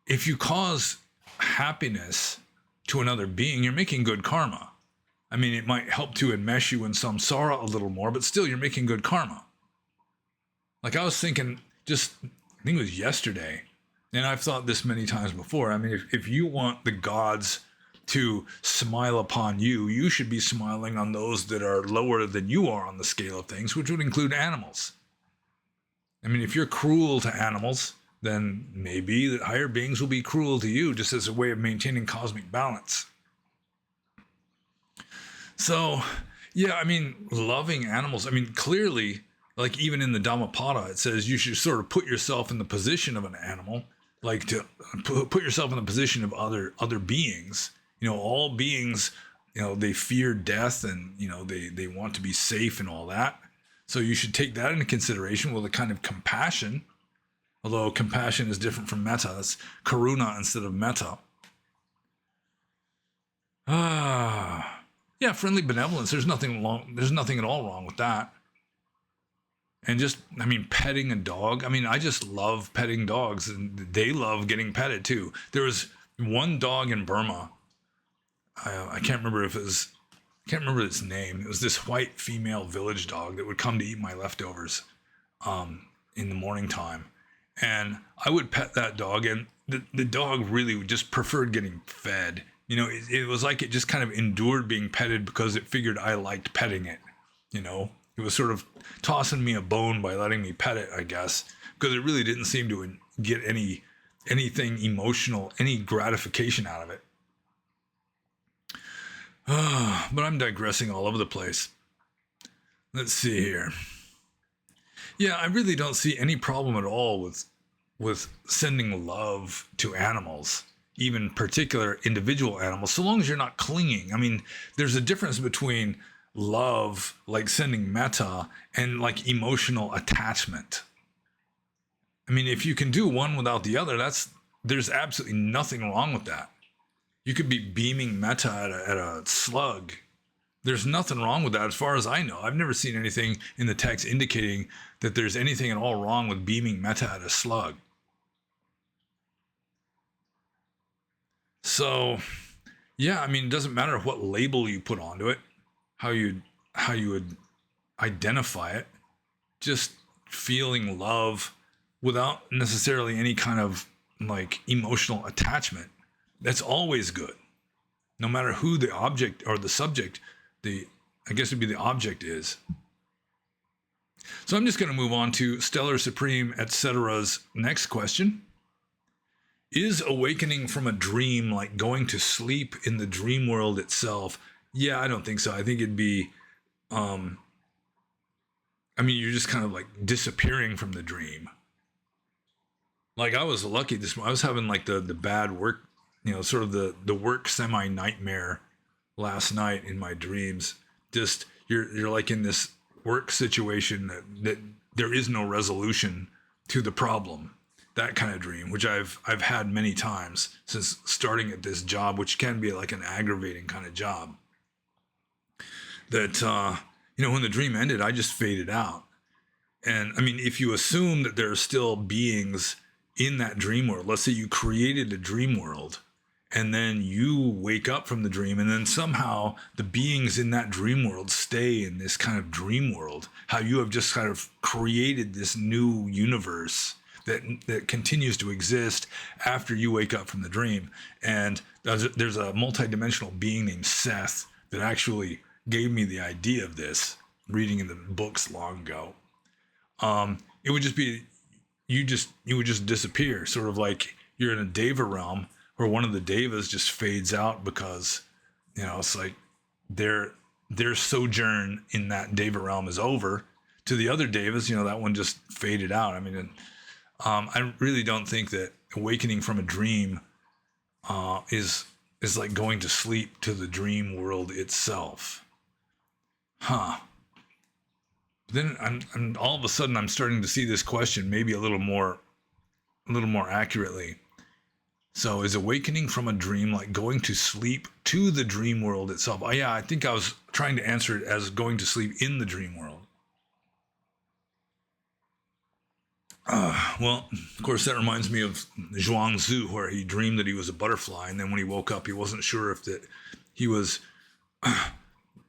if you cause happiness to another being, you're making good karma. I mean, it might help to enmesh you in samsara a little more, but still, you're making good karma. Like I was thinking, I think it was yesterday, and I've thought this many times before. I mean, if you want the gods to smile upon you, you should be smiling on those that are lower than you are on the scale of things, which would include animals. I mean, if you're cruel to animals, then maybe the higher beings will be cruel to you just as a way of maintaining cosmic balance. So, yeah, I mean, loving animals, I mean, clearly, like even in the Dhammapada, it says you should sort of put yourself in the position of an animal, like to put yourself in the position of other beings. You know, all beings, you know, they fear death and, you know, they want to be safe and all that. So you should take that into consideration with a kind of compassion, although compassion is different from metta. It's karuna instead of metta. Yeah, friendly benevolence. There's nothing at all wrong with that. And just, I mean, petting a dog. I mean, I just love petting dogs, and they love getting petted too. There was one dog in Burma. I can't remember its name. It was this white female village dog that would come to eat my leftovers in the morning time. And I would pet that dog, and the dog really just preferred getting fed. You know, it was like it just kind of endured being petted because it figured I liked petting it. You know, it was sort of tossing me a bone by letting me pet it, I guess, because it really didn't seem to get anything emotional, any gratification out of it. But I'm digressing all over the place. Let's see here. Yeah, I really don't see any problem at all with sending love to animals, even particular individual animals, so long as you're not clinging. I mean, there's a difference between love, like sending metta, and like emotional attachment. I mean, if you can do one without the other, there's absolutely nothing wrong with that. You could be beaming metta at a slug. There's nothing wrong with that as far as I know. I've never seen anything in the text indicating that there's anything at all wrong with beaming metta at a slug. So, yeah, I mean, it doesn't matter what label you put onto it, how you would identify it. Just feeling love without necessarily any kind of like emotional attachment. That's always good. No matter who the object or the subject, I guess it'd be the object is. So I'm just going to move on to Stellar Supreme, etc.'s next question. Is awakening from a dream like going to sleep in the dream world itself? Yeah, I don't think so. I think it'd be, I mean, you're just kind of like disappearing from the dream. Like I was lucky I was having like the bad work, you know, sort of the work semi-nightmare last night in my dreams. Just, you're like in this work situation that there is no resolution to the problem. That kind of dream, which I've had many times since starting at this job, which can be like an aggravating kind of job. That, you know, when the dream ended, I just faded out. And I mean, if you assume that there are still beings in that dream world, let's say you created a dream world and then you wake up from the dream, and then somehow the beings in that dream world stay in this kind of dream world. How you have just kind of created this new universe that continues to exist after you wake up from the dream. And there's a multidimensional being named Seth that actually gave me the idea of this, reading in the books long ago. It would just be, you would just disappear, sort of like you're in a deva realm where one of the devas just fades out because, it's like their sojourn in that deva realm is over. To the other devas, that one just faded out. I mean, I really don't think that awakening from a dream is like going to sleep to the dream world itself. Then I'm all of a sudden I'm starting to see this question maybe a little more accurately. So is awakening from a dream like going to sleep to the dream world itself? Oh yeah, I think I was trying to answer it as going to sleep in the dream world. Well, of course, that reminds me of Zhuangzi, where he dreamed that he was a butterfly, and then when he woke up, he wasn't sure if that he was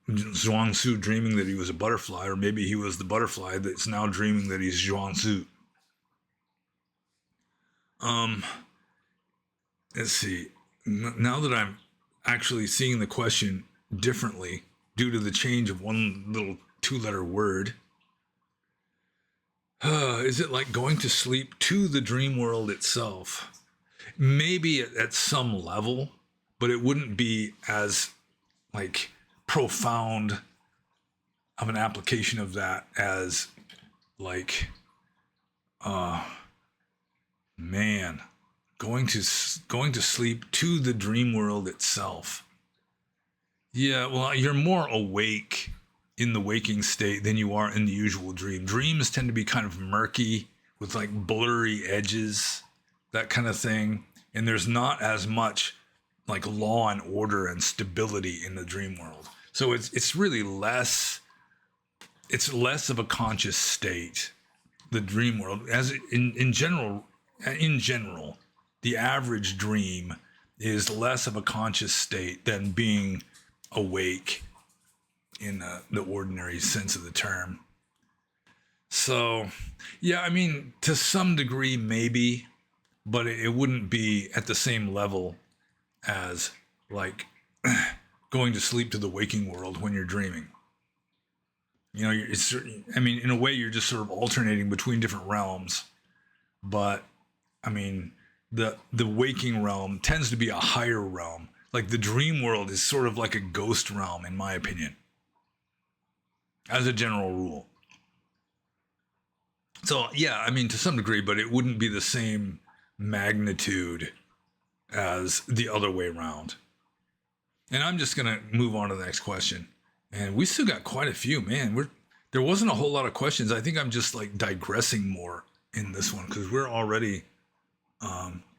Zhuangzi dreaming that he was a butterfly, or maybe he was the butterfly that's now dreaming that he's Zhuangzi. Let's see. Now that I'm actually seeing the question differently due to the change of one little 2-letter word, is it like going to sleep to the dream world itself? Maybe at some level, but it wouldn't be as like profound of an application of that as like, going to sleep to the dream world itself. Yeah, well, you're more awake in the waking state than you are in the usual dream. Dreams tend to be kind of murky with like blurry edges, that kind of thing. And there's not as much like law and order and stability in the dream world. So it's really less of a conscious state, the dream world. As in general, the average dream is less of a conscious state than being awake in the ordinary sense of the term. So, yeah, I mean, to some degree, maybe, but it wouldn't be at the same level as like going to sleep to the waking world when you're dreaming. In a way, you're just sort of alternating between different realms, but I mean, the waking realm tends to be a higher realm. Like the dream world is sort of like a ghost realm, in my opinion, as a general rule. So yeah, I mean, to some degree, but it wouldn't be the same magnitude as the other way around. And I'm just going to move on to the next question. And we still got quite a few, man. There wasn't a whole lot of questions. I think I'm just like digressing more in this one because we're already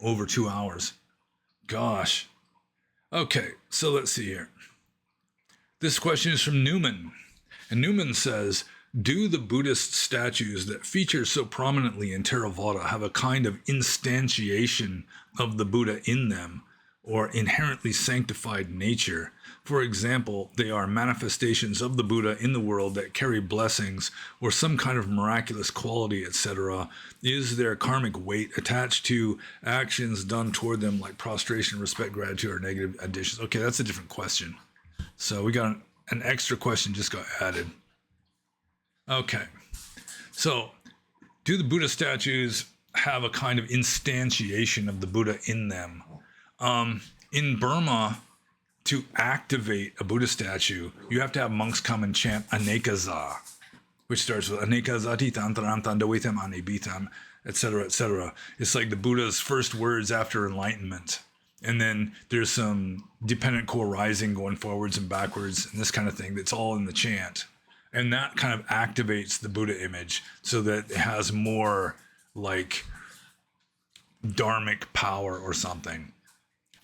over 2 hours. Gosh. Okay, so let's see here. This question is from Newman. And Newman says, do the Buddhist statues that feature so prominently in Theravada have a kind of instantiation of the Buddha in them, or inherently sanctified nature? For example, they are manifestations of the Buddha in the world that carry blessings or some kind of miraculous quality, etc. Is there karmic weight attached to actions done toward them, like prostration, respect, gratitude, or negative additions? Okay, that's a different question. So we got an extra question just got added. Okay, so do the Buddha statues have a kind of instantiation of the Buddha in them? In Burma, to activate a Buddha statue, you have to have monks come and chant Anekaza, which starts with Anekazati Tantaram Tandawitam Anebitam, etc., etc. It's like the Buddha's first words after enlightenment. And then there's some dependent core rising going forwards and backwards and this kind of thing that's all in the chant. And that kind of activates the Buddha image so that it has more like dharmic power or something.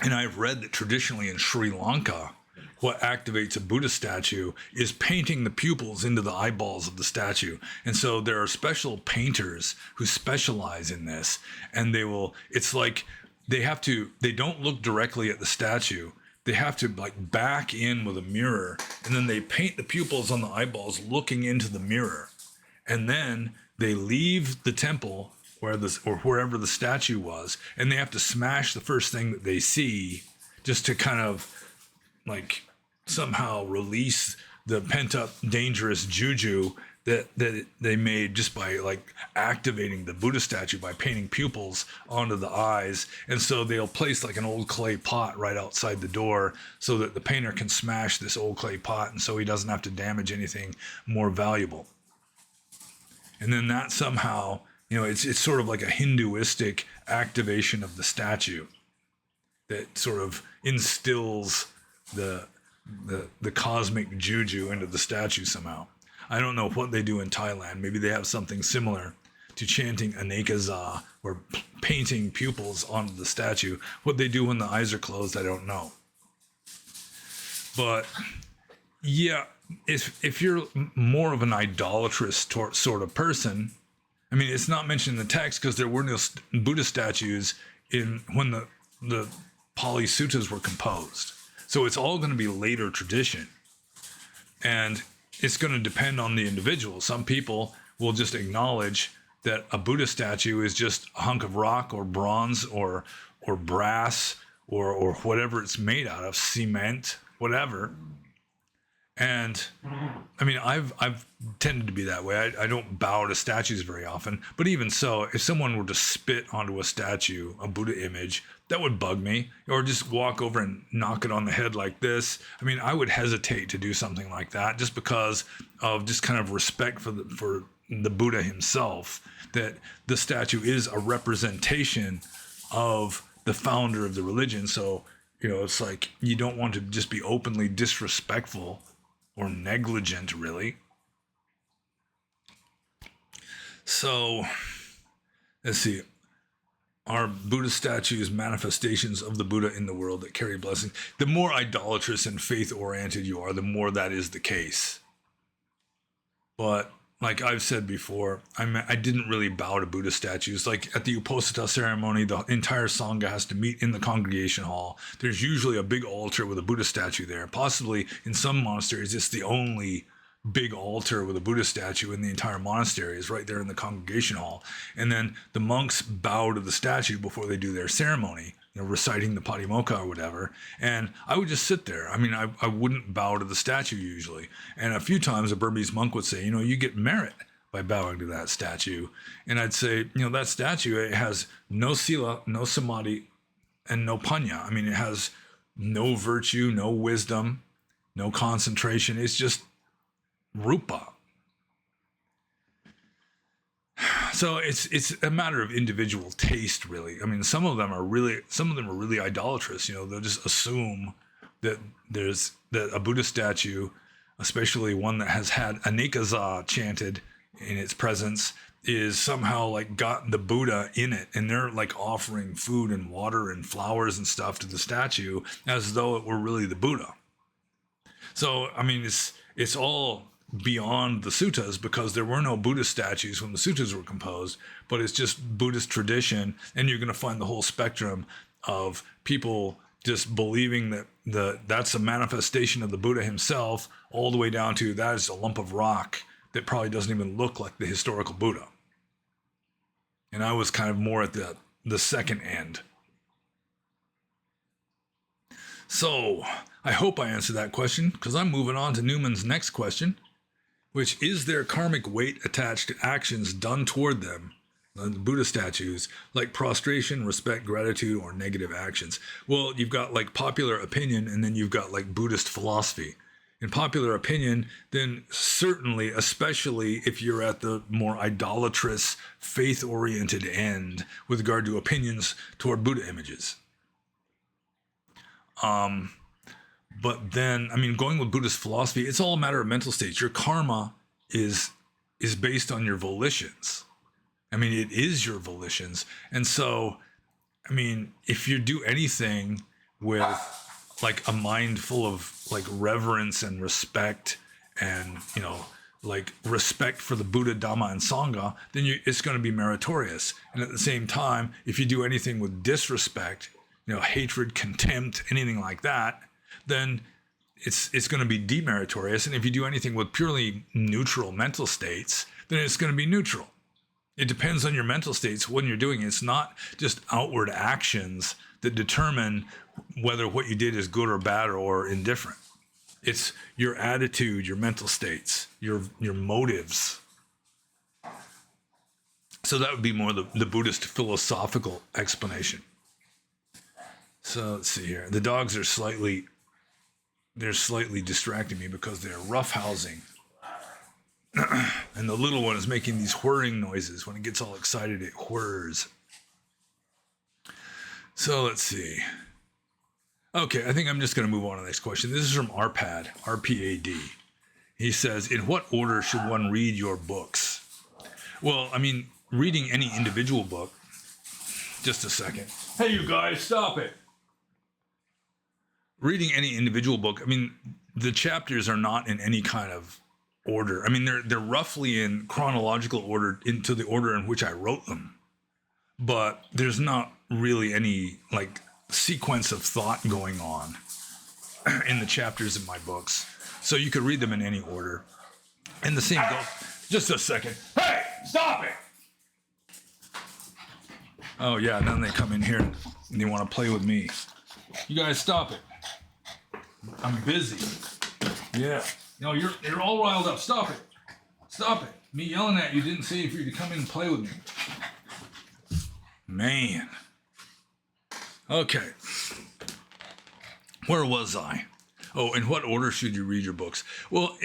And I've read that traditionally in Sri Lanka, what activates a Buddha statue is painting the pupils into the eyeballs of the statue. And so there are special painters who specialize in this, and it's like they don't look directly at the statue. They have to like back in with a mirror, and then they paint the pupils on the eyeballs looking into the mirror. And then they leave the temple or wherever the statue was, and they have to smash the first thing that they see just to kind of like somehow release the pent up dangerous juju that they made just by like activating the Buddha statue by painting pupils onto the eyes. And so they'll place like an old clay pot right outside the door so that the painter can smash this old clay pot, and so he doesn't have to damage anything more valuable. And then that somehow, it's sort of like a Hinduistic activation of the statue that sort of instills the cosmic juju into the statue somehow. I don't know what they do in Thailand. Maybe they have something similar to chanting anekaza or painting pupils onto the statue. What they do when the eyes are closed, I don't know. But yeah, if you're more of an idolatrous sort of person, I mean, it's not mentioned in the text because there were no Buddha statues when the Pali Suttas were composed. So it's all going to be later tradition. And it's going to depend on the individual. Some people will just acknowledge that a Buddha statue is just a hunk of rock or bronze or brass or whatever it's made out of, cement, whatever. And I mean, I've tended to be that way. I don't bow to statues very often, but even so, if someone were to spit onto a statue, a Buddha image, that would bug me. Or just walk over and knock it on the head like this. I mean, I would hesitate to do something like that just because of just kind of respect for the Buddha himself, that the statue is a representation of the founder of the religion. So, it's like you don't want to just be openly disrespectful or negligent, really. So, let's see. Are Buddha statues manifestations of the Buddha in the world that carry blessings? The more idolatrous and faith-oriented you are, the more that is the case. But like I've said before, I didn't really bow to Buddha statues. Like at the Uposatha ceremony, the entire Sangha has to meet in the congregation hall. There's usually a big altar with a Buddha statue there. Possibly in some monasteries, it's the only big altar with a Buddha statue in the entire monastery is right there in the congregation hall. And then the monks bow to the statue before they do their ceremony, reciting the Patimokkha or whatever. And I would just sit there. I mean, I wouldn't bow to the statue usually. And a few times a Burmese monk would say, you get merit by bowing to that statue. And I'd say, that statue, it has no sila, no samadhi, and no panya. I mean, it has no virtue, no wisdom, no concentration. It's just rupa. So it's a matter of individual taste, really. I mean, some of them are really idolatrous. They'll just assume that that a Buddha statue, especially one that has had anekaza chanted in its presence, is somehow like got the Buddha in it, and they're like offering food and water and flowers and stuff to the statue as though it were really the Buddha. So I mean, it's all beyond the suttas because there were no Buddhist statues when the suttas were composed, but it's just Buddhist tradition, and you're going to find the whole spectrum of people just believing that that's a manifestation of the Buddha himself, all the way down to that is a lump of rock that probably doesn't even look like the historical Buddha. And I was kind of more at the second end. So I hope I answered that question, because I'm moving on to Newman's next question, which is there karmic weight attached to actions done toward them, the Buddha statues, like prostration, respect, gratitude, or negative actions? Well, you've got like popular opinion, and then you've got like Buddhist philosophy. In popular opinion, then certainly, especially if you're at the more idolatrous, faith-oriented end with regard to opinions toward Buddha images. But then, I mean, going with Buddhist philosophy, it's all a matter of mental states. Your karma is based on your volitions. I mean, it is your volitions. And so, I mean, if you do anything with like a mind full of like reverence and respect and, like respect for the Buddha, Dhamma, and Sangha, then it's going to be meritorious. And at the same time, if you do anything with disrespect, hatred, contempt, anything like that, then it's going to be demeritorious. And if you do anything with purely neutral mental states, then it's going to be neutral. It depends on your mental states when you're doing it. It's not just outward actions that determine whether what you did is good or bad or indifferent. It's your attitude, your mental states, your motives. So that would be more the Buddhist philosophical explanation. So let's see here. The dogs are slightly distracting me because they're roughhousing. And the little one is making these whirring noises. When it gets all excited, it whirs. So let's see. Okay, I think I'm just going to move on to the next question. This is from Arpad, R-P-A-D. He says, in what order should one read your books? Well, I mean, reading any individual book. Just a second. Hey, you guys, stop it. Reading any individual book, I mean, the chapters are not in any kind of order. I mean, they're roughly in chronological order into the order in which I wrote them. But there's not really any like sequence of thought going on in the chapters in my books. So you could read them in any order. And the same goes. Just a second. Hey, stop it! Oh yeah, then they come in here and they want to play with me. You guys stop it. I'm busy. Yeah. No, you're all riled up. Stop it. Stop it. Me yelling at you didn't say for you to come in and play with me. Man. Okay. Where was I? Oh, in what order should you read your books? Well,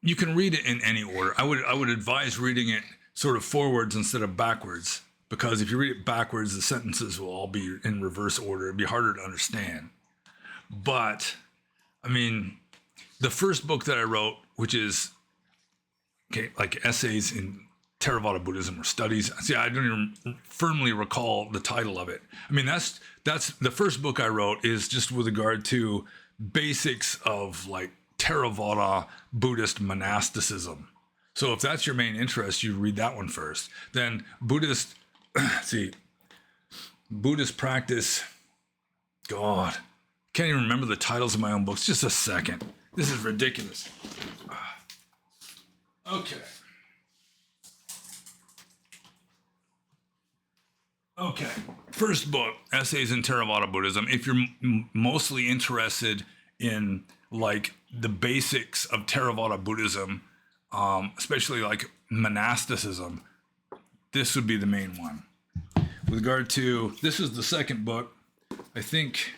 you can read it in any order. I would advise reading it sort of forwards instead of backwards, because if you read it backwards, the sentences will all be in reverse order. It'd be harder to understand. But, I mean, the first book that I wrote, which is like essays in Theravada Buddhism or studies. See, I don't even firmly recall the title of it. I mean, that's the first book I wrote is just with regard to basics of like Theravada Buddhist monasticism. So if that's your main interest, you read that one first. Then Buddhist practice. God, can't even remember the titles of my own books. Just a second. This is ridiculous. Okay. Okay. First book, Essays in Theravada Buddhism. If you're mostly interested in like the basics of Theravada Buddhism, especially like monasticism, this would be the main one. With regard to, this is the second book. I think,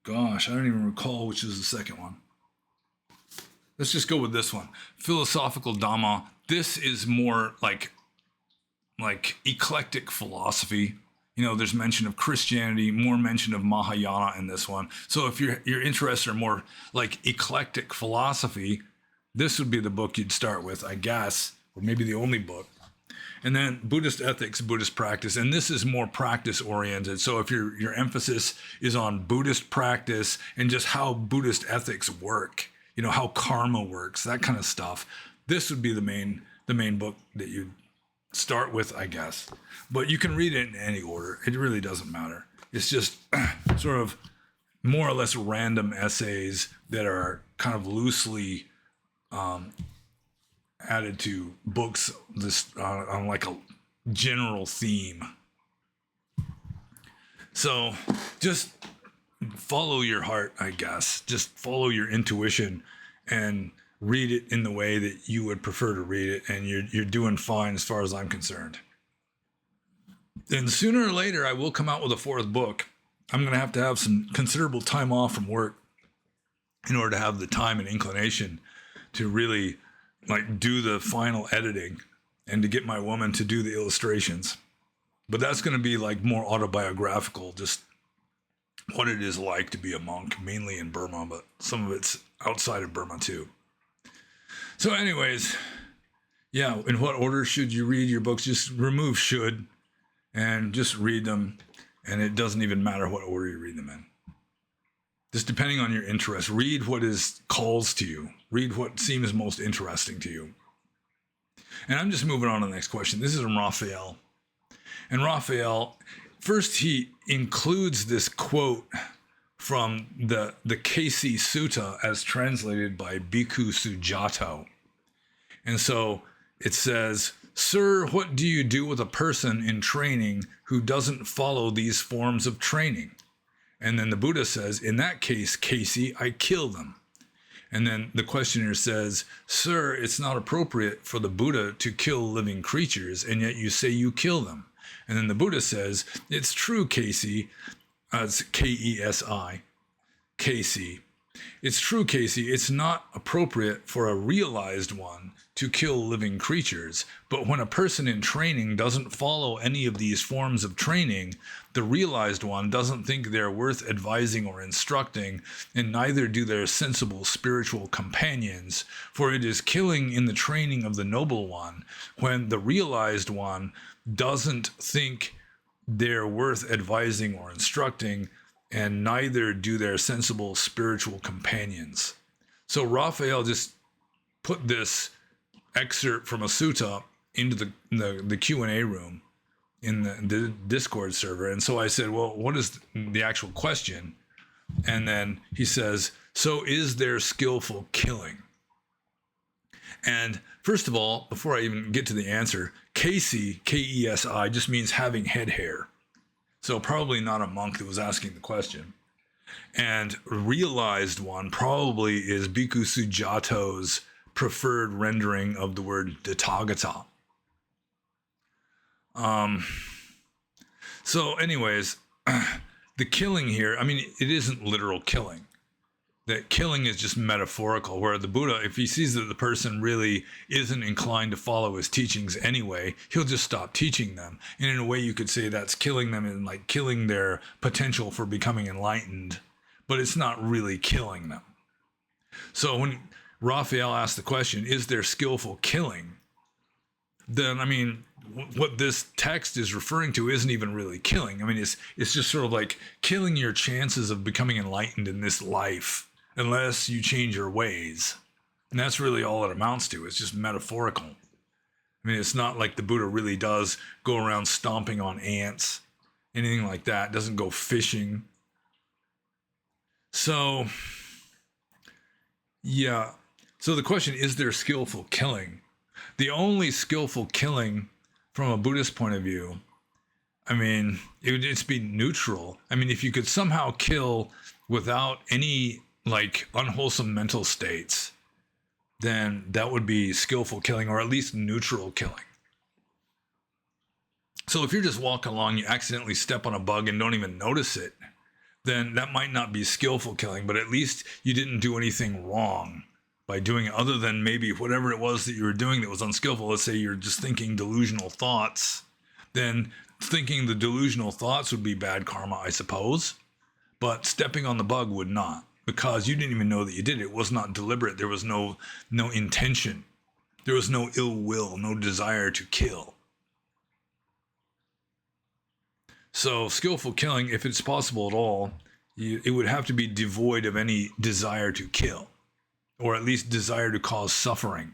gosh, I don't even recall which is the second one. Let's just go with this one. Philosophical Dhamma. This is more like eclectic philosophy. You know, there's mention of Christianity, more mention of Mahayana in this one. So if you're interested in more like eclectic philosophy, this would be the book you'd start with, I guess, or maybe the only book. And then Buddhist ethics, Buddhist practice, and this is more practice oriented. So if your emphasis is on Buddhist practice and just how Buddhist ethics work, you know, how karma works, that kind of stuff, this would be the main book that you'd start with, I guess. But you can read it in any order. It really doesn't matter. It's just sort of more or less random essays that are kind of loosely added to books on like a general theme. So just follow your heart, I guess. Just follow your intuition and read it in the way that you would prefer to read it, and you're doing fine as far as I'm concerned. Then sooner or later, I will come out with a fourth book. I'm going to have some considerable time off from work in order to have the time and inclination to really like do the final editing and to get my woman to do the illustrations. But that's going to be like more autobiographical, just what it is like to be a monk, mainly in Burma, but some of it's outside of Burma too. So anyways, yeah, in what order should you read your books? Just remove should and just read them. And it doesn't even matter what order you read them in. Just depending on your interest, read what calls to you. Read what seems most interesting to you. And I'm just moving on to the next question. This is from Raphael. And Raphael, first he includes this quote from the Kesi Sutta as translated by Bhikkhu Sujato. And so it says, "Sir, what do you do with a person in training who doesn't follow these forms of training?" And then the Buddha says, "In that case, Kesi, I kill them." And then the questioner says, "Sir, it's not appropriate for the Buddha to kill living creatures, and yet you say you kill them." And then the Buddha says, "It's true, Kesi," as Kesi, Kesi. "It's true, Kesi, it's not appropriate for a realized one to kill living creatures, but when a person in training doesn't follow any of these forms of training, the realized one doesn't think they're worth advising or instructing, and neither do their sensible spiritual companions, for it is killing in the training of the noble one when the realized one doesn't think they're worth advising or instructing, and neither do their sensible spiritual companions." So Raphael just put this excerpt from a sutta into the Q&A room in the Discord server. And so I said, well, what is the actual question? And then he says, "So is there skillful killing?" And first of all, before I even get to the answer, Kesi, Kesi, just means having head hair. So probably not a monk that was asking the question. And realized one probably is Bhikkhu Sujato's preferred rendering of the word Tathagata. So anyways, the killing here, I mean, it isn't literal killing. That killing is just metaphorical, where the Buddha, if he sees that the person really isn't inclined to follow his teachings anyway, he'll just stop teaching them. And in a way, you could say that's killing them and like killing their potential for becoming enlightened, but it's not really killing them. So when Raphael asked the question, is there skillful killing? Then, I mean, what this text is referring to isn't even really killing. I mean, it's just sort of like killing your chances of becoming enlightened in this life, unless you change your ways. And that's really all it amounts to. It's just metaphorical. I mean, it's not like the Buddha really does go around stomping on ants, anything like that. It doesn't go fishing. So, yeah. So the question, is there skillful killing? The only skillful killing from a Buddhist point of view, I mean, it would just be neutral. I mean, if you could somehow kill without any like unwholesome mental states, then that would be skillful killing, or at least neutral killing. So if you're just walking along, you accidentally step on a bug and don't even notice it, then that might not be skillful killing, but at least you didn't do anything wrong by doing it, other than maybe whatever it was that you were doing that was unskillful. Let's say you're just thinking delusional thoughts, then thinking the delusional thoughts would be bad karma, I suppose, but stepping on the bug would not, because you didn't even know that you did it. It was not deliberate. There was no intention. There was no ill will, no desire to kill. So skillful killing, if it's possible at all, it would have to be devoid of any desire to kill, or at least desire to cause suffering.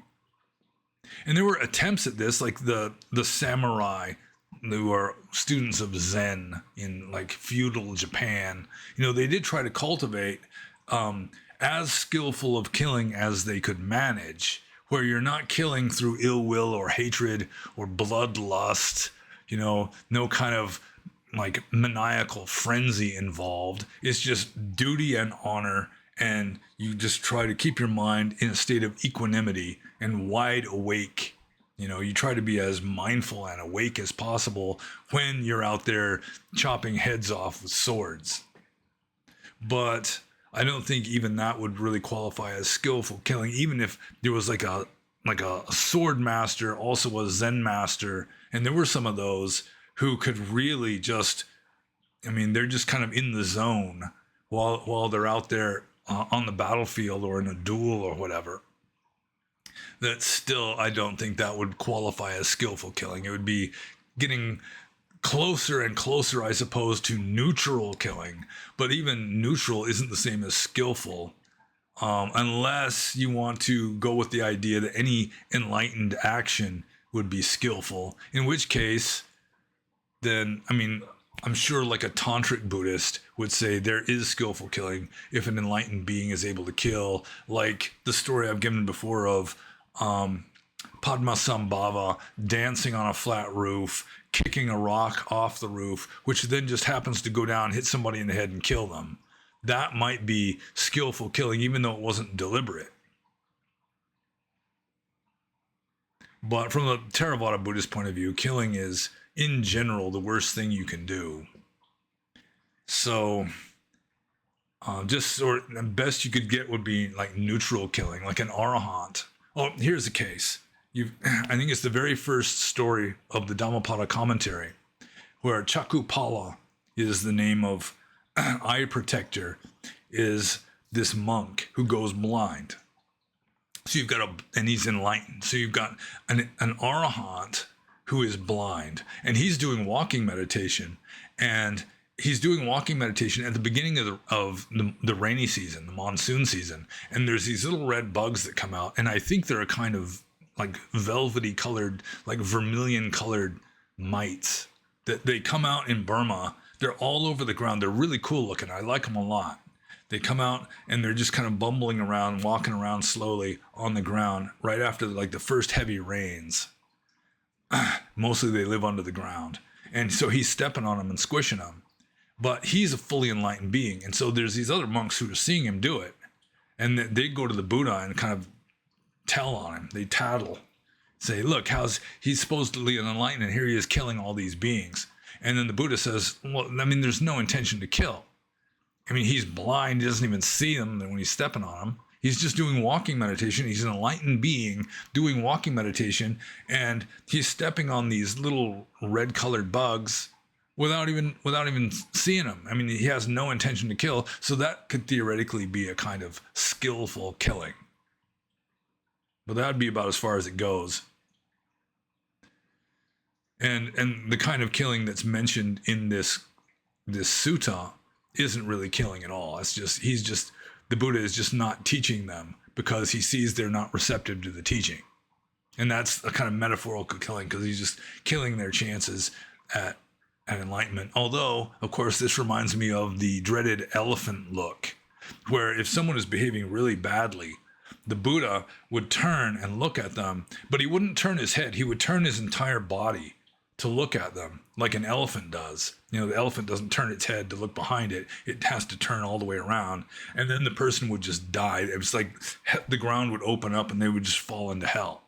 And there were attempts at this, like the samurai who are students of Zen in like feudal Japan. You know, they did try to cultivate as skillful of killing as they could manage, where you're not killing through ill will or hatred or bloodlust, you know, no kind of like maniacal frenzy involved. It's just duty and honor, and you just try to keep your mind in a state of equanimity and wide awake. You know, you try to be as mindful and awake as possible when you're out there chopping heads off with swords. But I don't think even that would really qualify as skillful killing, even if there was like a sword master, also a Zen master, and there were some of those who could really just, I mean, they're just kind of in the zone while they're out there on the battlefield or in a duel or whatever. That still, I don't think that would qualify as skillful killing. It would be getting closer and closer, I suppose, to neutral killing. But even neutral isn't the same as skillful. unless you want to go with the idea that any enlightened action would be skillful, in which case, then, I mean, I'm sure like a tantric Buddhist would say there is skillful killing if an enlightened being is able to kill, like the story I've given before of Padmasambhava dancing on a flat roof, kicking a rock off the roof, which then just happens to go down, hit somebody in the head and kill them. That might be skillful killing, even though it wasn't deliberate. But from the Theravada Buddhist point of view, killing is, in general, the worst thing you can do. So, just sort of, the best you could get would be like neutral killing, like an arahant. Oh, here's the case. I think it's the very first story of the Dhammapada commentary, where Chakupala is the name of eye protector, is this monk who goes blind. So you've got and he's enlightened. So you've got an arahant who is blind, and he's doing walking meditation, and he's doing walking meditation at the beginning of the rainy season, the monsoon season, and there's these little red bugs that come out, and I think they're a kind of like velvety colored, like vermilion colored mites that they come out in Burma. They're all over the ground. They're really cool looking. I like them a lot. They come out and they're just kind of bumbling around, walking around slowly on the ground right after like the first heavy rains. Mostly they live under the ground. And so he's stepping on them and squishing them. But he's a fully enlightened being. And so there's these other monks who are seeing him do it. And they go to the Buddha and kind of tell on him. They tattle. Say, look, he's supposedly an enlightened, and here he is killing all these beings. And then the Buddha says, well, I mean, there's no intention to kill. I mean, he's blind. He doesn't even see them when he's stepping on them. He's just doing walking meditation. He's an enlightened being doing walking meditation, and he's stepping on these little red-colored bugs without even seeing them. I mean, he has no intention to kill, so that could theoretically be a kind of skillful killing. But that would be about as far as it goes. And the kind of killing that's mentioned in this sutta isn't really killing at all. It's just the Buddha is just not teaching them because he sees they're not receptive to the teaching. And that's a kind of metaphorical killing, because he's just killing their chances at enlightenment. Although, of course, this reminds me of the dreaded elephant look, where if someone is behaving really badly, the Buddha would turn and look at them, but he wouldn't turn his head. He would turn his entire body to look at them like an elephant does. You know, the elephant doesn't turn its head to look behind it. It has to turn all the way around. And then the person would just die. It was like the ground would open up and they would just fall into hell.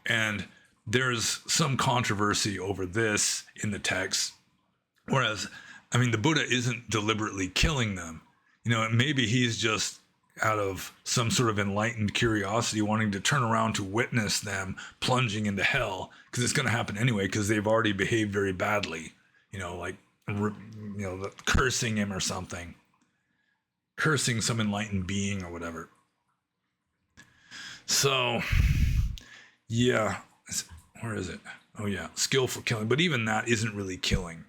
And there's some controversy over this in the text. Whereas, I mean, the Buddha isn't deliberately killing them. You know, maybe he's just out of some sort of enlightened curiosity wanting to turn around to witness them plunging into hell, because it's going to happen anyway, because they've already behaved very badly, you know, like, you know, cursing him or something, cursing some enlightened being or whatever. So, yeah, where is it? Oh yeah, skillful killing. But even that isn't really killing.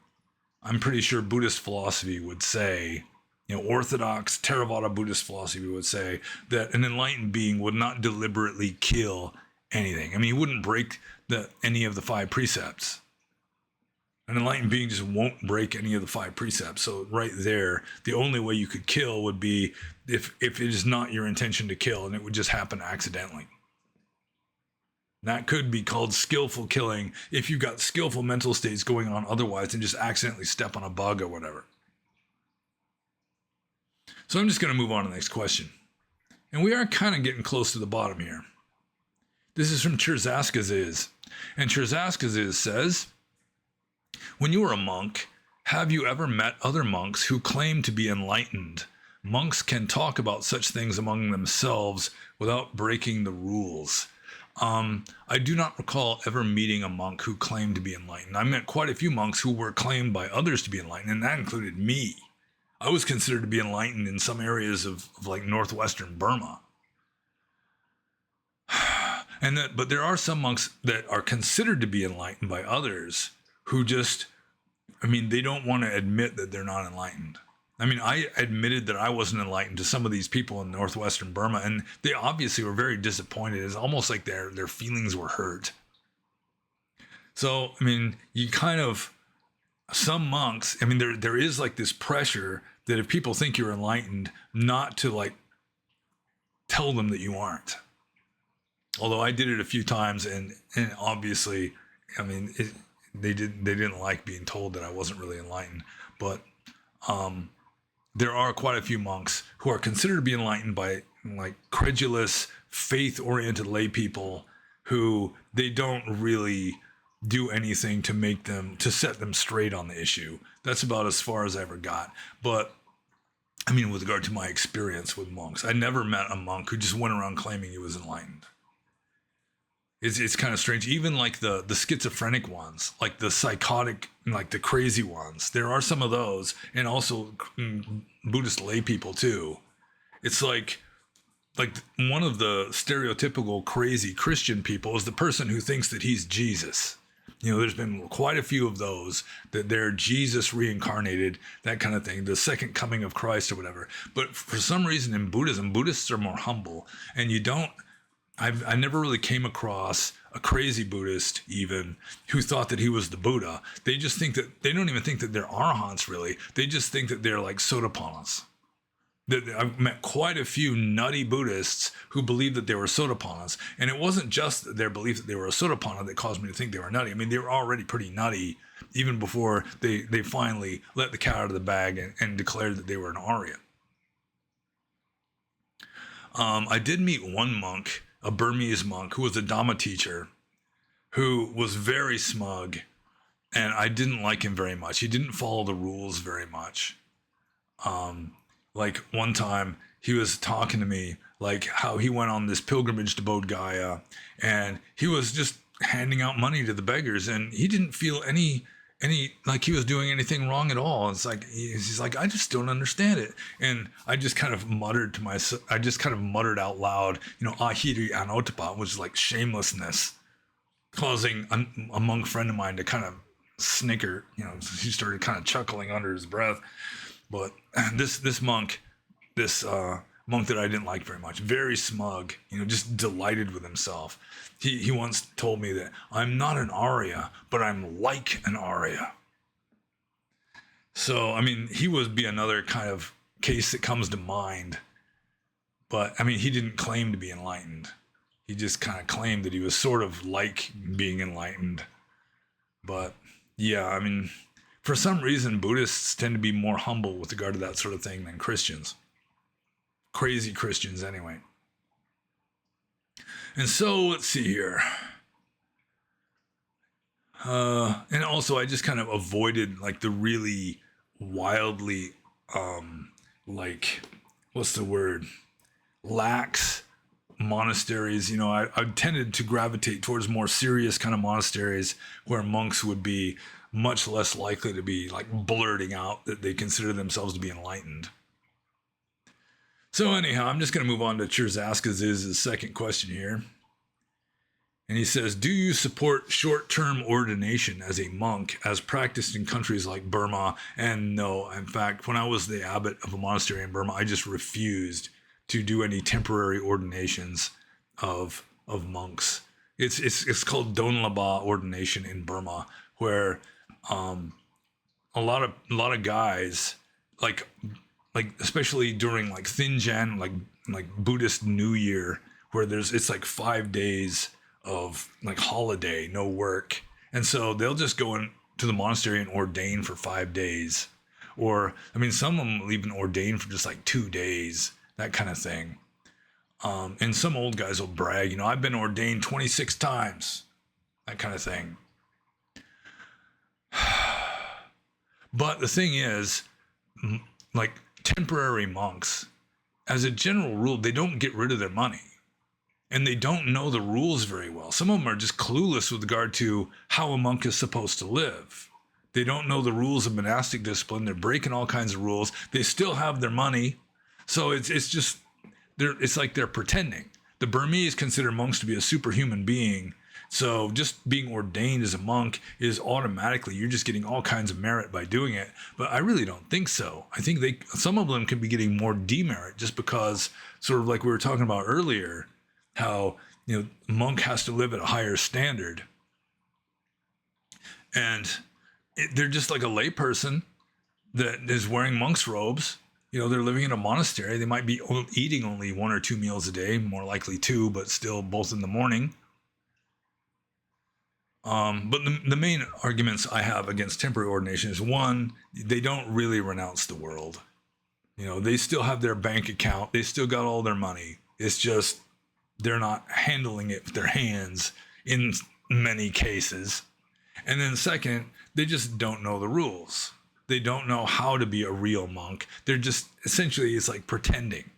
I'm pretty sure Buddhist philosophy would say, you know, orthodox Theravada Buddhist philosophy would say that an enlightened being would not deliberately kill anything. I mean, he wouldn't break any of the 5 precepts. An enlightened being just won't break any of the 5 precepts. So right there, the only way you could kill would be if it is not your intention to kill, and it would just happen accidentally. That could be called skillful killing if you've got skillful mental states going on otherwise and just accidentally step on a bug or whatever. So I'm just going to move on to the next question. And we are kind of getting close to the bottom here. This is from Cherzaskaziz. And Cherzaskaziz says, when you were a monk, have you ever met other monks who claim to be enlightened? Monks can talk about such things among themselves without breaking the rules. I do not recall ever meeting a monk who claimed to be enlightened. I met quite a few monks who were claimed by others to be enlightened, and that included me. I was considered to be enlightened in some areas of like northwestern Burma. But there are some monks that are considered to be enlightened by others who just, I mean, they don't want to admit that they're not enlightened. I mean, I admitted that I wasn't enlightened to some of these people in northwestern Burma, and they obviously were very disappointed. It's almost like their feelings were hurt. So, I mean, you kind of, some monks, I mean, there is like this pressure that if people think you're enlightened, not to like tell them that you aren't. Although I did it a few times, and obviously, I mean, they didn't like being told that I wasn't really enlightened. But there are quite a few monks who are considered to be enlightened by like credulous, faith-oriented lay people who they don't really do anything to set them straight on the issue. That's about as far as I ever got. But I mean, with regard to my experience with monks, I never met a monk who just went around claiming he was enlightened. It's kind of strange. Even like the schizophrenic ones, like the psychotic, like the crazy ones. There are some of those, and also Buddhist lay people too. It's like one of the stereotypical crazy Christian people is the person who thinks that he's Jesus. You know, there's been quite a few of those, that they're Jesus reincarnated, that kind of thing, the second coming of Christ or whatever. But for some reason in Buddhism, Buddhists are more humble, and I never really came across a crazy Buddhist even who thought that he was the Buddha. They just think that, they don't even think that they're arahants really. They just think that they're like sotapannas. I've met quite a few nutty Buddhists who believed that they were sotapannas. And it wasn't just their belief that they were a sotapanna that caused me to think they were nutty. I mean, they were already pretty nutty even before they finally let the cat out of the bag and declared that they were an Arya. I did meet one monk, a Burmese monk, who was a Dhamma teacher, who was very smug, and I didn't like him very much. He didn't follow the rules very much. Like one time he was talking to me like how he went on this pilgrimage to Bodh Gaya, and he was just handing out money to the beggars, and he didn't feel any like he was doing anything wrong at all. It's like he's like, I just don't understand it. And I just kind of muttered to myself, I just kind of muttered out loud, you know, ahiri anotapa, which is like shamelessness, causing a monk friend of mine to kind of snicker. You know, he started kind of chuckling under his breath. But this monk that I didn't like very much, very smug, you know, just delighted with himself. He once told me that I'm not an Arya, but I'm like an Arya. So, I mean, he would be another kind of case that comes to mind. But, I mean, he didn't claim to be enlightened. He just kind of claimed that he was sort of like being enlightened. But, yeah, I mean, for some reason, Buddhists tend to be more humble with regard to that sort of thing than Christians. Crazy Christians, anyway. And so, let's see here. And also, I just kind of avoided, like, the really wildly, like, what's the word? Lax monasteries. You know, I tended to gravitate towards more serious kind of monasteries where monks would be much less likely to be, like, blurting out that they consider themselves to be enlightened. So anyhow, I'm just going to move on to Chirzaskaz's second question here. And he says, do you support short-term ordination as a monk as practiced in countries like Burma? And no, in fact, when I was the abbot of a monastery in Burma, I just refused to do any temporary ordinations of monks. It's called Donlaba ordination in Burma, where a lot of guys like especially during like Thinjan, like Buddhist New Year, where it's like 5 days of like holiday, no work. And so they'll just go into the monastery and ordain for 5 days. Or, I mean, some of them will even ordain for just like 2 days, that kind of thing. And some old guys will brag, you know, I've been ordained 26 times, that kind of thing. But the thing is, like, temporary monks, as a general rule, they don't get rid of their money, and they don't know the rules very well. Some of them are just clueless with regard to how a monk is supposed to live. They don't know the rules of monastic discipline. They're breaking all kinds of rules. They still have their money, so it's like they're pretending. The Burmese consider monks to be a superhuman being So just being ordained as a monk is automatically, you're just getting all kinds of merit by doing it. But I really don't think so. I think some of them could be getting more demerit just because, sort of like we were talking about earlier, how, a monk has to live at a higher standard. And they're just like a layperson that is wearing monk's robes. They're living in a monastery. They might be eating only 1 or 2 meals a day, more likely 2, but still both in the morning. But the main arguments I have against temporary ordination is, one, they don't really renounce the world. They still have their bank account. They still got all their money. It's just they're not handling it with their hands in many cases. And then second, they just don't know the rules. They don't know how to be a real monk. They're just, essentially, it's like pretending.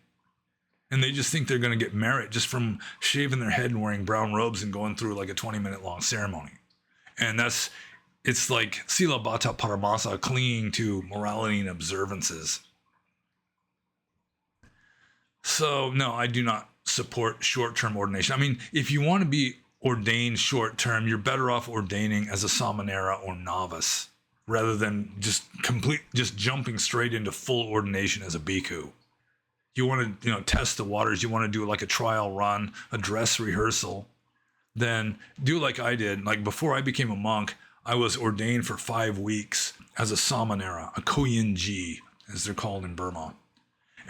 And they just think they're going to get merit just from shaving their head and wearing brown robes and going through like a 20-minute long ceremony. And it's like Sila Bhatta Paramasa, clinging to morality and observances. So, no, I do not support short-term ordination. I mean, if you want to be ordained short-term, you're better off ordaining as a samanera or novice rather than just jumping straight into full ordination as a bhikkhu. You want to, test the waters. You want to do like a trial run, a dress rehearsal. Then do like I did. Like before I became a monk, I was ordained for 5 weeks as a samanera, a koyinji, as they're called in Burma.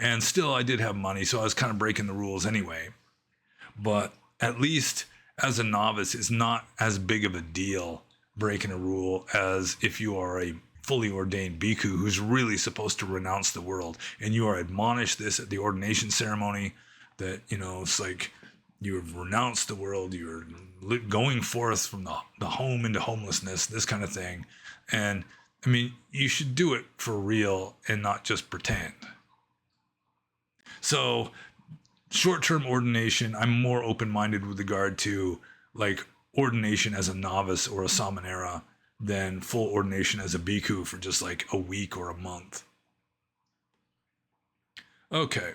And still I did have money, so I was kind of breaking the rules anyway. But at least as a novice, it's not as big of a deal breaking a rule as if you are a fully ordained bhikkhu who's really supposed to renounce the world. And you are admonished this at the ordination ceremony that, it's like you have renounced the world, you're going forth from the home into homelessness, this kind of thing. And I mean, you should do it for real and not just pretend. So short-term ordination, I'm more open-minded with regard to like ordination as a novice or a samanera than full ordination as a bhikkhu for just like a week or a month. Okay,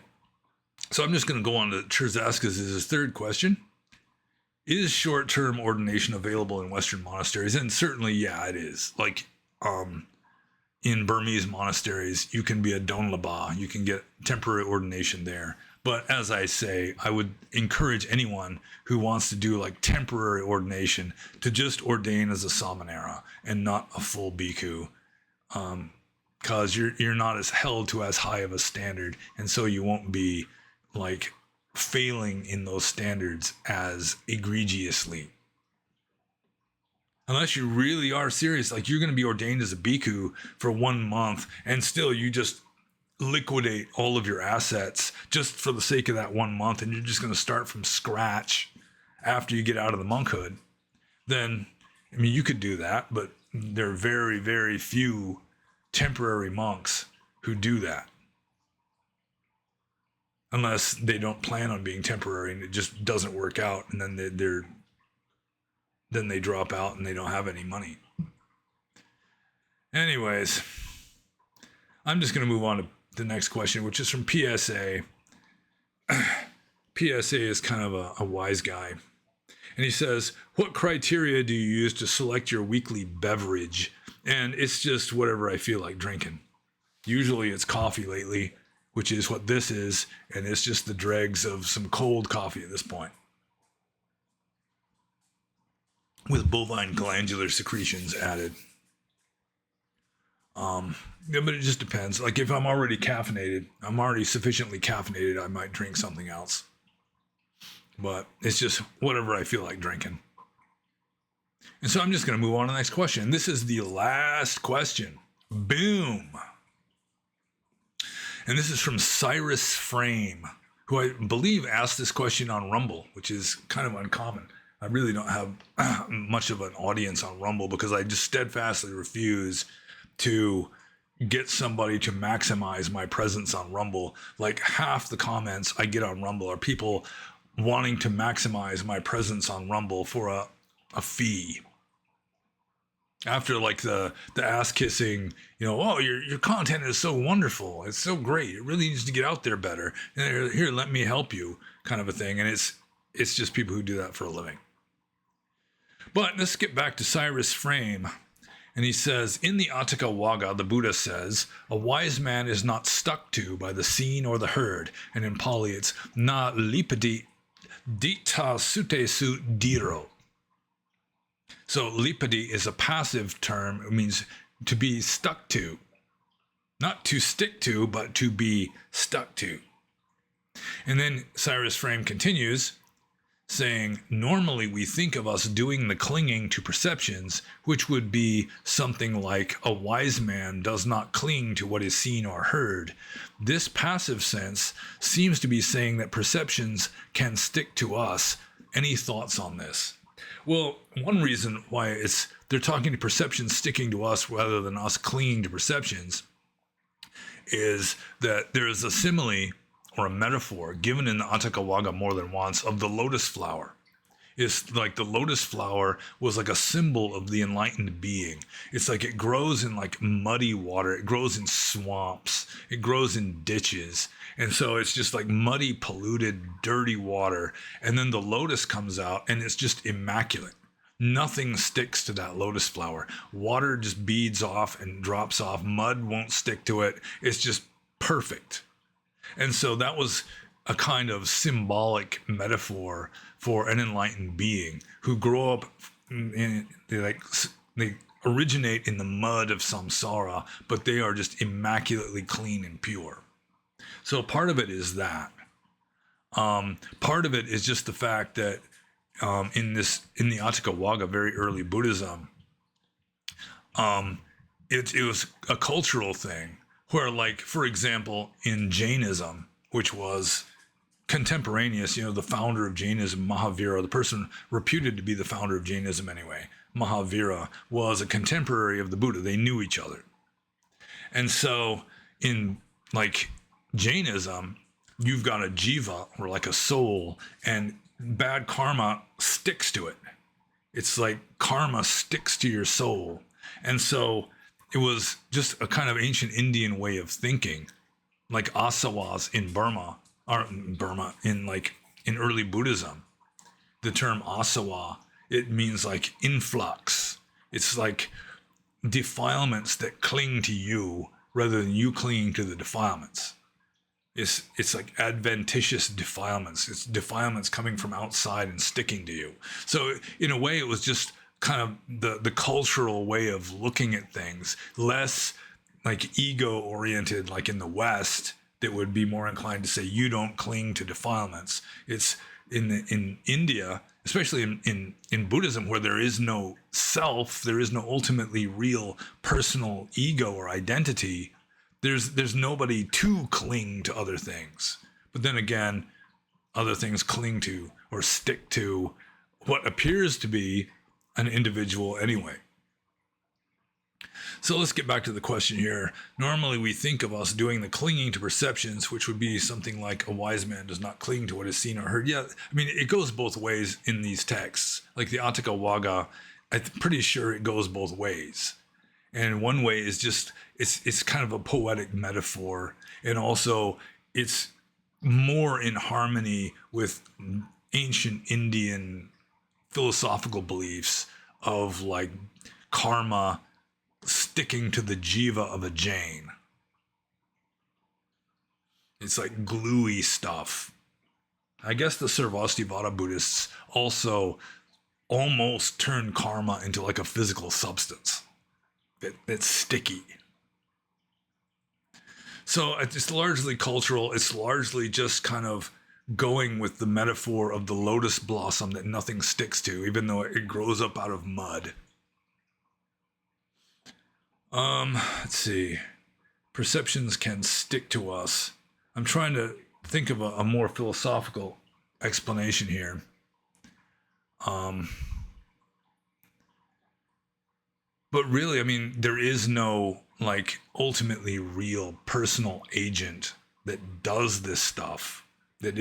so I'm just going to go on to Terzaskas' third question. Is short-term ordination available in Western monasteries? And certainly, yeah, it is. Like, in Burmese monasteries, you can be a donlaba, you can get temporary ordination there. But as I say, I would encourage anyone who wants to do like temporary ordination to just ordain as a samanera and not a full bhikkhu, because you're not as held to as high of a standard, and so you won't be like failing in those standards as egregiously. Unless you really are serious, like you're going to be ordained as a bhikkhu for 1 month and still you just liquidate all of your assets just for the sake of that 1 month, and you're just going to start from scratch after you get out of the monkhood, then, I mean, you could do that, but there are very, very few temporary monks who do that. Unless they don't plan on being temporary and it just doesn't work out, and then they drop out and they don't have any money. Anyways, I'm just going to move on to the next question, which is from PSA. PSA is kind of a wise guy. And he says, what criteria do you use to select your weekly beverage? And it's just whatever I feel like drinking. Usually it's coffee lately, which is what this is. And it's just the dregs of some cold coffee at this point, with bovine glandular secretions added. Yeah, but it just depends. Like if I'm already sufficiently caffeinated, I might drink something else. But it's just whatever I feel like drinking. And so I'm just going to move on to the next question. This is the last question. Boom. And this is from Cyrus Frame, who I believe asked this question on Rumble, which is kind of uncommon. I really don't have much of an audience on Rumble because I just steadfastly refuse to get somebody to maximize my presence on Rumble. Like half the comments I get on Rumble are people wanting to maximize my presence on Rumble for a fee. After like the ass kissing, oh, your content is so wonderful, it's so great, it really needs to get out there better, and here, let me help you, kind of a thing. And it's just people who do that for a living. But let's get back to Cyrus Frame. And he says, in the Atthaka Vagga, the Buddha says, a wise man is not stuck to by the seen or the heard. And in Pali, it's na lipati dita sutesu diro. So lipati is a passive term. It means to be stuck to. Not to stick to, but to be stuck to. And then Cyrus Frame continues, saying, normally we think of us doing the clinging to perceptions, which would be something like a wise man does not cling to what is seen or heard. This passive sense seems to be saying that perceptions can stick to us. Any thoughts on this? Well, one reason why they're talking to perceptions sticking to us rather than us clinging to perceptions is that there is a simile or a metaphor given in the Atthaka Vagga more than once of the lotus flower. It's like the lotus flower was like a symbol of the enlightened being. It's like it grows in like muddy water. It grows in swamps. It grows in ditches. And so it's just like muddy, polluted, dirty water. And then the lotus comes out and it's just immaculate. Nothing sticks to that lotus flower. Water just beads off and drops off. Mud won't stick to it. It's just perfect. And so that was a kind of symbolic metaphor for an enlightened being who grow up they originate in the mud of samsara, but they are just immaculately clean and pure. So part of it is that. Part of it is just the fact that in the Atthaka Vagga, very early Buddhism, it was a cultural thing where, like, for example, in Jainism, which was contemporaneous, the founder of Jainism, Mahavira, the person reputed to be the founder of Jainism anyway, Mahavira, was a contemporary of the Buddha. They knew each other. And so in like Jainism, you've got a jiva, or like a soul, and bad karma sticks to it. It's like karma sticks to your soul. And so it was just a kind of ancient Indian way of thinking, like asuras in Burma, in early Buddhism. The term asawa, it means like influx. It's like defilements that cling to you rather than you clinging to the defilements. It's like adventitious defilements. It's defilements coming from outside and sticking to you. So in a way, it was just kind of the cultural way of looking at things, less like ego oriented, like in the West, that would be more inclined to say you don't cling to defilements. It's in India, especially in Buddhism, where there is no self, there is no ultimately real personal ego or identity. There's nobody to cling to other things. But then again, other things cling to or stick to what appears to be an individual anyway. So let's get back to the question here. Normally we think of us doing the clinging to perceptions, which would be something like a wise man does not cling to what is seen or heard. Yeah, I mean, it goes both ways in these texts. Like the Atthaka Vagga, I'm pretty sure it goes both ways. And one way is just, it's kind of a poetic metaphor. And also it's more in harmony with ancient Indian philosophical beliefs of like karma sticking to the jiva of a Jain. It's like gluey stuff. I guess the Theravada Buddhists also almost turn karma into like a physical substance that's sticky. So it's largely cultural. It's largely just kind of going with the metaphor of the lotus blossom that nothing sticks to, even though it grows up out of mud. Let's see. Perceptions can stick to us. I'm trying to think of a more philosophical explanation here. But really, I mean, there is no like ultimately real personal agent that does this stuff, that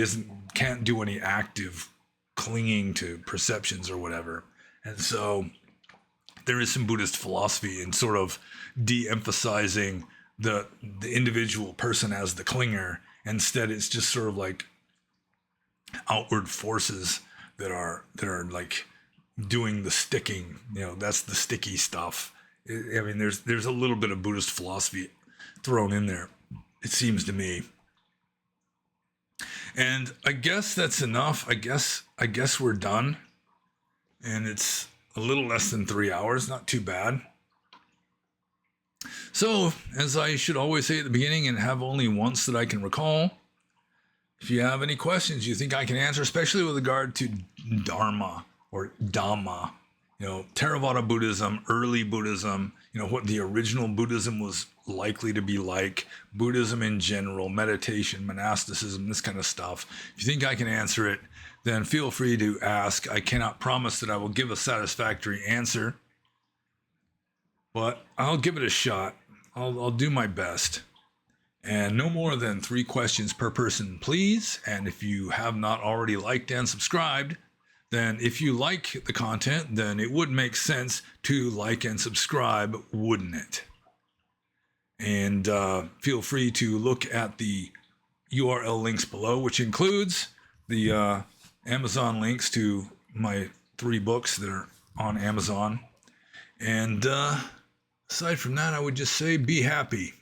can't do any active clinging to perceptions or whatever. And so there is some Buddhist philosophy in sort of de-emphasizing the individual person as the clinger. Instead, it's just sort of like outward forces that are like doing the sticking. That's the sticky stuff. I mean, there's a little bit of Buddhist philosophy thrown in there, it seems to me. And I guess that's enough. I guess we're done. And it's a little less than 3 hours, not too bad. So, as I should always say at the beginning, and have only once that I can recall, if you have any questions you think I can answer, especially with regard to Dharma or Dhamma, Theravada Buddhism, early Buddhism, what the original Buddhism was likely to be like, Buddhism in general, meditation, monasticism, this kind of stuff. If you think I can answer it, then feel free to ask. I cannot promise that I will give a satisfactory answer, but I'll give it a shot. I'll do my best. And no more than 3 questions per person, please. And if you have not already liked and subscribed, then if you like the content, then it would make sense to like and subscribe, wouldn't it? And feel free to look at the URL links below, which includes the Amazon links to my 3 books that are on Amazon. And aside from that, I would just say be happy.